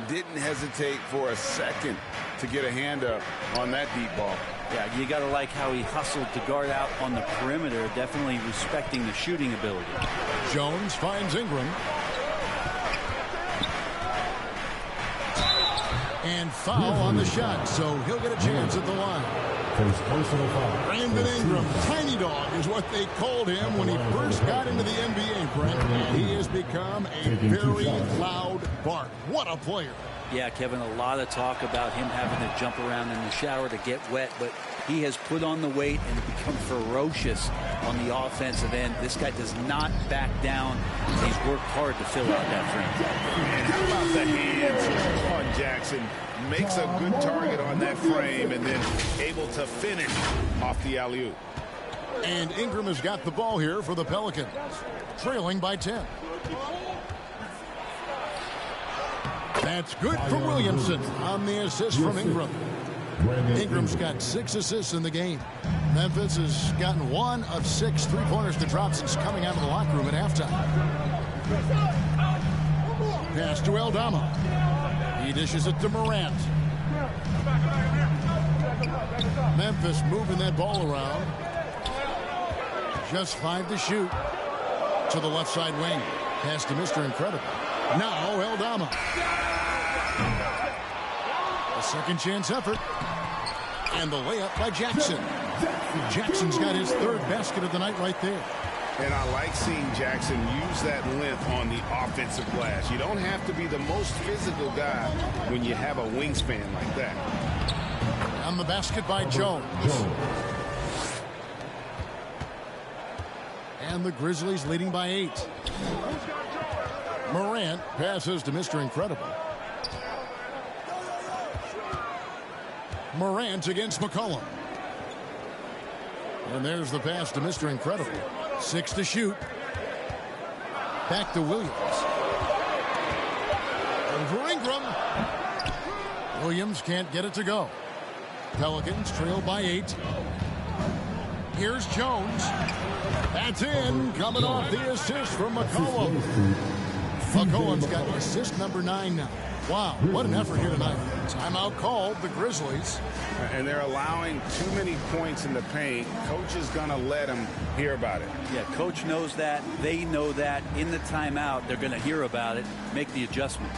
Didn't hesitate for a second to get a hand up on that deep ball. Yeah, you got to like how he hustled to guard out on the perimeter, definitely respecting the shooting ability. Jones finds Ingram. And foul on the shot, so he'll get a chance at the line. Brandon Ingram, Tiny Dog is what they called him when he first got into the NBA, Brent. He has become a very loud bark. What a player. Yeah, Kevin, a lot of talk about him having to jump around in the shower to get wet, but He has put on the weight and become ferocious on the offensive end. This guy does not back down. He's worked hard to fill out that frame. And how about the hands on Jackson? Makes a good target on that frame and then able to finish off the alley-oop. And Ingram has got the ball here for the Pelicans, trailing by 10. That's good for Williamson on the assist from Ingram. Ingram's got 6 assists in the game. Memphis has gotten 1 of 6 3-pointers to drop since coming out of the locker room at halftime. Pass to Aldama. He dishes it to Morant. Memphis moving that ball around. Just 5 to shoot. To the left side wing. Pass to Mr. Incredible. Now Aldama. A second chance effort. And the layup by Jackson. Jackson's got his 3rd basket of the night right there. And I like seeing Jackson use that length on the offensive glass. You don't have to be the most physical guy when you have a wingspan like that. On the basket by Jones. And the Grizzlies leading by 8. Morant passes to Mr. Incredible. Morant against McCollum. And there's the pass to Mr. Incredible. 6 to shoot. Back to Williams. Over Ingram. Williams can't get it to go. Pelicans trail by 8. Here's Jones. That's in. Coming off the assist from McCollum. McCollum's got assist number 9 now. Wow, what an effort here tonight. Timeout called, the Grizzlies. And they're allowing too many points in the paint. Coach is going to let them hear about it. Yeah, coach knows that. They know that. In the timeout, they're going to hear about it, make the adjustment.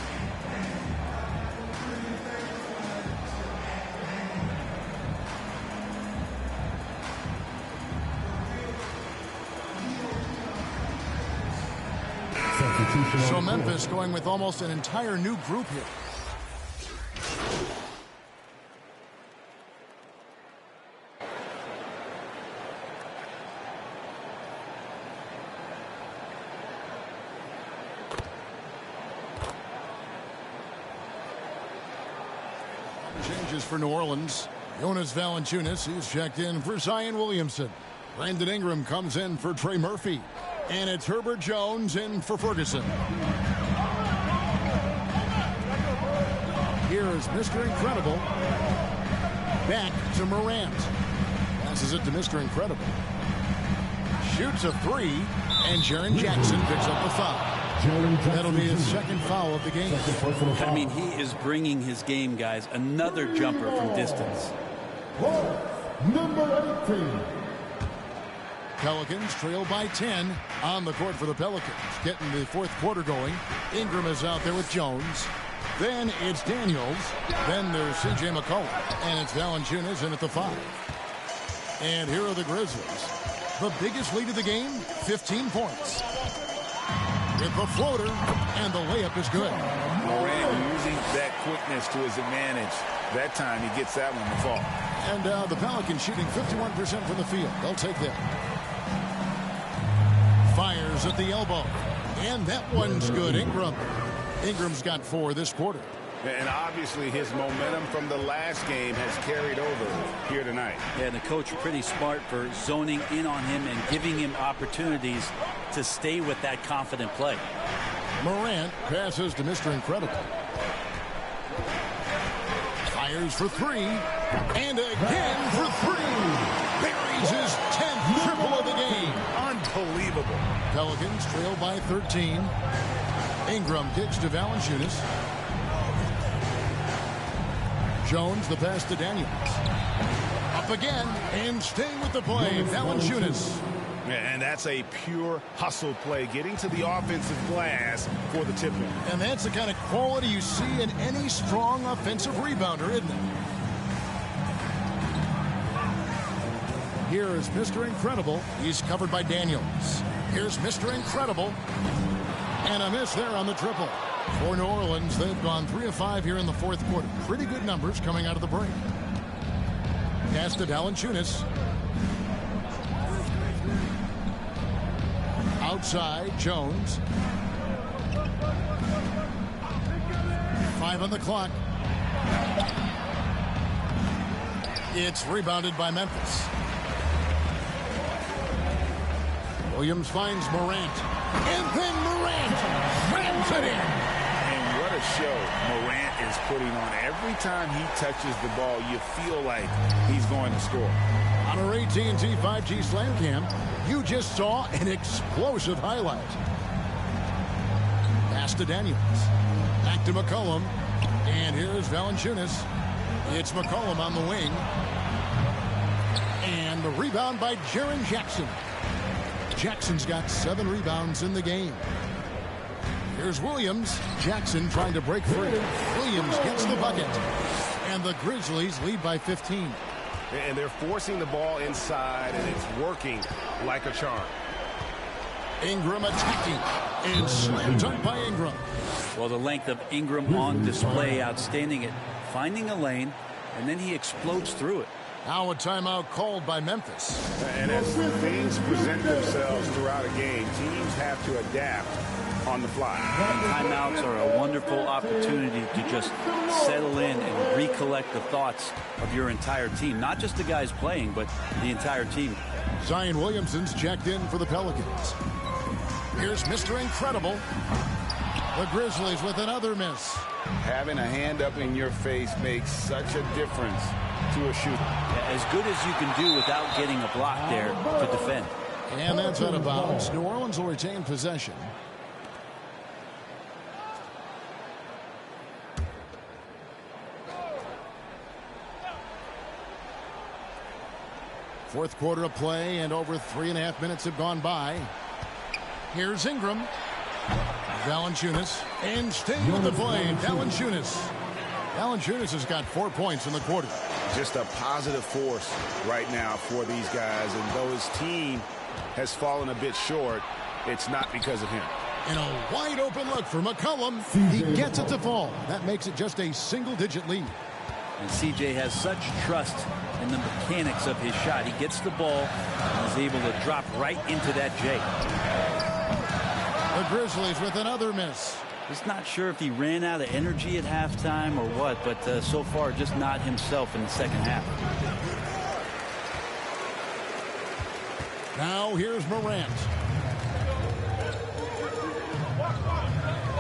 So Memphis going with almost an entire new group here. Changes for New Orleans. Jonas Valanciunas, he's checked in for Zion Williamson. Brandon Ingram comes in for Trey Murphy. And it's Herbert Jones in for Ferguson. Here is Mr. Incredible. Back to Morant. Passes it to Mr. Incredible. Shoots a 3, and Jaren Jackson picks up the foul. That'll be his 2nd foul of the game. I mean, he is bringing his game, guys. Another jumper from distance. Number 18. Pelicans trail by 10 on the court for the Pelicans. Getting the 4th quarter going. Ingram is out there with Jones. Then it's Daniels. Then there's C.J. McCollum. And it's Valanciunas in at the 5. And here are the Grizzlies. The biggest lead of the game, 15 points. With the floater, and the layup is good. Morant using that quickness to his advantage. That time he gets that one to fall. And the Pelicans shooting 51% from the field. They'll take that. Fires at the elbow. And that one's good. Ingram's got 4 this quarter. And obviously his momentum from the last game has carried over here tonight. Yeah, and the coach pretty smart for zoning in on him and giving him opportunities to stay with that confident play. Morant passes to Mr. Incredible. Fires for 3. And again for 3. Buries his 10th triple of the game. Unbelievable. Pelicans trail by 13. Ingram kicks to Valanciunas. Jones, the pass to Daniels. Up again, and staying with the play, Valanciunas. And that's a pure hustle play, getting to the offensive glass for the tip-in. And that's the kind of quality you see in any strong offensive rebounder, isn't it? Here is Mr. Incredible. He's covered by Daniels. Here's Mr. Incredible. And a miss there on the triple. For New Orleans, they've gone 3 of 5 here in the 4th quarter. Pretty good numbers coming out of the break. Pass to Valanciunas. Outside, Jones. 5 on the clock. It's rebounded by Memphis. Williams finds Morant. And then Morant rams it in. And what a show Morant is putting on. Every time he touches the ball, you feel like he's going to score. On our AT&T 5G Slam Cam, you just saw an explosive highlight. Pass to Daniels. Back to McCollum. And here's Valanciunas. It's McCollum on the wing. And the rebound by Jaren Jackson. Jackson's got 7 rebounds in the game. Here's Williams. Jackson trying to break free. Williams gets the bucket. And the Grizzlies lead by 15. And they're forcing the ball inside, and it's working like a charm. Ingram attacking. And slam dunk by Ingram. Well, the length of Ingram on display, outstanding at finding a lane, and then he explodes through it. Now a timeout called by Memphis. And as things present themselves throughout a game, teams have to adapt on the fly. Timeouts are a wonderful opportunity to just settle in and recollect the thoughts of your entire team. Not just the guys playing, but the entire team. Zion Williamson's checked in for the Pelicans. Here's Mr. Incredible. The Grizzlies with another miss. Having a hand up in your face makes such a difference to a shooter. As good as you can do without getting a block there to defend. And that's out of bounds. New Orleans will retain possession. Fourth quarter of play, and over 3.5 minutes have gone by. Here's Ingram. Valanciunas. And staying with the play, Valanciunas. Valanciunas has got 4 points in the quarter. Just a positive force right now for these guys. And though his team has fallen a bit short, it's not because of him. And a wide open look for McCollum. He gets it to fall. That makes it just a single-digit lead. And CJ has such trust in the mechanics of his shot. He gets the ball and is able to drop right into that J. The Grizzlies with another miss. Just not sure if he ran out of energy at halftime or what, but so far just not himself in the second half. Now here's Morant.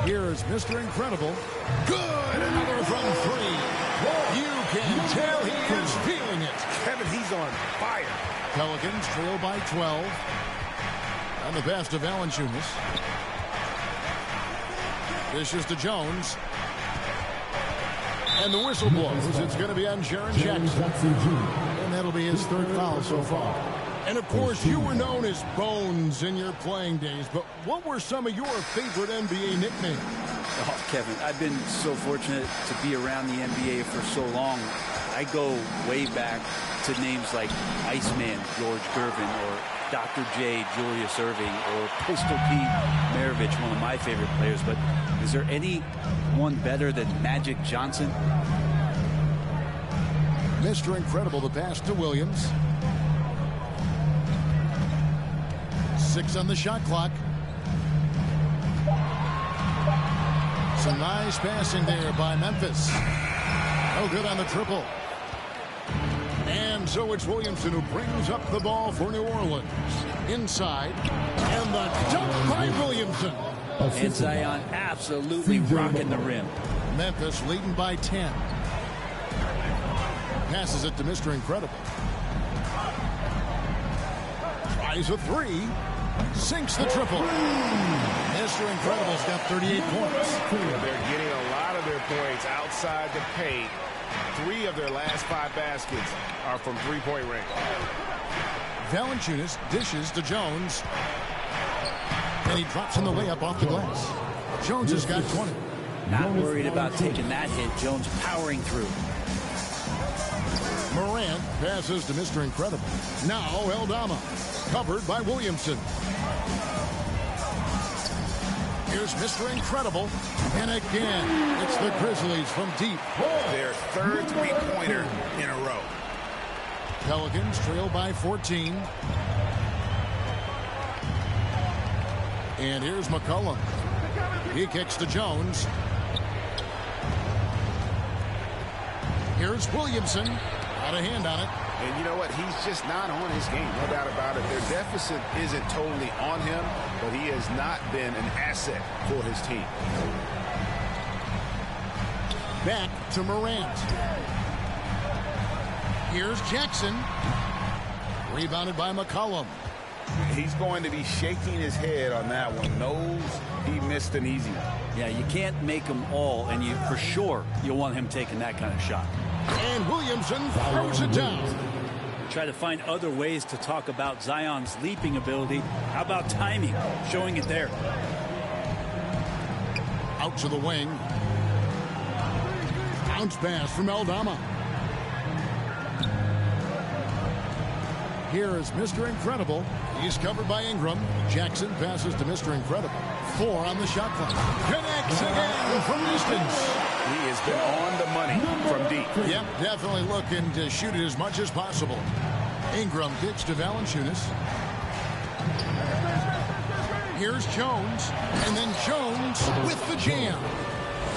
Here's Mr. Incredible. Good! Another from 3. You can tell he is feeling it. Kevin, he's on fire. Pelicans trail by 12. On the pass to Valanciunas. Dishes to Jones. And the whistle blows. It's going to be on Jaren Jackson. And that'll be his 3rd foul so far. And, of course, you were known as Bones in your playing days. But what were some of your favorite NBA nicknames? Oh, Kevin, I've been so fortunate to be around the NBA for so long. I go way back to names like Iceman George Gervin or Dr. J Julius Erving or Pistol Pete Maravich, one of my favorite players. But is there anyone better than Magic Johnson? Mr. Incredible, the pass to Williams. 6 on the shot clock. Some nice passing there by Memphis. No good on the triple. And so it's Williamson who brings up the ball for New Orleans. Inside. And the dunk by Williamson. And Zion absolutely rocking the rim. Memphis leading by 10. Passes it to Mr. Incredible. Tries a 3. Sinks the triple. Mr. Incredible's got 38 points. They're getting a lot of their points outside the paint. 3 of their last 5 baskets are from 3-point range. Valanciunas dishes to Jones. And he drops in the layup off the glass. Jones has got 20. Not worried about taking that hit. Jones powering through. Morant passes to Mr. Incredible. Now Aldama. Covered by Williamson. Here's Mr. Incredible. And again, it's the Grizzlies from deep. Their 3rd three-pointer in a row. Pelicans trail by 14. And here's McCollum. He kicks to Jones. Here's Williamson. Got a hand on it. And you know what? He's just not on his game. No doubt about it. Their deficit isn't totally on him, but he has not been an asset for his team. Back to Morant. Here's Jackson. Rebounded by McCollum. He's going to be shaking his head on that one. Knows he missed an easy one. Yeah, you can't make them all, and you for sure you'll want him taking that kind of shot. And Williamson throws it down. Try to find other ways to talk about Zion's leaping ability. How about timing? Showing it there. Out to the wing. Bounce pass from Aldama. Here is Mr. Incredible. He's covered by Ingram. Jackson passes to Mr. Incredible. 4 on the shot clock. Connects again from distance. He has been on the money from deep. Yep, definitely looking to shoot it as much as possible. Ingram kicks to Valanciunas. Here's Jones. And then Jones with the jam.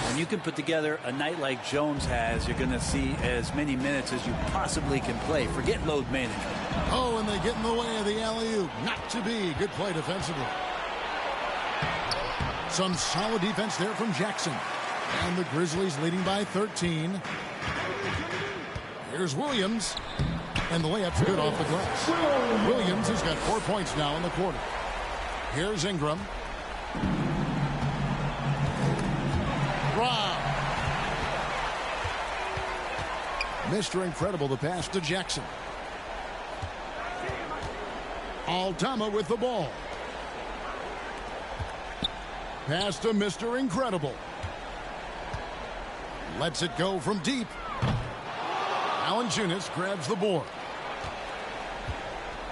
When you can put together a night like Jones has, you're going to see as many minutes as you possibly can play. Forget load management. Oh, and they get in the way of the alley-oop. Not to be. Good play defensively. Some solid defense there from Jackson. And the Grizzlies leading by 13. Here's Williams. And the layup's good off the glass. Williams has got 4 points now in the quarter. Here's Ingram. Rob. Mr. Incredible, the pass to Jackson. Aldama with the ball. Pass to Mr. Incredible. Lets it go from deep. Valanciunas grabs the board.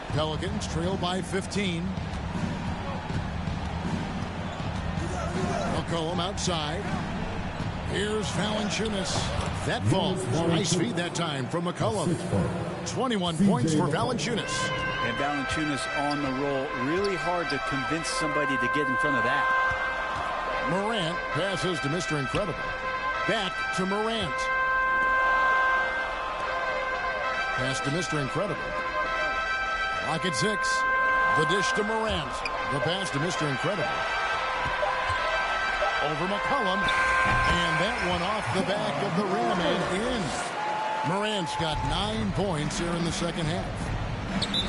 Pelicans trail by 15. McCollum outside. Here's Valanciunas. That ball, nice feed that time from McCollum. 21 points for Valanciunas. And Valanciunas on the roll. Really hard to convince somebody to get in front of that. Morant passes to Mr. Incredible. Back to Morant. Pass to Mr. Incredible. Lock at 6. The dish to Morant. The pass to Mr. Incredible. Over McCollum. And that one off the back of the rim and in. Morant's got 9 points here in the second half.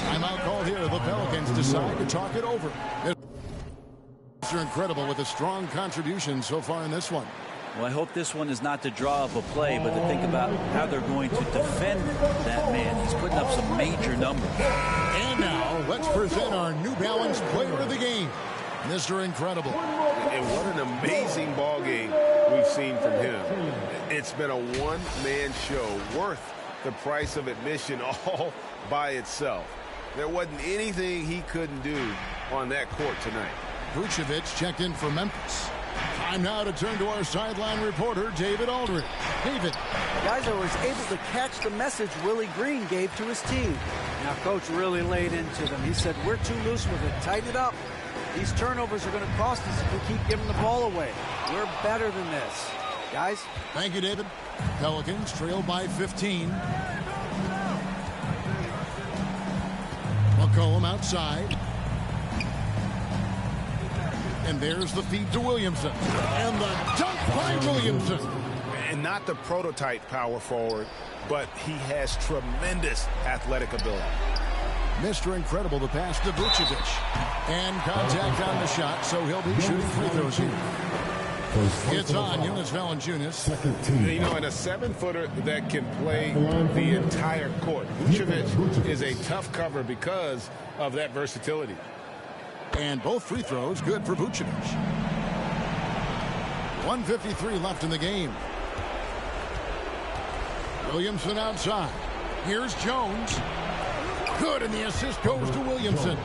Timeout called here. The Pelicans decide to talk it over. Mr. Incredible with a strong contribution so far in this one. Well, I hope this one is not to draw up a play, but to think about how they're going to defend that man. He's putting up some major numbers. And now, let's present our New Balance player of the game, Mr. Incredible. And what an amazing ball game we've seen from him. It's been a one-man show worth the price of admission all by itself. There wasn't anything he couldn't do on that court tonight. Vucevic checked in for Memphis. Time now to turn to our sideline reporter, David Aldridge. David. Guys, I was able to catch the message Willie Green gave to his team. Now, Coach really laid into them. He said, we're too loose with it. Tighten it up. These turnovers are going to cost us if we keep giving the ball away. We're better than this. Guys. Thank you, David. Pelicans trail by 15. McCollum outside. And there's the feed to Williamson. And the dunk by Williamson. And not the prototype power forward, but he has tremendous athletic ability. Mr. Incredible, the pass to Vucevic. And contact on the shot, so he'll be shooting free throws here. It's on Jonas Valanciunas. You know, and a 7-footer that can play the entire court. Vucevic is a tough cover because of that versatility. And both free throws good for Vucevic. 1:53 left in the game. Williamson outside. Here's Jones. Good, and the assist goes to Williamson.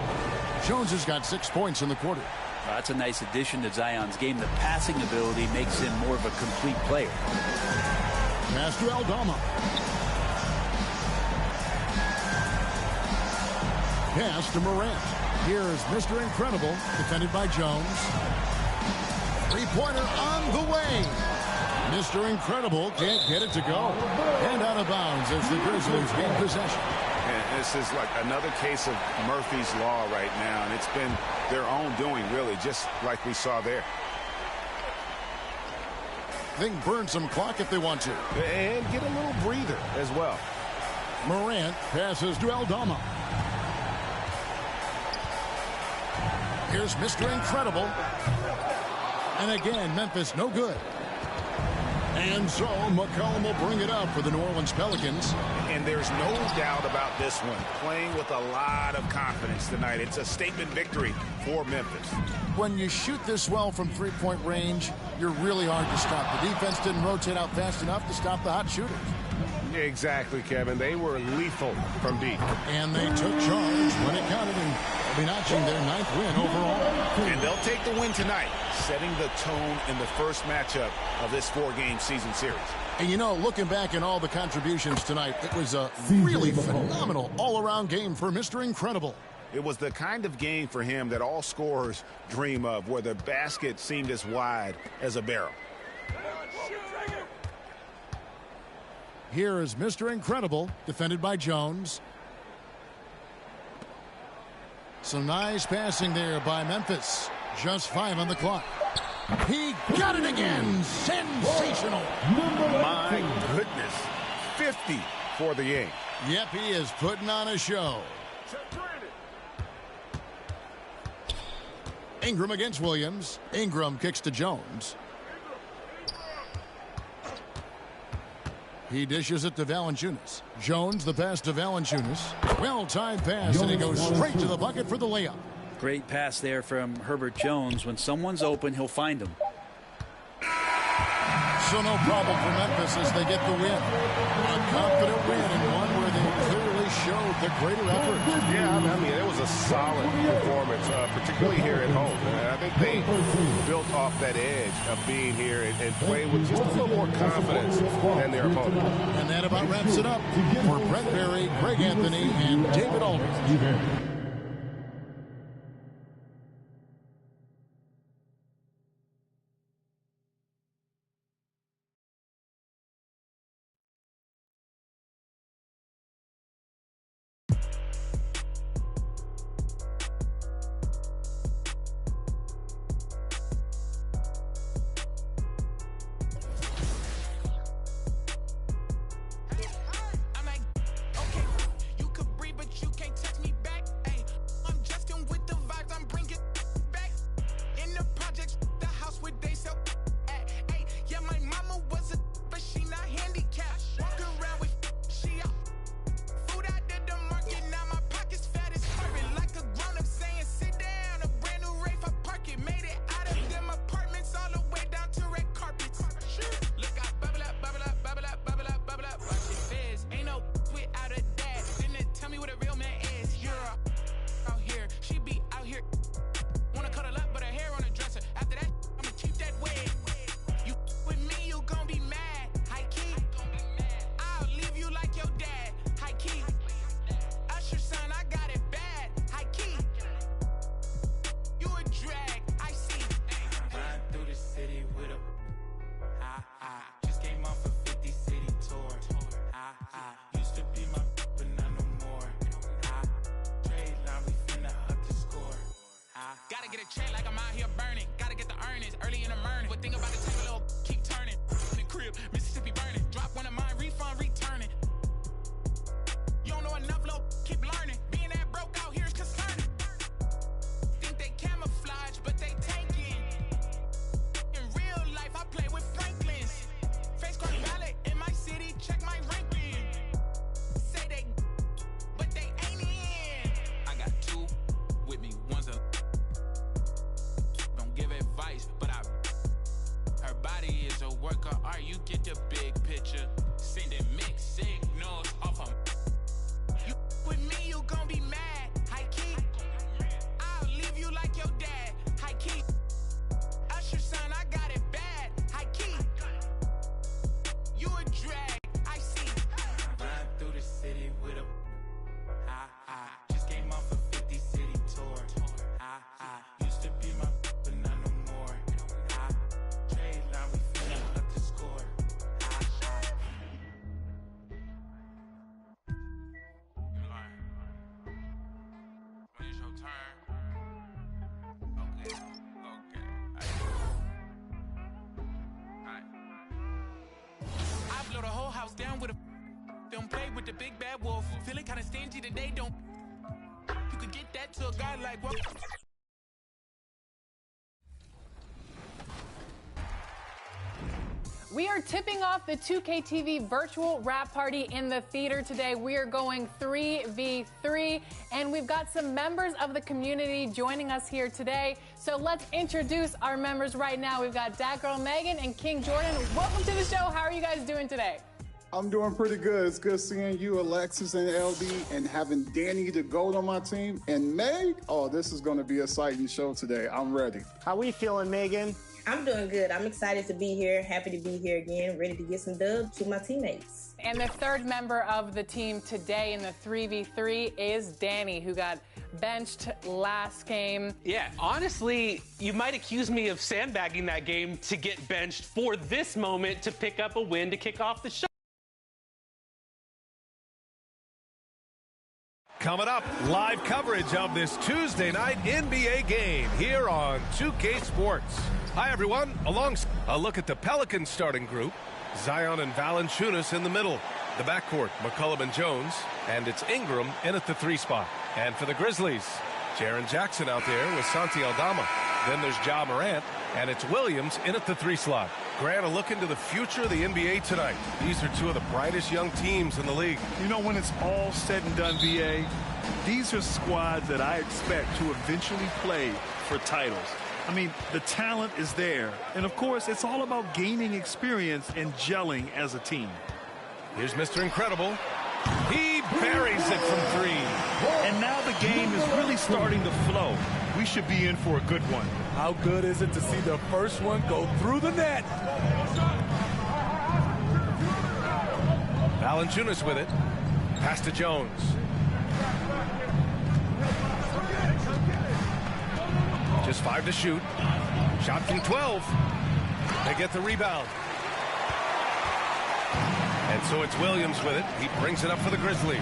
Jones has got 6 points in the quarter. That's a nice addition to Zion's game. The passing ability makes him more of a complete player. Pass to Aldama. pass to Morant. Here is Mr. Incredible, defended by Jones. Three-pointer on the way. Mr. Incredible can't get it to go. And out of bounds as the Grizzlies gain possession. And this is like another case of Murphy's Law right now, and it's been their own doing, really, just like we saw there. They can burn some clock if they want to. And get a little breather as well. Morant passes to Aldama. Here's Mr. Incredible. And again, Memphis no good. And so McCollum will bring it up for the New Orleans Pelicans. And there's no doubt about this one. Playing with a lot of confidence tonight. It's a statement victory for Memphis. When you shoot this well from three-point range, you're really hard to stop. The defense didn't rotate out fast enough to stop the hot shooters. Exactly, Kevin. They were lethal from deep. And they took charge when it counted, and they'll be notching their 9th win overall. And they'll take the win tonight, setting the tone in the first matchup of this 4-game season series. And you know, looking back at all the contributions tonight, it was a really phenomenal all-around game for Mr. Incredible. It was the kind of game for him that all scorers dream of, where the basket seemed as wide as a barrel. Here is Mr. Incredible, defended by Jones. Some nice passing there by Memphis. Just 5 on the clock. He got it again. Sensational. My goodness. 50 for the game. Yep, he is putting on a show. Ingram against Williams. Ingram kicks to Jones. He dishes it to Valanciunas. Jones, the pass to Valanciunas. Well-timed pass, and he goes straight to the bucket for the layup. Great pass there from Herbert Jones. When someone's open, he'll find them. So no problem for Memphis as they get the win. A confident win, and one where they clearly showed the greater effort. Yeah, I mean, it was a solid performance, particularly here at home. And I think they built off that edge of being here and played with just a little more confidence than their opponent. And that about wraps it up for Brent Barry, Greg Anthony, and David Aldridge. Ride through the city with a just came off a the whole house down with a. Don't play with the big bad wolf. Feeling kind of stingy today. Don't. You could get that to a guy like what? We are tipping off the 2K TV virtual wrap party in the theater today. We are going 3v3, and we've got some members of the community joining us here today. So let's introduce our members right now. We've got Dat Girl Megan and King Jordan. Welcome to the show. How are you guys doing today? I'm doing pretty good. It's good seeing you, Alexis and LD, and having Danny the GOAT on my team. And Meg, oh, this is going to be an exciting show today. I'm ready. How we feeling, Megan? I'm doing good. I'm excited to be here. Happy to be here again. Ready to get some dubs to my teammates. And the third member of the team today in the 3v3 is Danny, who got benched last game. Yeah, honestly, you might accuse me of sandbagging that game to get benched for this moment to pick up a win to kick off the show. Coming up, live coverage of this Tuesday night NBA game here on 2K Sports. Hi, everyone. A look at the Pelicans starting group. Zion and Valanciunas in the middle. The backcourt, McCollum and Jones. And it's Ingram in at the 3 spot. And for the Grizzlies, Jaren Jackson out there with Santi Aldama. Then there's Ja Morant. And it's Williams in at the 3 slot. Grant, a look into the future of the NBA tonight. These are two of the brightest young teams in the league. You know, when it's all said and done, VA, these are squads that I expect to eventually play for titles. I mean, the talent is there. And, of course, it's all about gaining experience and gelling as a team. Here's Mr. Incredible. He buries it from 3. And now the game is really starting to flow. We should be in for a good one. How good is it to see the first one go through the net? Valanciunas with it. Pass to Jones. Just 5 to shoot. Shot from 12. They get the rebound. And so it's Williams with it. He brings it up for the Grizzlies.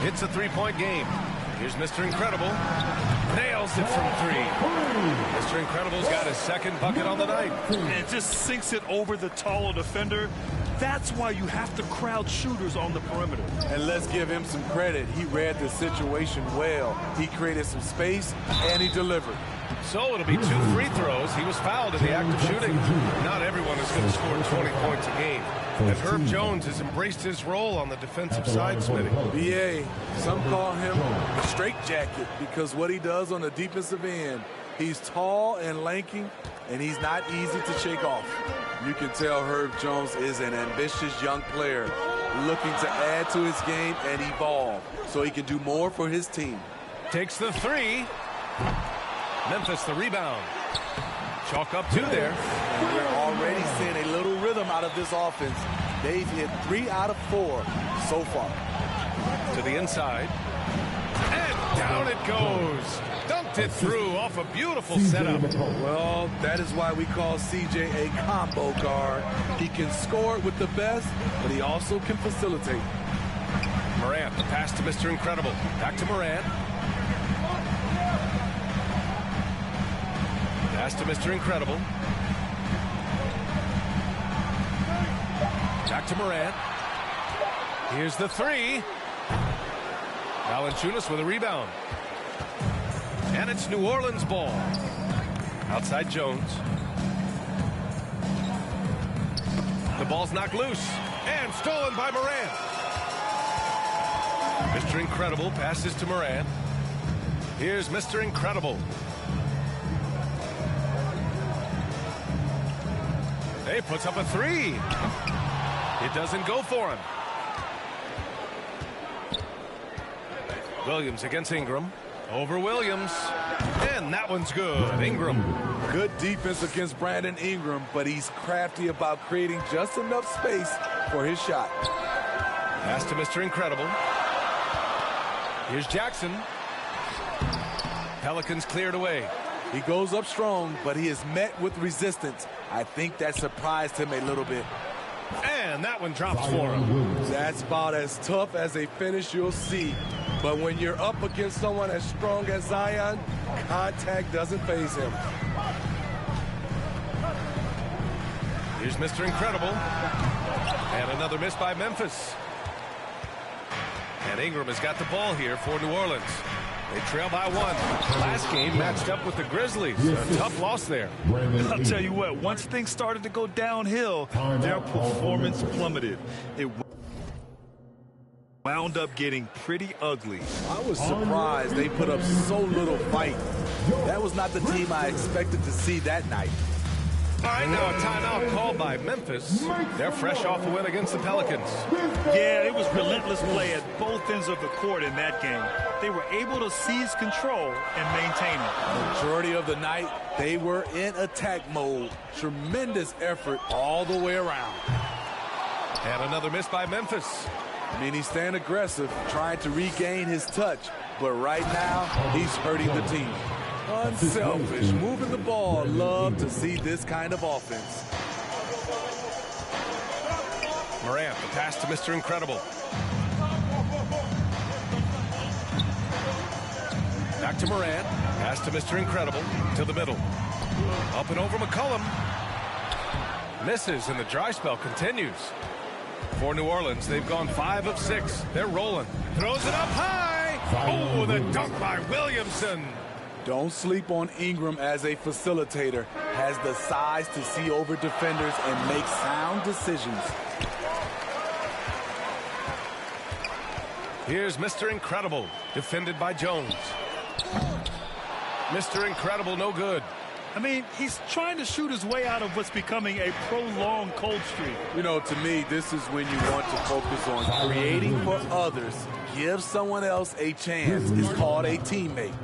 It's a 3-point game. Here's Mr. Incredible. Nails it from 3. Mr. Incredible's got his second bucket on the night. And just sinks it over the taller defender. That's why you have to crowd shooters on the perimeter. And let's give him some credit. He read the situation well. He created some space, and he delivered. So it'll be 2 free throws. He was fouled in the act of shooting. Not everyone is going to score 20 points a game. And Herb Jones has embraced his role on the defensive side, Smitty. BA, some call him a straitjacket because what he does on the defensive end, he's tall and lanky, and he's not easy to shake off. You can tell Herb Jones is an ambitious young player looking to add to his game and evolve so he can do more for his team. Takes the 3. Memphis the rebound. Chalk up 2 there. And we're already seeing a little rhythm out of this offense. They've hit 3 out of 4 so far. To the inside. And down it goes. Dunked it through off a beautiful setup. Well, that is why we call CJ a combo guard. He can score it with the best, but he also can facilitate. Morant, the pass to Mr. Incredible. Back to Morant. Pass to Mr. Incredible. Back to Morant. Here's the 3. Valanciunas with a rebound. And it's New Orleans ball. Outside Jones. The ball's knocked loose. And stolen by Morant. Mr. Incredible passes to Morant. Here's Mr. Incredible. He puts up a 3. It doesn't go for him. Williams against Ingram. Over Williams. And that one's good. Ingram. Good defense against Brandon Ingram, but he's crafty about creating just enough space for his shot. Pass to Mr. Incredible. Here's Jackson. Pelicans cleared away. He goes up strong, but he is met with resistance. I think that surprised him a little bit. And that one drops for him. That's about as tough as a finish you'll see. But when you're up against someone as strong as Zion, contact doesn't faze him. Here's Here's Mr. Incredible. And another miss by Memphis. And Ingram has got the ball here for New Orleans. They trail by 1. Last game matched up with the Grizzlies. A tough loss there. I'll tell you what, once things started to go downhill, their performance plummeted. It wound up getting pretty ugly. I was surprised they put up so little fight. That was not the team I expected to see that night. All right, now a timeout called by Memphis. They're fresh off a win against the Pelicans. Yeah, it was relentless play at both ends of the court in that game. They were able to seize control and maintain it. Majority of the night, they were in attack mode. Tremendous effort all the way around. And another miss by Memphis. I mean, he's staying aggressive, trying to regain his touch. But right now, he's hurting the team. Unselfish, moving the ball. Love to see this kind of offense. Morant, the pass to Mr. Incredible. Back to Morant. Pass to Mr. Incredible. To the middle. Up and over McCollum. Misses, and the dry spell continues. For New Orleans, they've gone 5 of 6. They're rolling. Throws it up high. Oh, the dunk by Williamson. Don't sleep on Ingram as a facilitator. Has the size to see over defenders and make sound decisions. Here's Mr. Incredible, defended by Jones. Mr. Incredible, no good. I mean, he's trying to shoot his way out of what's becoming a prolonged cold streak. You know, to me, this is when you want to focus on creating for others. Give someone else a chance. It's called a teammate.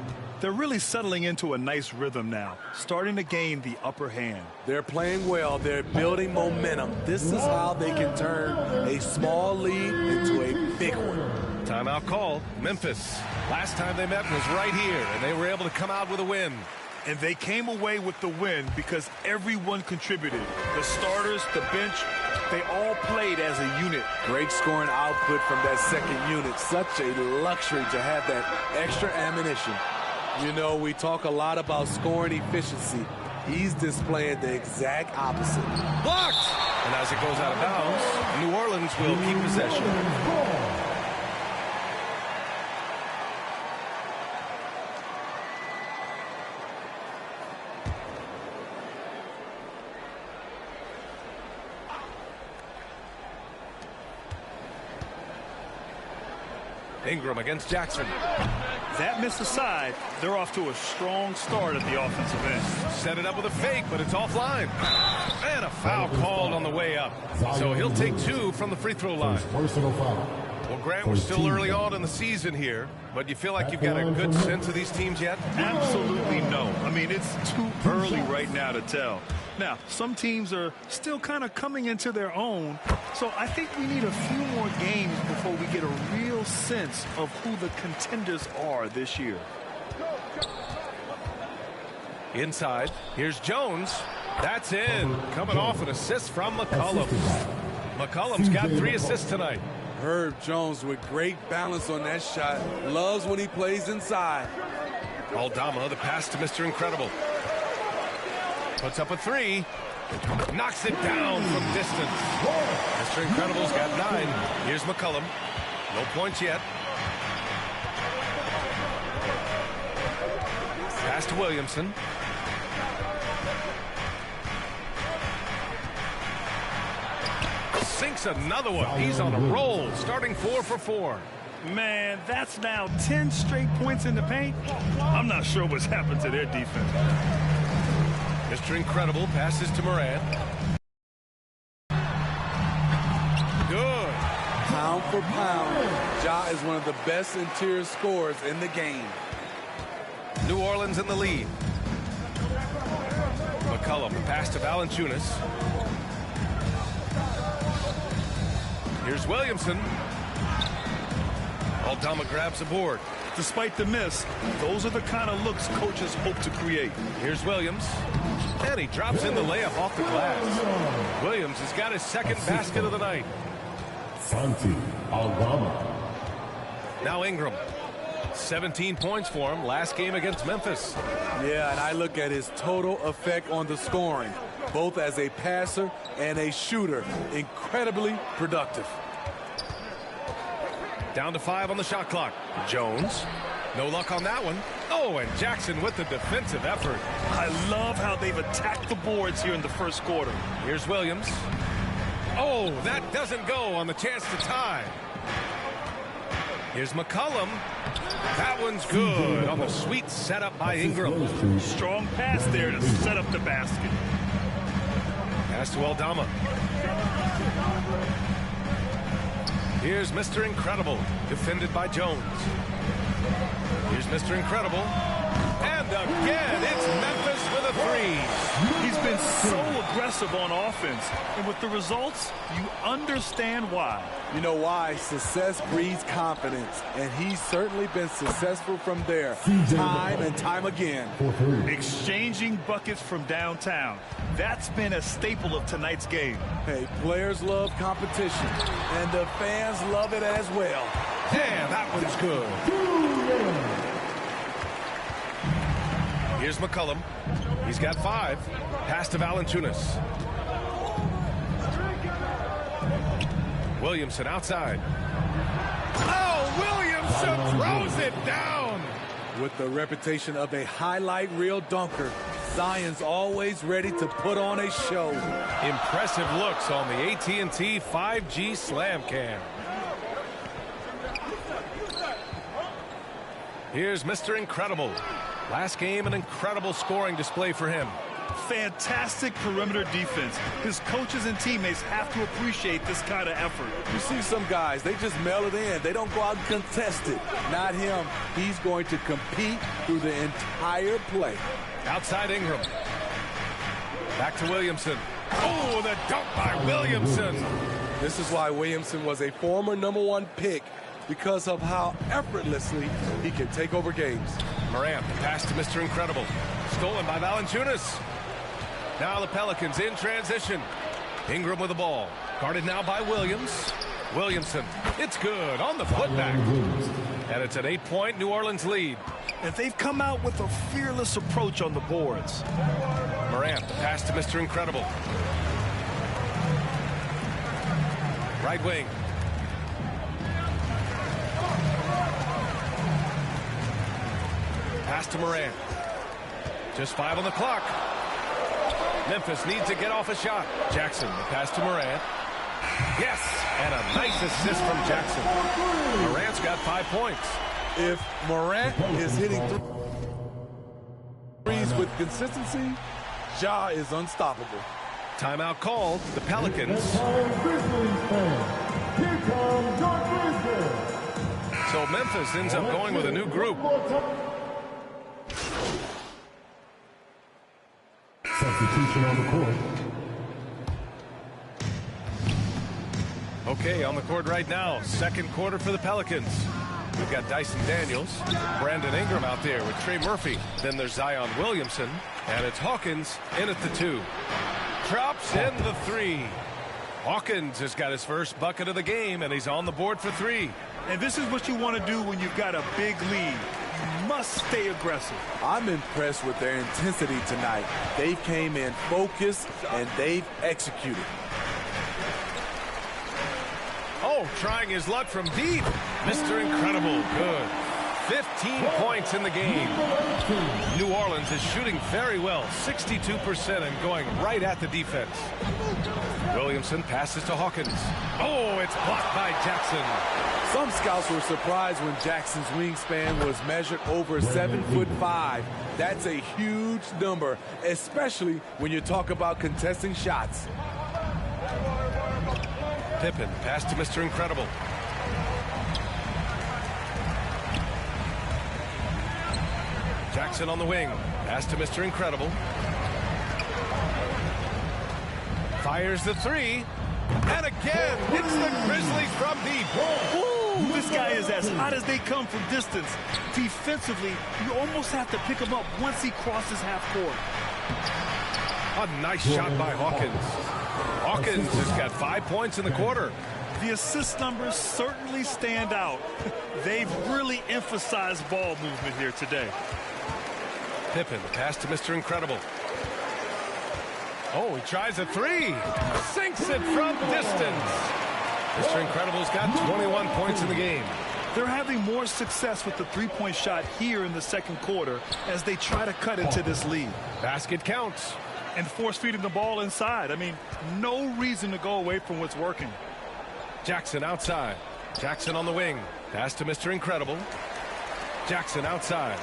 They're really settling into a nice rhythm now, starting to gain the upper hand. They're playing well. They're building momentum. This is how they can turn a small lead into a big one. Timeout call, Memphis. Last time they met was right here, and they were able to come out with a win. And they came away with the win because everyone contributed. The starters, the bench, they all played as a unit. Great scoring output from that second unit. Such a luxury to have that extra ammunition. You know, we talk a lot about scoring efficiency. He's displaying the exact opposite. Blocked! And as it goes out of bounds, New Orleans will keep possession. Ingram against Jackson. That miss aside, they're off to a strong start at the offensive end. Set it up with a fake, but it's offline. And a foul called on the way up. So he'll take 2 from the free throw line. Personal foul. Well, Grant, we're still early on in the season here, but you feel like you've got a good sense of these teams yet? Absolutely no. I mean, it's too early right now to tell. Now, some teams are still kind of coming into their own, so I think we need a few more games before we get a real sense of who the contenders are this year. Inside, here's Jones. That's in. Coming off an assist from McCollum. McCollum's got 3 assists tonight. Herb Jones with great balance on that shot. Loves when he plays inside. Aldama, the pass to Mr. Incredible. Puts up a 3. Knocks it down from distance. Mr. Incredible's got 9. Here's McCollum. No points yet. Pass to Williamson. Sinks another one. He's on a roll, starting 4 for 4. Man, that's now 10 straight points in the paint. I'm not sure what's happened to their defense. Mr. Incredible passes to Morant. Good. Pound for pound, Ja is one of the best interior scorers in the game. New Orleans in the lead. McCollum, the pass to Valanciunas. Here's Williamson. Aldama grabs the board. Despite the miss, those are the kind of looks coaches hope to create. Here's Williams. And he drops in the layup off the glass. Williams has got his second basket of the night. Santi Aldama. Now Ingram. 17 points for him last game against Memphis. Yeah, and I look at his total effect on the scoring, both as a passer and a shooter. Incredibly productive. Down to 5 on the shot clock. Jones. No luck on that one. Oh, and Jackson with the defensive effort. I love how they've attacked the boards here in the first quarter. Here's Williams. Oh, that doesn't go on the chance to tie. Here's McCollum. That one's good on the sweet setup by Ingram. Strong pass there to set up the basket. Pass to Aldama. Here's Mr. Incredible, defended by Jones. Here's Mr. Incredible. And again, it's Memphis with a 3. He's been so aggressive on offense. And with the results, you understand why. You know why? Success breeds confidence. And he's certainly been successful from there, time and time again. Exchanging buckets from downtown. That's been a staple of tonight's game. Hey, players love competition. And the fans love it as well. Damn, that one's good. Here's McCollum. He's got 5. Pass to Valanciunas. Williamson outside. Oh, Williamson throws it down. With the reputation of a highlight reel dunker, Zion's always ready to put on a show. Impressive looks on the AT&T 5G Slam Cam. Here's Mr. Incredible. Last game, an incredible scoring display for him. Fantastic perimeter defense. His coaches and teammates have to appreciate this kind of effort. You see some guys, they just mail it in. They don't go out and contest it. Not him. He's going to compete through the entire play. Outside Ingram. Back to Williamson. Oh, the dunk by Williamson. This is why Williamson was a former #1 pick, because of how effortlessly he can take over games. Morant, pass to Mr. Incredible. Stolen by Valanciunas. Now the Pelicans in transition. Ingram with the ball. Guarded now by Williams. Williamson. It's good on the putback. And it's an 8-point New Orleans lead. And they've come out with a fearless approach on the boards. Morant, pass to Mr. Incredible. Right wing. Pass to Morant. Just 5 on the clock. Memphis needs to get off a shot. Jackson, the pass to Morant. Yes, and a nice assist from Jackson. Morant's got 5 points. If Morant is hitting threes with consistency, Ja is unstoppable. Timeout called. The Pelicans. So Memphis ends up going with a new group. Substitution on the court. Okay, on the court right now. Second quarter for the Pelicans. We've got Dyson Daniels, Brandon Ingram out there with Trey Murphy. Then there's Zion Williamson, and it's Hawkins in at the 2. Drops in the 3. Hawkins has got his first bucket of the game, and he's on the board for 3. And this is what you want to do when you've got a big lead. You must stay aggressive. I'm impressed with their intensity tonight. They came in focused, and they've executed. Oh, trying his luck from deep. Mr. Incredible, good. 15 points in the game. New Orleans is shooting very well, 62% and going right at the defense. Williamson passes to Hawkins. Oh, it's blocked by Jackson. Some scouts were surprised when Jackson's wingspan was measured over 7'5". That's a huge number, especially when you talk about contesting shots. Pippen, pass to Mr. Incredible. Jackson on the wing. Pass to Mr. Incredible. Fires the 3. And again, it's the Grizzlies from deep. Ooh, this guy is as hot as they come from distance. Defensively, you almost have to pick him up once he crosses half court. A nice shot by Hawkins. Hawkins has got 5 points in the quarter. The assist numbers certainly stand out. They've really emphasized ball movement here today. Pippen, the pass to Mr. Incredible. Oh, he tries a three. Sinks it from distance. Mr. Incredible's got 21 points in the game. They're having more success with the three-point shot here in the second quarter as they try to cut into this lead. Basket counts. And force-feeding the ball inside. I mean, no reason to go away from what's working. Jackson outside. Jackson on the wing. Pass to Mr. Incredible. Jackson outside.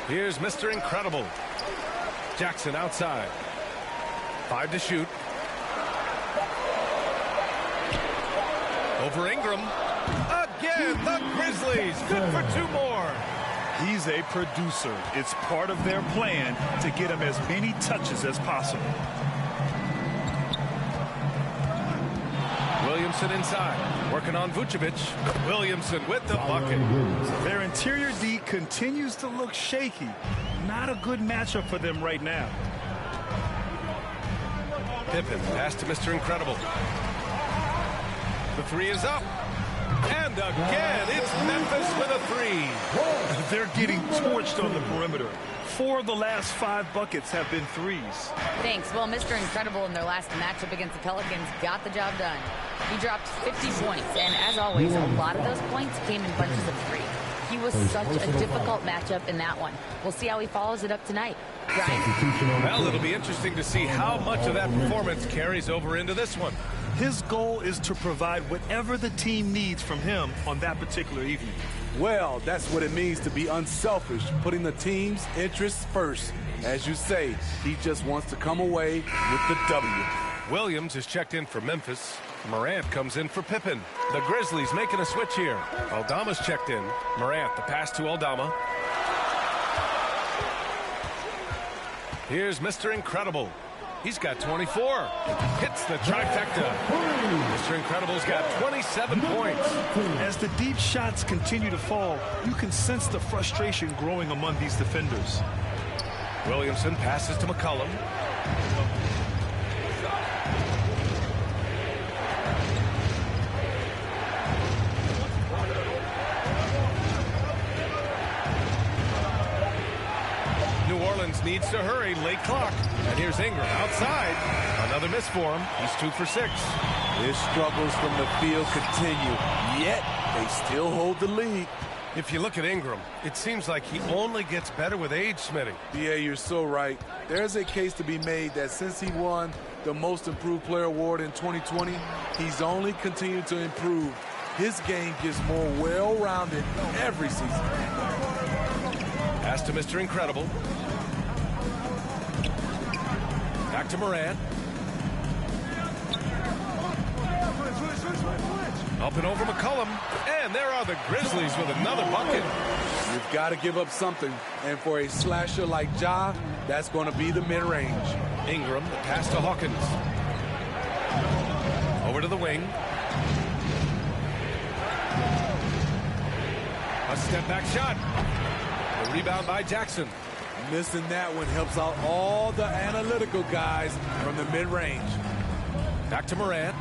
Here's Mr. Incredible. Jackson outside. 5 to shoot. Over Ingram. Again, the Grizzlies. Good for 2 more. He's a producer. It's part of their plan to get him as many touches as possible. Williamson inside. Working on Vucevic. Williamson with the bucket. Their interior D continues to look shaky. Not a good matchup for them right now. Pippen, pass to Mr. Incredible. The three is up. And again, it's Memphis with a three. They're getting torched on the perimeter. 4 of the last 5 buckets have been threes. Thanks. Well, Mr. Incredible in their last matchup against the Pelicans got the job done. He dropped 50 points, and as always, a lot of those points came in bunches of 3. He was such a difficult matchup in that one. We'll see how he follows it up tonight. Brian? Well, it'll be interesting to see how much of that performance carries over into this one. His goal is to provide whatever the team needs from him on that particular evening. Well, that's what it means to be unselfish, putting the team's interests first. As you say, he just wants to come away with the W. Williams is checked in for Memphis. Morant comes in for Pippen. The Grizzlies making a switch here. Aldama's checked in. Morant, the pass to Aldama. Here's Mr. Incredible. He's got 24. Hits the trifecta. Mr. Incredible's got 27 points. As the deep shots continue to fall, you can sense the frustration growing among these defenders. Williamson passes to McCollum. New Orleans needs to hurry. Late clock. And here's Ingram outside. Another miss for him. He's 2 for 6. His struggles from the field continue, yet they still hold the lead. If you look at Ingram, it seems like he only gets better with age, Smitty. Yeah, you're so right. There's a case to be made that since he won the Most Improved Player Award in 2020, he's only continued to improve. His game gets more well-rounded every season. Pass to Mr. Incredible. Back to Morant. Up and over McCollum. And there are the Grizzlies with another bucket. You've got to give up something. And for a slasher like Ja, that's going to be the mid-range. Ingram, the pass to Hawkins. Over to the wing. A step-back shot. The rebound by Jackson. Missing that one helps out all the analytical guys from the mid-range. Back to Morant.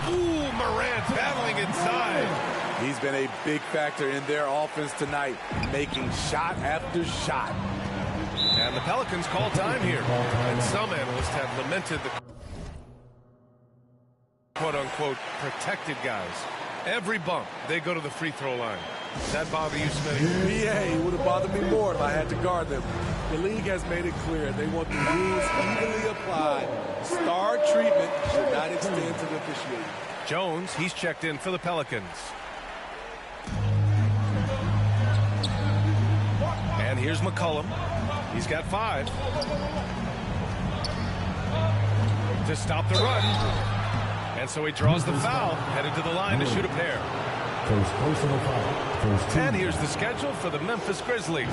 Ooh, Morant battling inside. He's been a big factor in their offense tonight, making shot after shot. And the Pelicans call time here. And some analysts have lamented the quote-unquote protected guys. Every bump, they go to the free throw line. Does that bother you, Smitty? Yeah, it would have bothered me more if I had to guard them. The league has made it clear they want the rules evenly applied. Star treatment should not extend to the officiating. Jones, he's checked in for the Pelicans. And here's McCollum. He's got 5. To stop the run. And so he draws the foul, headed to the line to shoot a pair. First personal foul. And here's the schedule for the Memphis Grizzlies.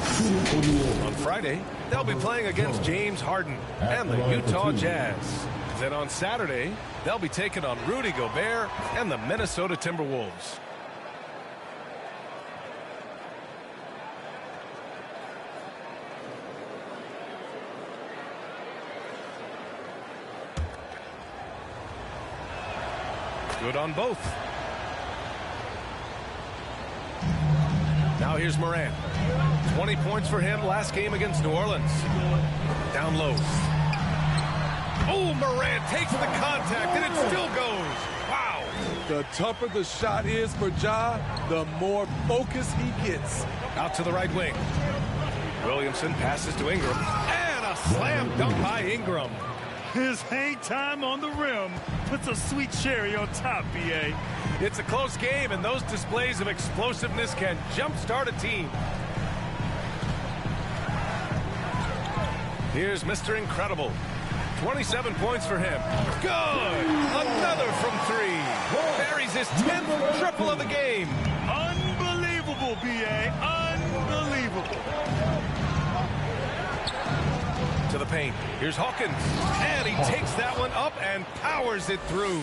On Friday, they'll be playing against James Harden and the Utah Jazz. Then on Saturday, they'll be taking on Rudy Gobert and the Minnesota Timberwolves. Good on both. Now here's Morant. 20 points for him last game against New Orleans. Down low. Oh, Morant takes the contact, and it still goes. Wow. The tougher the shot is for Ja, the more focus he gets. Out to the right wing. Williamson passes to Ingram. And a slam dunk by Ingram. His hang time on the rim puts a sweet cherry on top, B.A. It's a close game, and those displays of explosiveness can jumpstart a team. Here's Mr. Incredible. 27 points for him. Good! Another from three. Buries his 10th triple of the game. Unbelievable, B.A. Unbelievable. To the paint. Here's Hawkins. And he takes that one up and powers it through.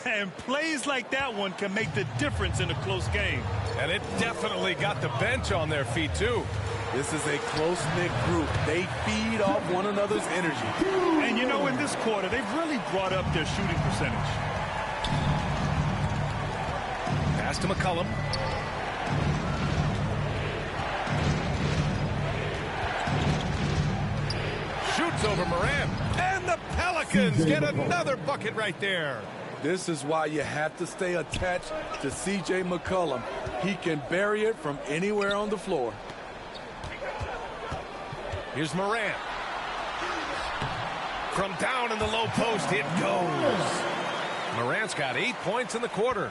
And plays like that one can make the difference in a close game. And it definitely got the bench on their feet, too. This is a close-knit group. They feed off one another's energy. And, you know, in this quarter, they've really brought up their shooting percentage. Pass to McCollum. Shoots over Morant. And the Pelicans get another bucket right there. This is why you have to stay attached to C.J. McCollum. He can bury it from anywhere on the floor. Here's Morant. From down in the low post, it goes. Morant's got 8 points in the quarter.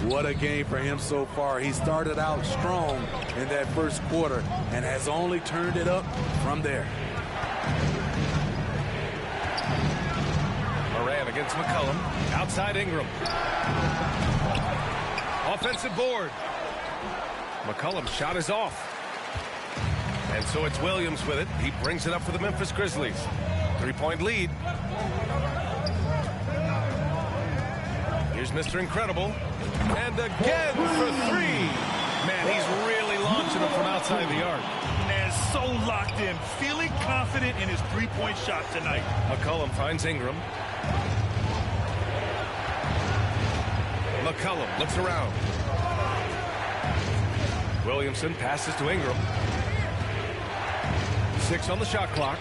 What a game for him so far. He started out strong in that first quarter and has only turned it up from there. Morant against McCollum. Outside Ingram. Offensive board. McCollum's shot is off. And so it's Williams with it. He brings it up for the Memphis Grizzlies. 3-point lead. Here's Mr. Incredible. And again for three. Man, he's really launching it from outside the arc. Man, so locked in, feeling confident in his three-point shot tonight. McCollum finds Ingram. McCollum looks around. Williamson passes to Ingram. 6 on the shot clock.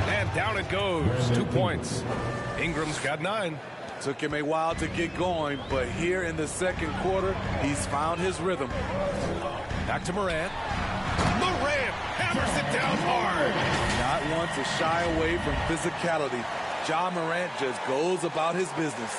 And down it goes. 2 points. Ingram's got 9. Took him a while to get going, but here in the second quarter, he's found his rhythm. Back to Morant. Morant hammers it down hard. Not one to shy away from physicality. Ja Morant just goes about his business.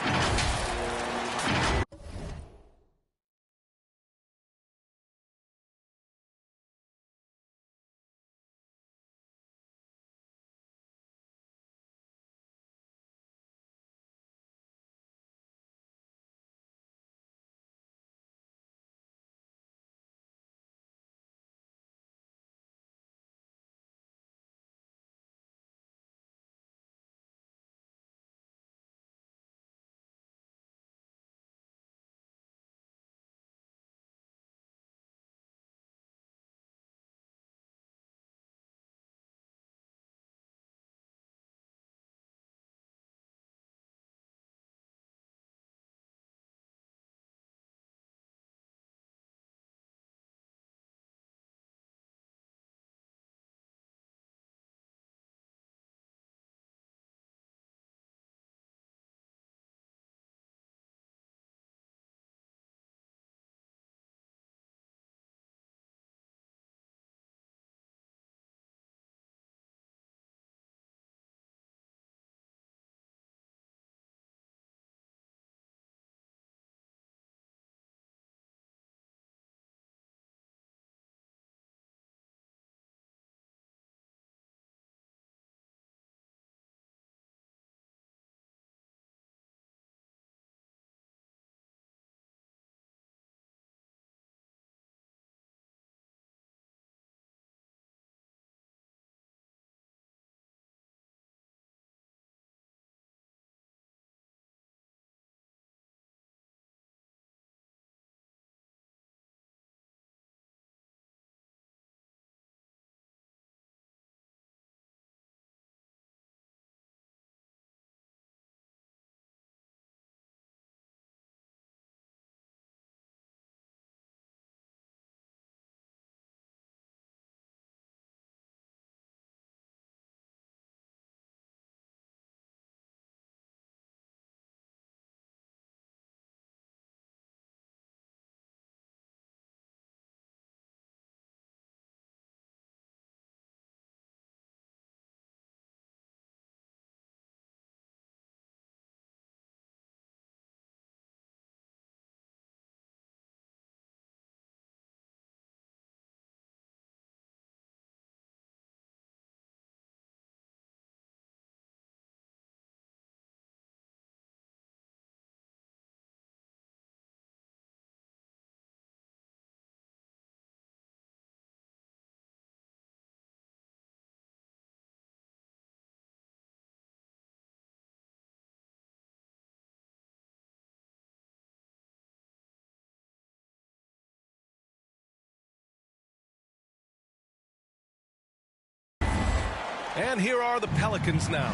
And here are the Pelicans now.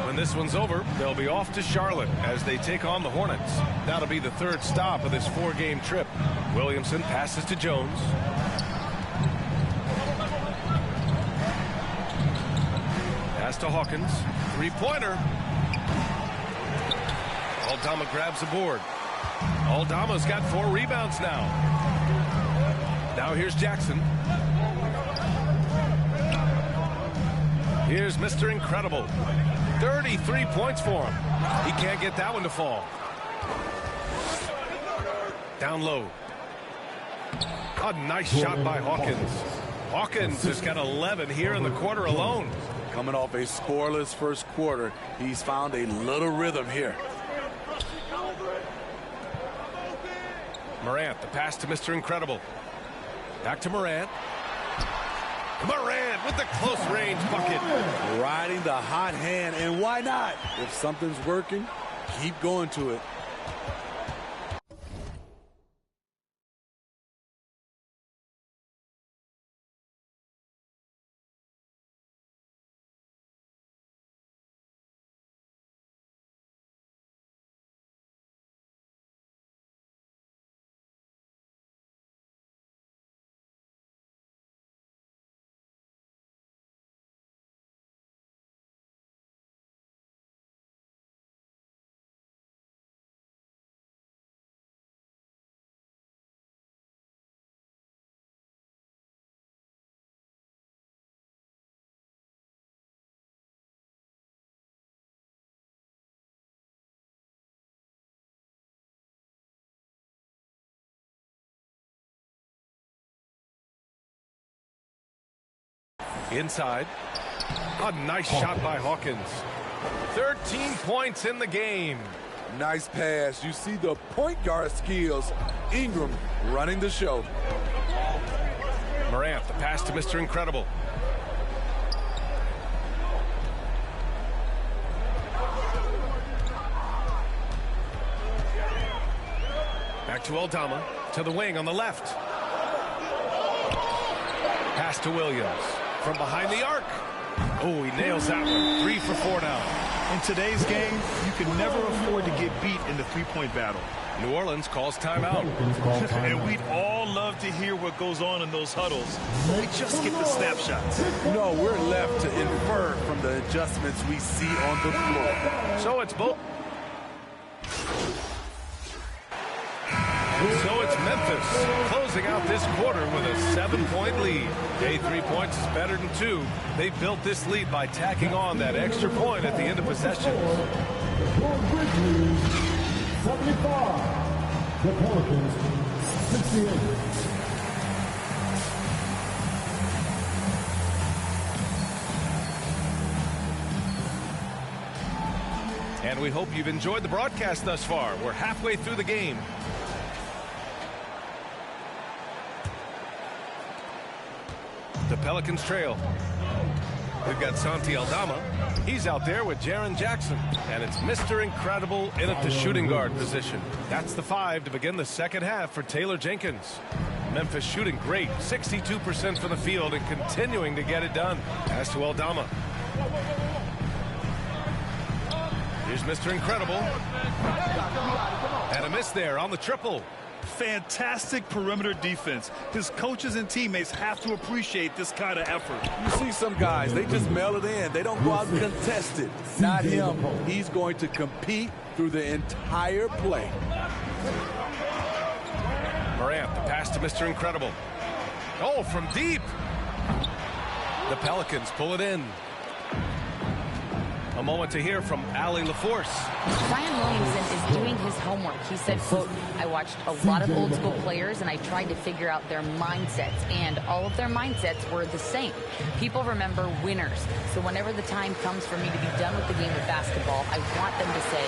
When this one's over, they'll be off to Charlotte as they take on the Hornets. That'll be the third stop of this 4-game trip. Williamson passes to Jones. Pass to Hawkins. Three-pointer. Aldama grabs the board. Aldama's got 4 rebounds now. Now here's Jackson. Here's Mr. Incredible. 33 points for him. He can't get that one to fall. Down low. A nice shot by Hawkins. Hawkins has got 11 here in the quarter alone. Coming off a scoreless first quarter, he's found a little rhythm here. Morant, the pass to Mr. Incredible. Back to Morant. Morant with the close range bucket. Riding the hot hand, and why not? If something's working, keep going to it. Inside. A nice shot by Hawkins. 13 points in the game. Nice pass. You see the point guard skills. Ingram running the show. Morant, the pass to Mr. Incredible. Back to Aldama. To the wing on the left. Pass to Williams. From behind the arc. Oh, he nails that one. 3 for 4 now. In today's game, you can never afford to get beat in the three-point battle. New Orleans calls timeout. And we'd all love to hear what goes on in those huddles. We just get the snapshots. No, we're left to infer from the adjustments we see on the floor. So it's both. So it's Memphis closing out this quarter with a 7-point lead. 3 points is better than 2. They built this lead by tacking on that extra point at the end of possession. 75. The Pelicans, 68. And we hope you've enjoyed the broadcast thus far. We're halfway through the game. The Pelicans trail. We've got Santi Aldama. He's out there with Jaren Jackson. And it's Mr. Incredible in at the shooting guard position. That's the 5 to begin the second half for Taylor Jenkins. Memphis shooting great. 62% from the field and continuing to get it done. Pass to Aldama. Here's Mr. Incredible. And a miss there on the triple. Fantastic perimeter defense. His coaches and teammates have to appreciate this kind of effort. You see some guys, they just mail it in. They don't go out and contest it. Not him. He's going to compete through the entire play. Morant, the pass to Mr. Incredible. Oh, from deep. The Pelicans pull it in. A moment to hear from Allie LaForce. Zion Williamson is doing his homework. He said, quote, I watched a lot of old school players and I tried to figure out their mindsets, and all of their mindsets were the same. People remember winners. So whenever the time comes for me to be done with the game of basketball, I want them to say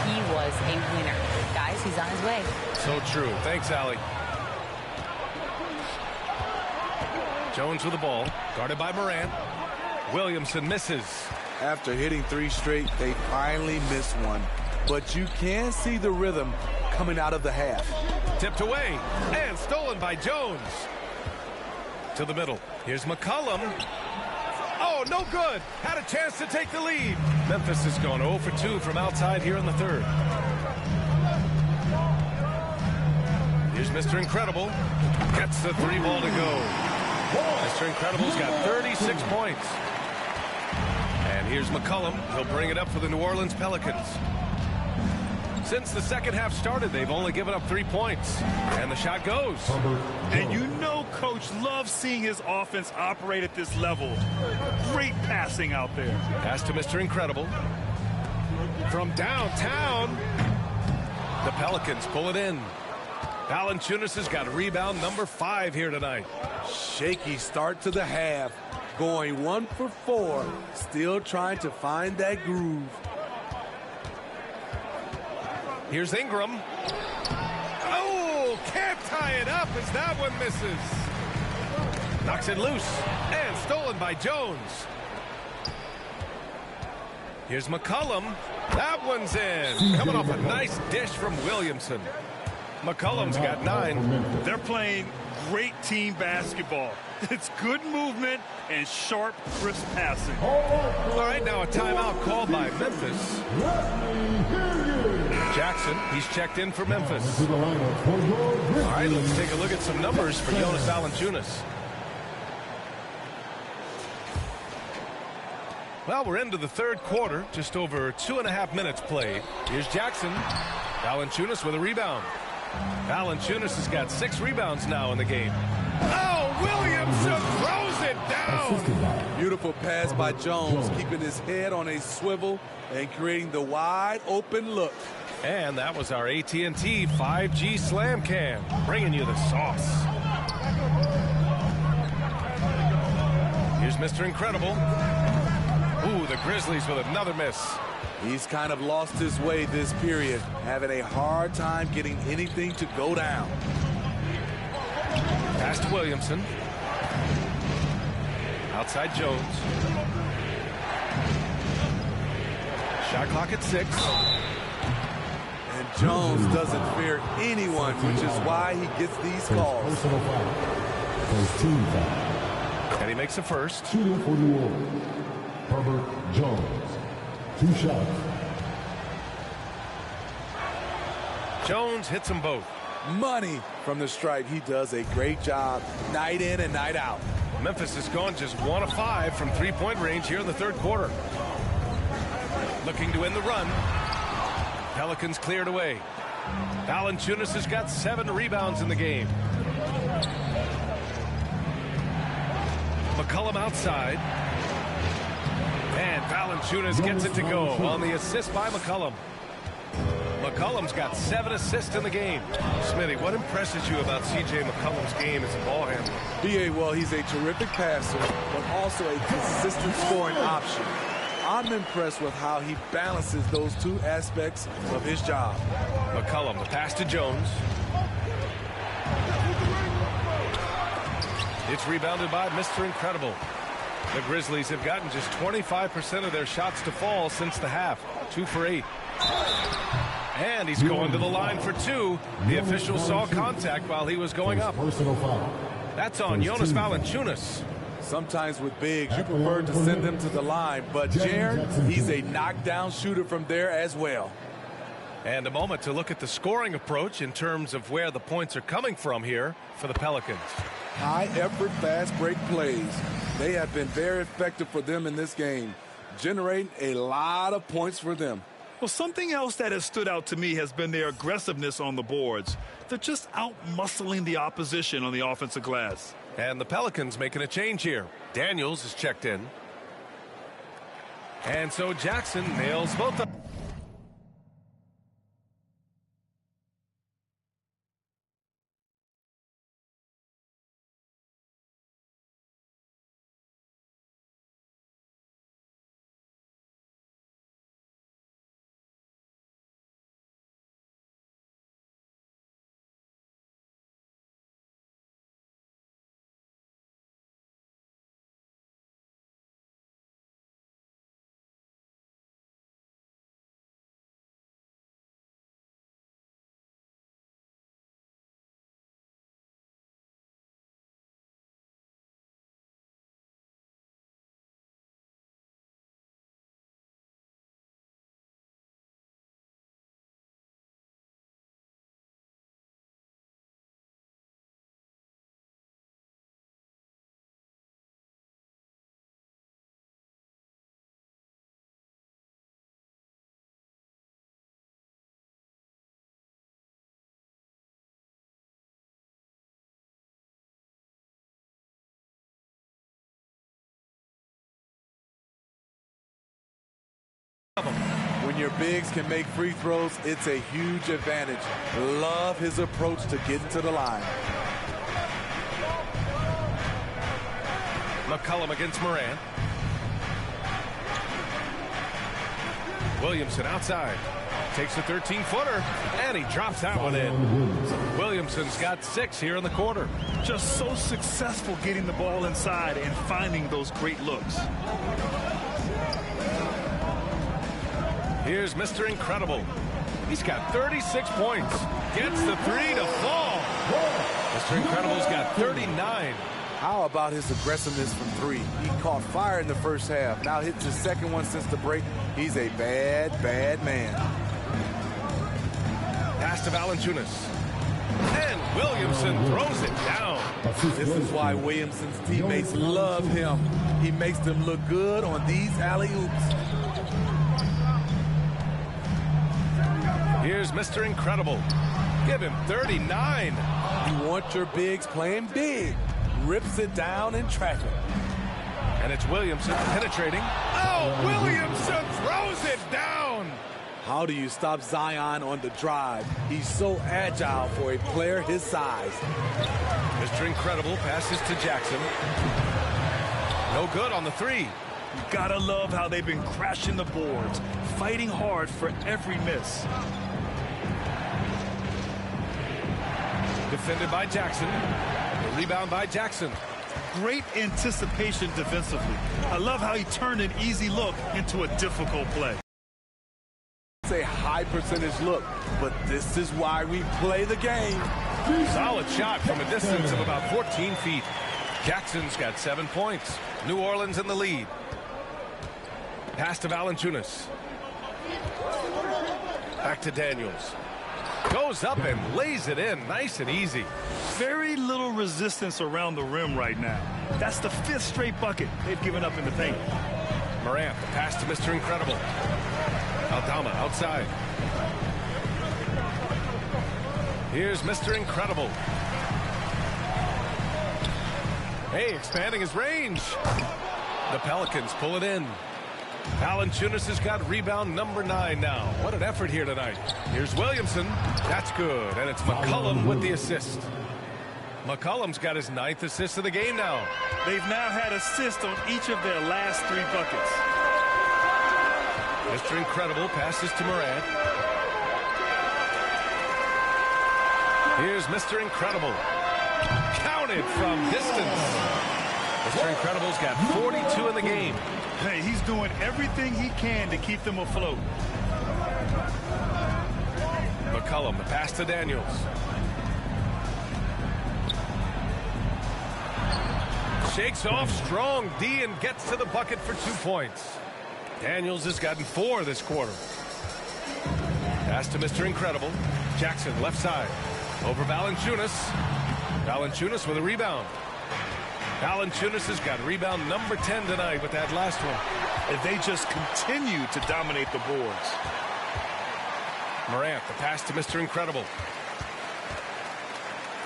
he was a winner. Guys, he's on his way. So true. Thanks, Allie. Jones with the ball, guarded by Morant. Williamson misses. After hitting 3 straight, they finally miss one. But you can see the rhythm coming out of the half. Tipped away and stolen by Jones. To the middle. Here's McCollum. Oh, no good. Had a chance to take the lead. Memphis is going 0 for 2 from outside here in the third. Here's Mr. Incredible. Gets the 3 ball to go. Mr. Incredible's got 36 points. And here's McCollum. He'll bring it up for the New Orleans Pelicans. Since the second half started, they've only given up 3 points. And the shot goes. And you know Coach loves seeing his offense operate at this level. Great passing out there. Pass to Mr. Incredible. From downtown, the Pelicans pull it in. Valanciunas has got rebound number 5 here tonight. Shaky start to the half. Going 1 for 4. Still trying to find that groove. Here's Ingram. Oh, can't tie it up as that one misses. Knocks it loose and stolen by Jones. Here's McCollum. That one's in. Coming off a nice dish from Williamson. McCollum's got 9. They're playing great team basketball. It's good movement and sharp, crisp passing. All right, now a timeout called by Memphis. Jackson, he's checked in for Memphis. All right, let's take a look at some numbers for Jonas Valanciunas. Well, we're into the third quarter, just over 2.5 minutes played. Here's Jackson. Valanciunas with a rebound. Valanciunas has got 6 rebounds now in the game. Oh, Williamson throws it down. Beautiful pass by Jones, keeping his head on a swivel and creating the wide open look. And that was our AT&T 5G Slam Cam, bringing you the sauce. Here's Mr. Incredible. Ooh, the Grizzlies with another miss. He's kind of lost his way this period, having a hard time getting anything to go down. Pass to Williamson. Outside Jones. Shot clock at 6. And Jones doesn't fear anyone, which is why he gets these calls. And he makes the first. Shooting for New Orleans, Herbert Jones. 2 shots. Jones hits them both. Money from the stripe. He does a great job night in and night out. Memphis has gone just 1 of 5 from 3-point range here in the third quarter. Looking to end the run. Pelicans cleared away. Valanciunas has got 7 rebounds in the game. McCollum outside. And Valanciunas gets it to go on the assist by McCollum. McCollum's got 7 assists in the game. Smitty, what impresses you about C.J. McCollum's game as a ball handler? B.A., well, he's a terrific passer, but also a consistent scoring option. I'm impressed with how he balances those 2 aspects of his job. McCollum, the pass to Jones. It's rebounded by Mr. Incredible. The Grizzlies have gotten just 25% of their shots to fall since the half. 2 for 8. And he's going to the line for 2. The official saw contact while he was going up. That's on Jonas Valanciunas. Sometimes with bigs, you prefer to send them to the line, but Jaren, he's a knockdown shooter from there as well. And a moment to look at the scoring approach in terms of where the points are coming from here for the Pelicans. High-effort, fast-break plays. They have been very effective for them in this game, generating a lot of points for them. Well, something else that has stood out to me has been their aggressiveness on the boards. They're just out-muscling the opposition on the offensive glass. And the Pelicans making a change here. Daniels is checked in. And so Jackson nails both of them. When your bigs can make free throws, it's a huge advantage. Love his approach to getting to the line. McCollum against Morant. Williamson outside. Takes a 13-footer, and he drops that one in. Williamson's got 6 here in the quarter. Just so successful getting the ball inside and finding those great looks. Here's Mr. Incredible. He's got 36 points. Gets the 3 to fall. Mr. Incredible's got 39. How about his aggressiveness from 3? He caught fire in the first half. Now hits his second one since the break. He's a bad, bad man. Pass to Valanciunas. And Williamson throws it down. This is why Williamson's teammates love him. He makes them look good on these alley-oops. Here's Mr. Incredible. Give him 39. You want your bigs playing big. Rips it down in traffic. And it's Williamson penetrating. Oh, Williamson throws it down. How do you stop Zion on the drive? He's so agile for a player his size. Mr. Incredible passes to Jackson. No good on the 3. You gotta love how they've been crashing the boards, fighting hard for every miss. Defended by Jackson. Rebound by Jackson. Great anticipation defensively. I love how he turned an easy look into a difficult play. It's a high percentage look, but this is why we play the game. Solid shot from a distance of about 14 feet. Jackson's got 7 points. New Orleans in the lead. Pass to Valanciunas. Back to Daniels. Goes up and lays it in nice and easy. Very little resistance around the rim right now. That's the 5th straight bucket they've given up in the paint. Morant, the pass to Mr. Incredible. Aldama outside. Here's Mr. Incredible. Hey, expanding his range. The Pelicans pull it in. Valanciunas has got rebound number 9 now. What an effort here tonight. Here's Williamson. That's good. And it's McCollum with the assist. McCollum's got his 9th assist of the game now. They've now had assists on each of their last 3 buckets. Mr. Incredible passes to Morant. Here's Mr. Incredible. Counted from distance. Mr. Incredible's got 42 in the game. Hey, he's doing everything he can to keep them afloat. McCollum, the pass to Daniels. Shakes off strong D and gets to the bucket for 2 points. Daniels has gotten 4 this quarter. Pass to Mr. Incredible. Jackson left side. Over Valanciunas. Valanciunas with a rebound. Valanciunas has got rebound number 10 tonight with that last one. And they just continue to dominate the boards. Morant, the pass to Mr. Incredible.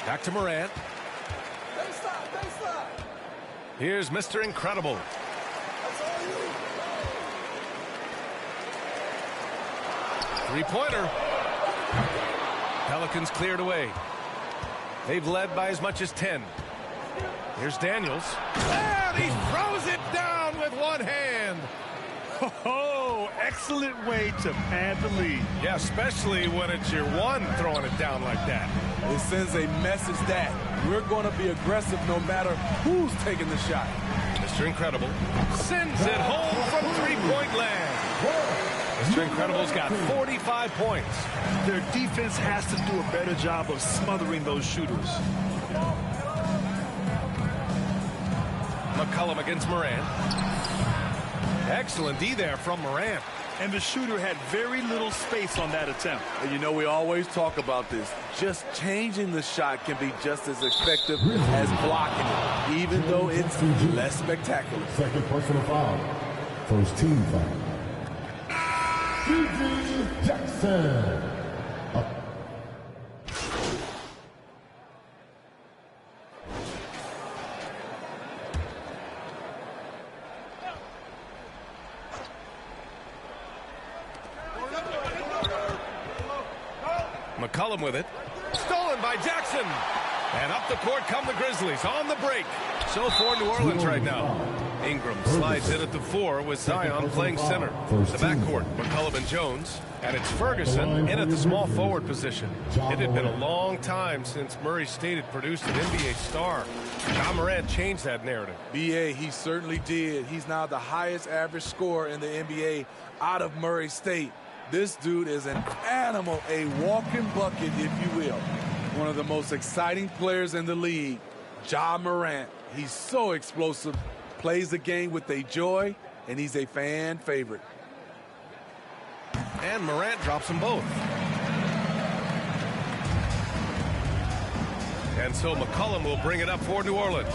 Back to Morant. Here's Mr. Incredible. Three-pointer. Pelicans cleared away. They've led by as much as 10. Here's Daniels. And he throws it down with one hand. Oh, excellent way to pad the lead. Yeah, especially when it's your one throwing it down like that. It sends a message that we're going to be aggressive no matter who's taking the shot. Mr. Incredible sends it home from three-point land. Mr. Incredible's got 45 points. Their defense has to do a better job of smothering those shooters. McCollum against Morant. Excellent D there from Morant. And the shooter had very little space on that attempt. And you know, we always talk about this. Just changing the shot can be just as effective as blocking it, even though it's less spectacular. Second personal foul. First team foul. P.J. Jackson. McCollum with it. Stolen by Jackson. And up the court come the Grizzlies on the break. So for New Orleans right now. Ingram slides in at the 4 with Zion playing center. The backcourt, McCollum and Jones. And it's Ferguson in at the small forward position. It had been a long time since Murray State had produced an NBA star. Ja Morant changed that narrative. B.A., he certainly did. He's now the highest average scorer in the NBA out of Murray State. This dude is an animal, a walking bucket, if you will. One of the most exciting players in the league, Ja Morant. He's so explosive, plays the game with a joy, and he's a fan favorite. And Morant drops them both. And so McCollum will bring it up for New Orleans.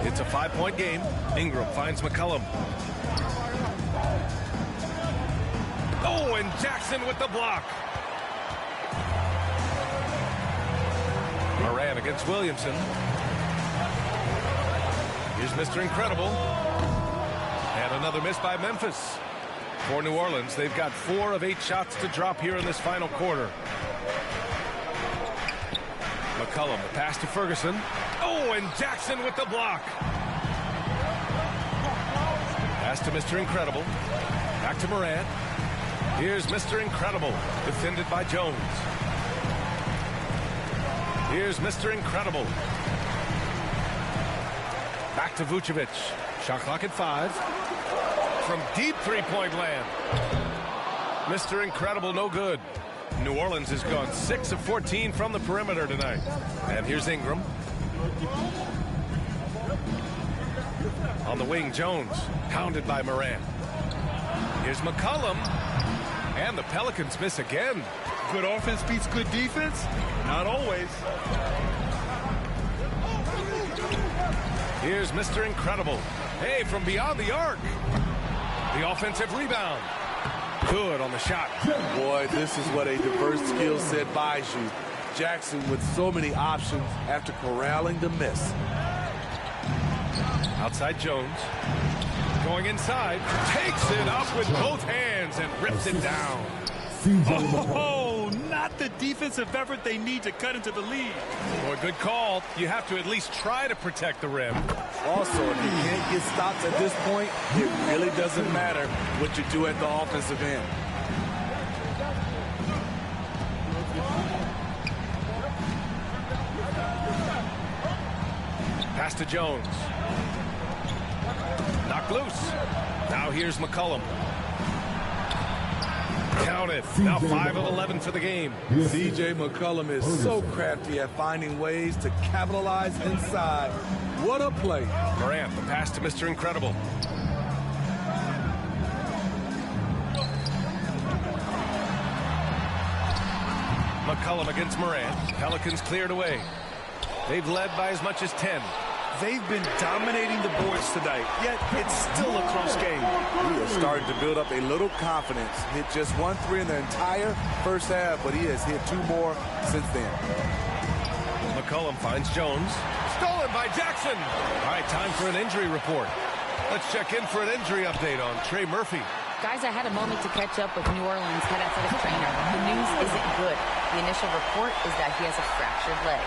It's a 5-point game. Ingram finds McCollum. Oh, and Jackson with the block. Morant against Williamson. Here's Mr. Incredible. And another miss by Memphis. For New Orleans, they've got 4 of 8 shots to drop here in this final quarter. McCollum, the pass to Ferguson. Oh, and Jackson with the block. Pass to Mr. Incredible. Back to Morant. Here's Mr. Incredible, defended by Jones. Here's Mr. Incredible. Back to Vucevic. Shot clock at 5. From deep three-point land. Mr. Incredible, no good. New Orleans has gone 6 of 14 from the perimeter tonight. And here's Ingram. On the wing, Jones, pounded by Morant. Here's McCollum. And the Pelicans miss again. Good offense beats good defense? Not always. Here's Mr. Incredible. Hey, from beyond the arc. The offensive rebound. Good on the shot. Boy, this is what a diverse skill set buys you. Jackson with so many options after corralling the miss. Outside Jones. Going inside. Takes it up with both hands and rips it down. Oh, not the defensive effort they need to cut into the lead. Boy, good call. You have to at least try to protect the rim. Also, if you can't get stops at this point, it really doesn't matter what you do at the offensive end. Pass to Jones. Knocked loose. Now here's McCollum. Count it. Now 5 of 11 for the game. C.J. McCollum is so crafty at finding ways to capitalize inside. What a play. Morant, the pass to Mr. Incredible. McCollum against Morant. Pelicans cleared away. They've led by as much as 10. They've been dominating the boards tonight, yet it's still a close game. He is starting to build up a little confidence. Hit just 1 3 in the entire first half, but he has hit 2 more since then. McCollum finds Jones. Stolen by Jackson. All right, time for an injury report. Let's check in for an injury update on Trey Murphy. Guys, I had a moment to catch up with New Orleans head athletic trainer. The news isn't good. The initial report is that he has a fractured leg.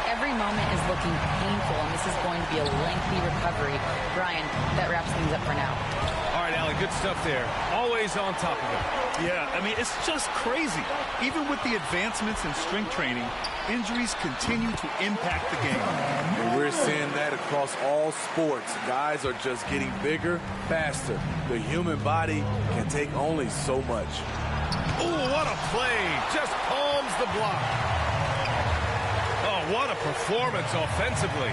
Every moment is looking painful, and this is going to be a lengthy recovery. Brian, that wraps things up for now. All right, Allie, good stuff there. Always on top of it. Yeah, I mean, it's just crazy. Even with the advancements in strength training, injuries continue to impact the game. And we're seeing that across all sports. Guys are just getting bigger, faster. The human body can take only so much. Ooh, what a play. Just palms the block. Oh, what a performance offensively.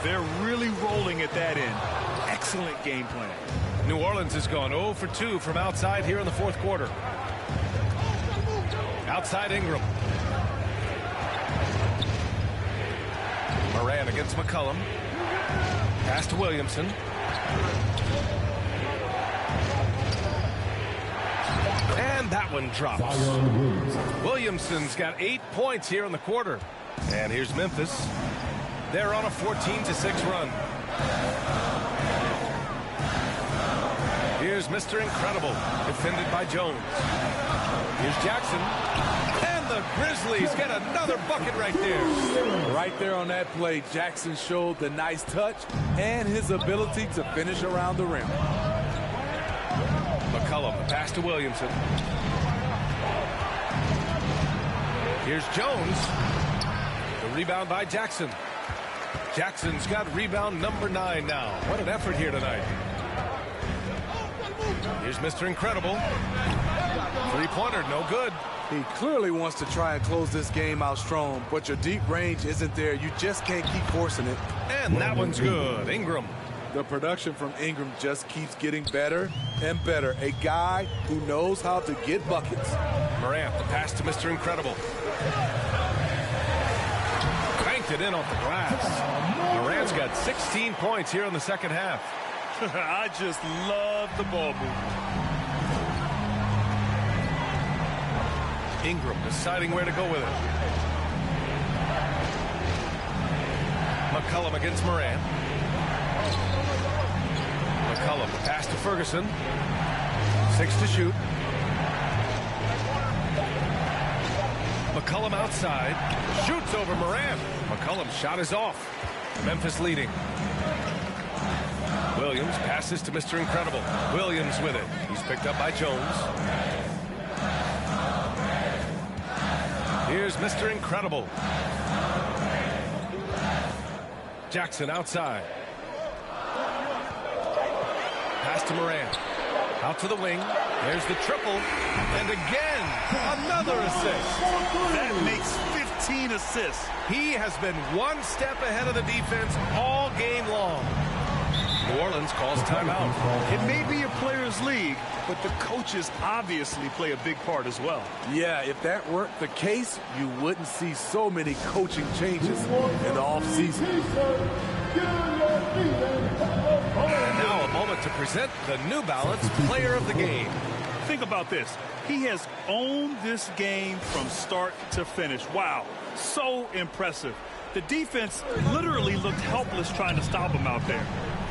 They're really rolling at that end. Excellent game plan. New Orleans has gone 0 for 2 from outside here in the fourth quarter. Outside Ingram. Morant against McCollum. Pass to Williamson. And that one drops. Williamson's got 8 points here in the quarter. And here's Memphis. They're on a 14-6 run. Here's Mr. Incredible, defended by Jones. Here's Jackson. And the Grizzlies get another bucket right there. Right there on that play, Jackson showed the nice touch and his ability to finish around the rim. McCollum, pass to Williamson. Here's Jones. The rebound by Jackson. Jackson's got rebound number 9 now. What an effort here tonight. Here's Mr. Incredible. Three-pointer, no good. He clearly wants to try and close this game out strong, but your deep range isn't there. You just can't keep forcing it. And that one's good. Ingram. The production from Ingram just keeps getting better and better. A guy who knows how to get buckets. Morant, the pass to Mr. Incredible. Cranked it in off the glass. Morant's got 16 points here in the second half. I just love the ball movement. Ingram deciding where to go with it. McCollum against Morant. McCollum, pass to Ferguson. 6 to shoot. McCollum outside. Shoots over Morant. McCollum's shot is off. Memphis leading. Williams passes to Mr. Incredible. Williams with it. He's picked up by Jones. Here's Mr. Incredible. Jackson outside. Pass to Morant. Out to the wing. There's the triple. And again, another assist. That makes 15 assists. He has been one step ahead of the defense all game long. New Orleans calls timeout. It may be a players' league, but the coaches obviously play a big part as well. Yeah, if that weren't the case, you wouldn't see so many coaching changes in the offseason. And now a moment to present the New Balance Player of the Game. Think about this. He has owned this game from start to finish. Wow, so impressive. The defense literally looked helpless trying to stop him out there.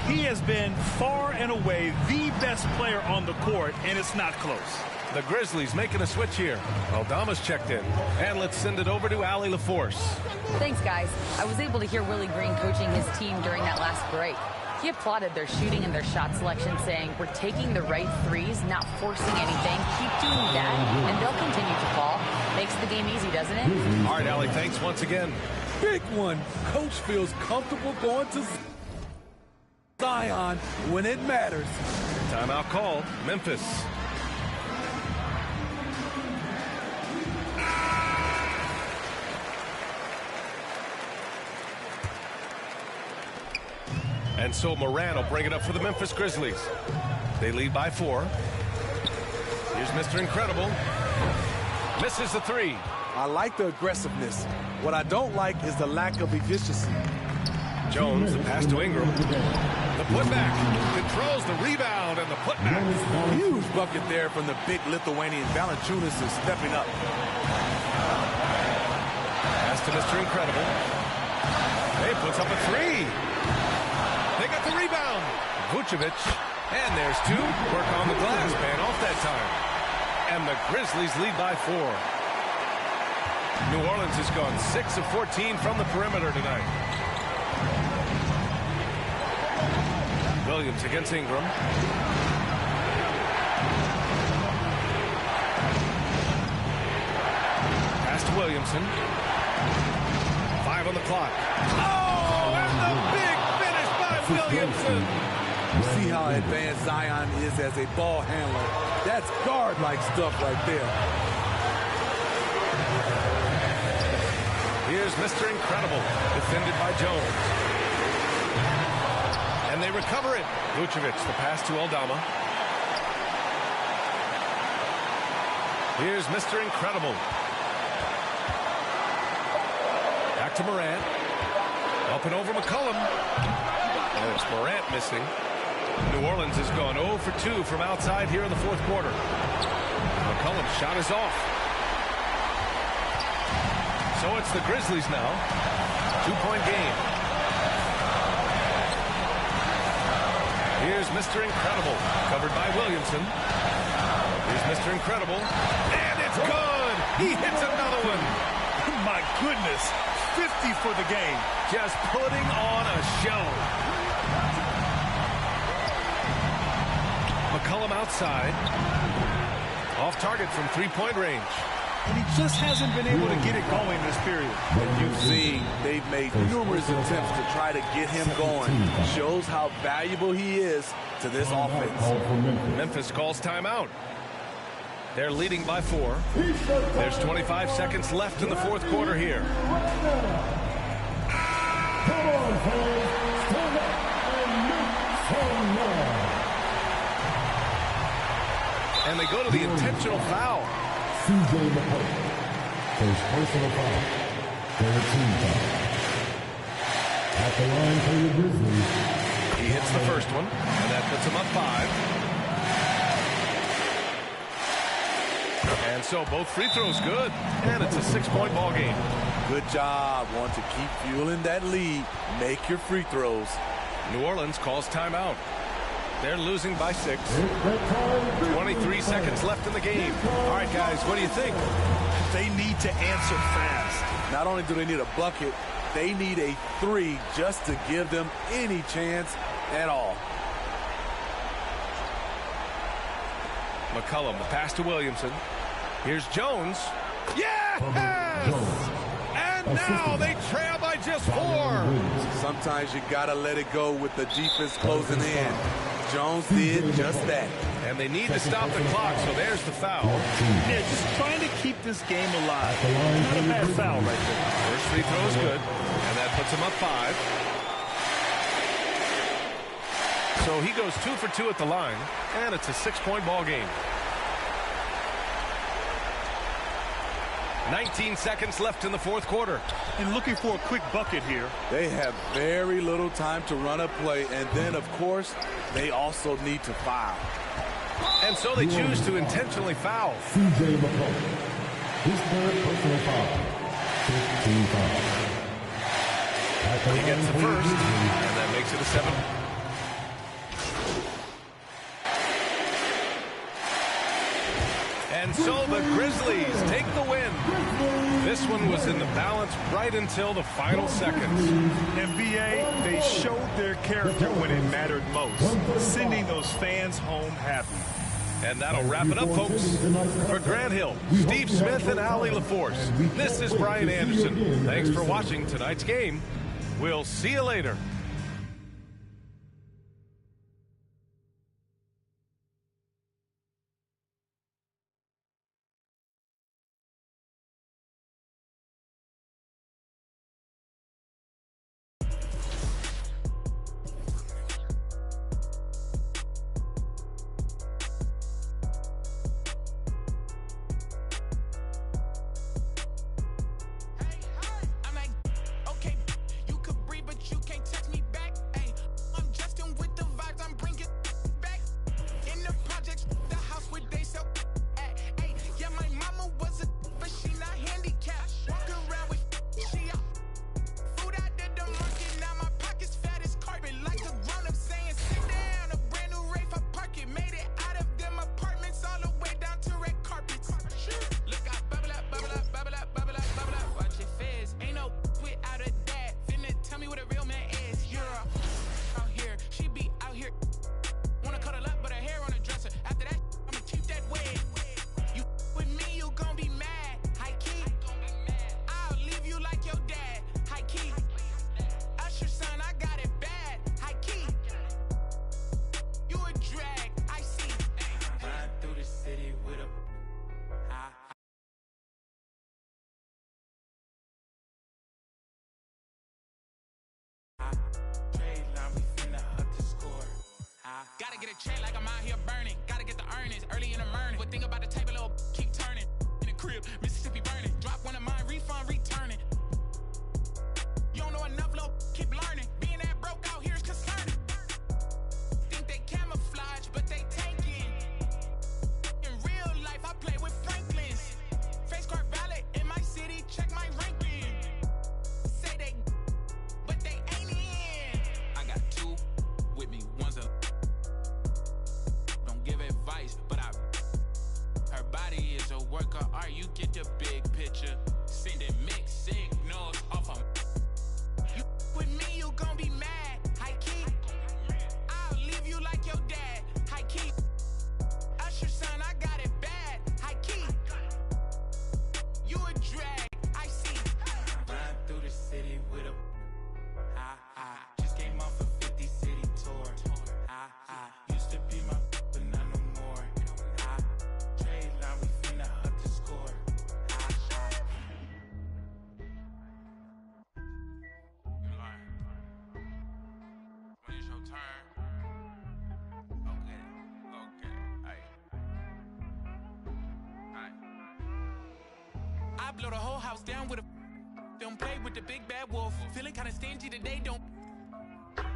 He has been far and away the best player on the court, and it's not close. The Grizzlies making a switch here. Aldama's checked in. And let's send it over to Allie LaForce. Thanks, guys. I was able to hear Willie Green coaching his team during that last break. He applauded their shooting and their shot selection, saying, we're taking the right threes, not forcing anything. Keep doing that, and they'll continue to fall. Makes the game easy, doesn't it? All right, Allie, thanks once again. Big one. Coach feels comfortable going to Zion when it matters. Timeout call, Memphis. And so Morant will bring it up for the Memphis Grizzlies. They lead by 4. Here's Mr. Incredible. Misses the 3. I like the aggressiveness. What I don't like is the lack of efficiency. Jones, the pass to Ingram. The putback. Controls the rebound and the putback. Huge bucket there from the big Lithuanian. Valanciunas is stepping up. Pass to Mr. Incredible. He puts up a 3. They got the rebound. Vucevic. And there's 2. Work on the glass, man, off that time. And the Grizzlies lead by 4. New Orleans has gone 6 of 14 from the perimeter tonight. Williams against Ingram. Pass to Williamson. 5 on the clock. Oh, and the big finish by Williamson. You see how advanced Zion is as a ball handler. That's guard-like stuff right there. Here's Mr. Incredible, defended by Jones. And they recover it. Vucevic, the pass to Aldama. Here's Mr. Incredible. Back to Morant. Up and over McCollum. And it's Morant missing. New Orleans has gone 0 for 2 from outside here in the fourth quarter. McCollum's shot is off. So it's the Grizzlies now. 2-point game. Here's Mr. Incredible, covered by Williamson. Here's Mr. Incredible, and it's good! He hits another one. My goodness, 50 for the game. Just putting on a show. McCollum outside. Off target from three-point range. And he just hasn't been able to get it going this period. And you've seen they've made numerous attempts to try to get him going. Shows how valuable he is to this offense. Memphis calls timeout. They're leading by 4. There's 25 seconds left in the fourth quarter here. And they go to the intentional foul. C.J. McCollum. First personal foul. Third team foul. At the line for the Grizzlies. He hits the first one, and that puts him up 5. And so both free throws good, and it's a 6-point ball game. Good job. Want to keep fueling that lead. Make your free throws. New Orleans calls timeout. They're losing by 6. 23 seconds left in the game. All right, guys, what do you think? They need to answer fast. Not only do they need a bucket, they need a 3 just to give them any chance at all. McCollum, the pass to Williamson. Here's Jones. Yes! And now they trail by just 4. Sometimes you got to let it go with the defense closing in. Jones did just that. And they need to stop the clock, so there's the foul. Yeah, just trying to keep this game alive. Not a bad foul right there. First free throw is good, and that puts him up 5. So he goes 2 for 2 at the line, and it's a 6-point ball game. 19 seconds left in the fourth quarter. And looking for a quick bucket here. They have very little time to run a play, and then, of course, they also need to foul. And so they choose to intentionally foul. C.J. McCollum. His third personal foul. 15 foul. He gets the first, and that makes it a 7. And so the Grizzlies take the win. This one was in the balance right until the final seconds. NBA, they showed their character when it mattered most, sending those fans home happy. And that'll wrap it up, folks. For Grant Hill, Steve Smith, and Allie LaForce, this is Brian Anderson. Thanks for watching tonight's game. We'll see you later. Gotta get a check like I'm out here burning. Gotta get the earnings early in the morning. But think about the table, little keep turning. In the crib, Mississippi burning. Drop one of mine, refund, returning. You don't know enough, little keep learning. Being that broke out here is concerning. Think they camouflage, but they tanking. In real life, I play with Franklins. Face card valid in my city, check my ranking. Say they, but they ain't in. I got 2 with me, one's a. Don't give advice, but I I blow the whole house down with a. Don't play with the big bad wolf. Feeling kinda stingy today, don't.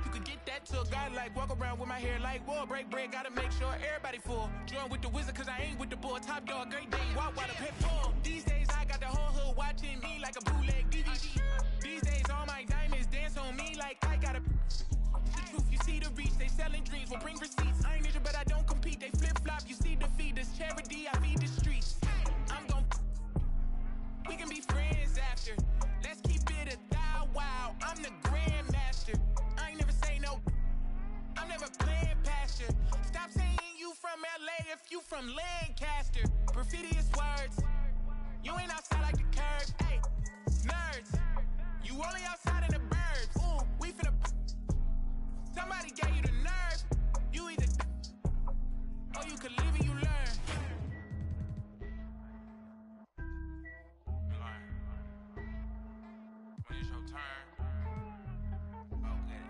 You could get that to a guy like walk around with my hair like wool. Break bread, gotta make sure everybody full. Join with the wizard, cause I ain't with the bull. Top dog, great day, walk while the pit full. These days, I got the whole hood watching me like a bootleg DVD. These days, all my diamonds dance on me like I got a. The truth, you see the reach, they selling dreams, will bring receipts. I ain't ninja, but I don't compete, they flip-flop. You see the feeders, charity, I feed the streets. I'm gon' we can be friends after. Let's keep it a thou wow. I'm the grandmaster. I ain't never say no. I'm never playing pasture. Stop saying you from LA if you from Lancaster. Perfidious words. You ain't outside like the curb. Hey, nerds. You only outside in the burbs. Ooh, we finna. Somebody gave you the nerve. You either. Or you could live and you learn. When it's your turn. Okay,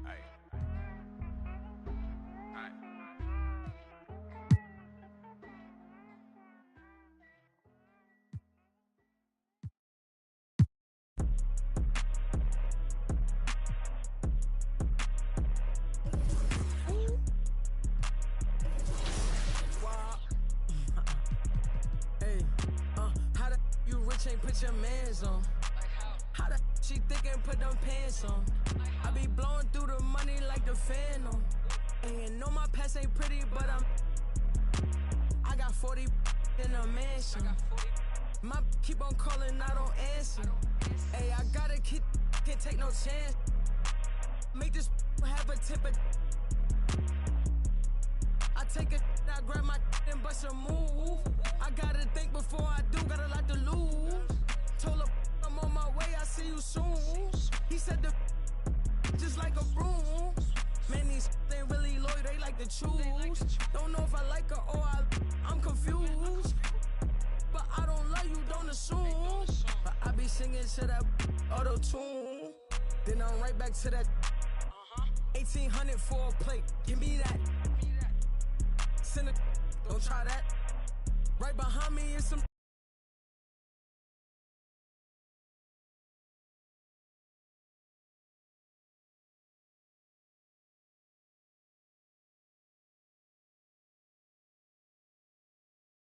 aight. Aight. Hey, how the you rich ain't put your mans on? How the she thick and put them pants on? I be blowing through the money like the Phantom. And you know my past ain't pretty, but I got 40 in a mansion. My keep on calling, I don't answer. Hey, I gotta keep, can't take no chance. Make this have a tip of. I take a, I grab my and bust a move. I gotta think before I do, got a lot to lose. Told her I'm on my way, I see you soon. He said the just like a broom. Man, these ain't really loyal, they like to choose. Don't know if I like her or I'm confused. But I don't love you, don't assume. But I be singing to that auto-tune. Then I'm right back to that 1800 for a plate. Give me that. Send it, don't try that. Right behind me is some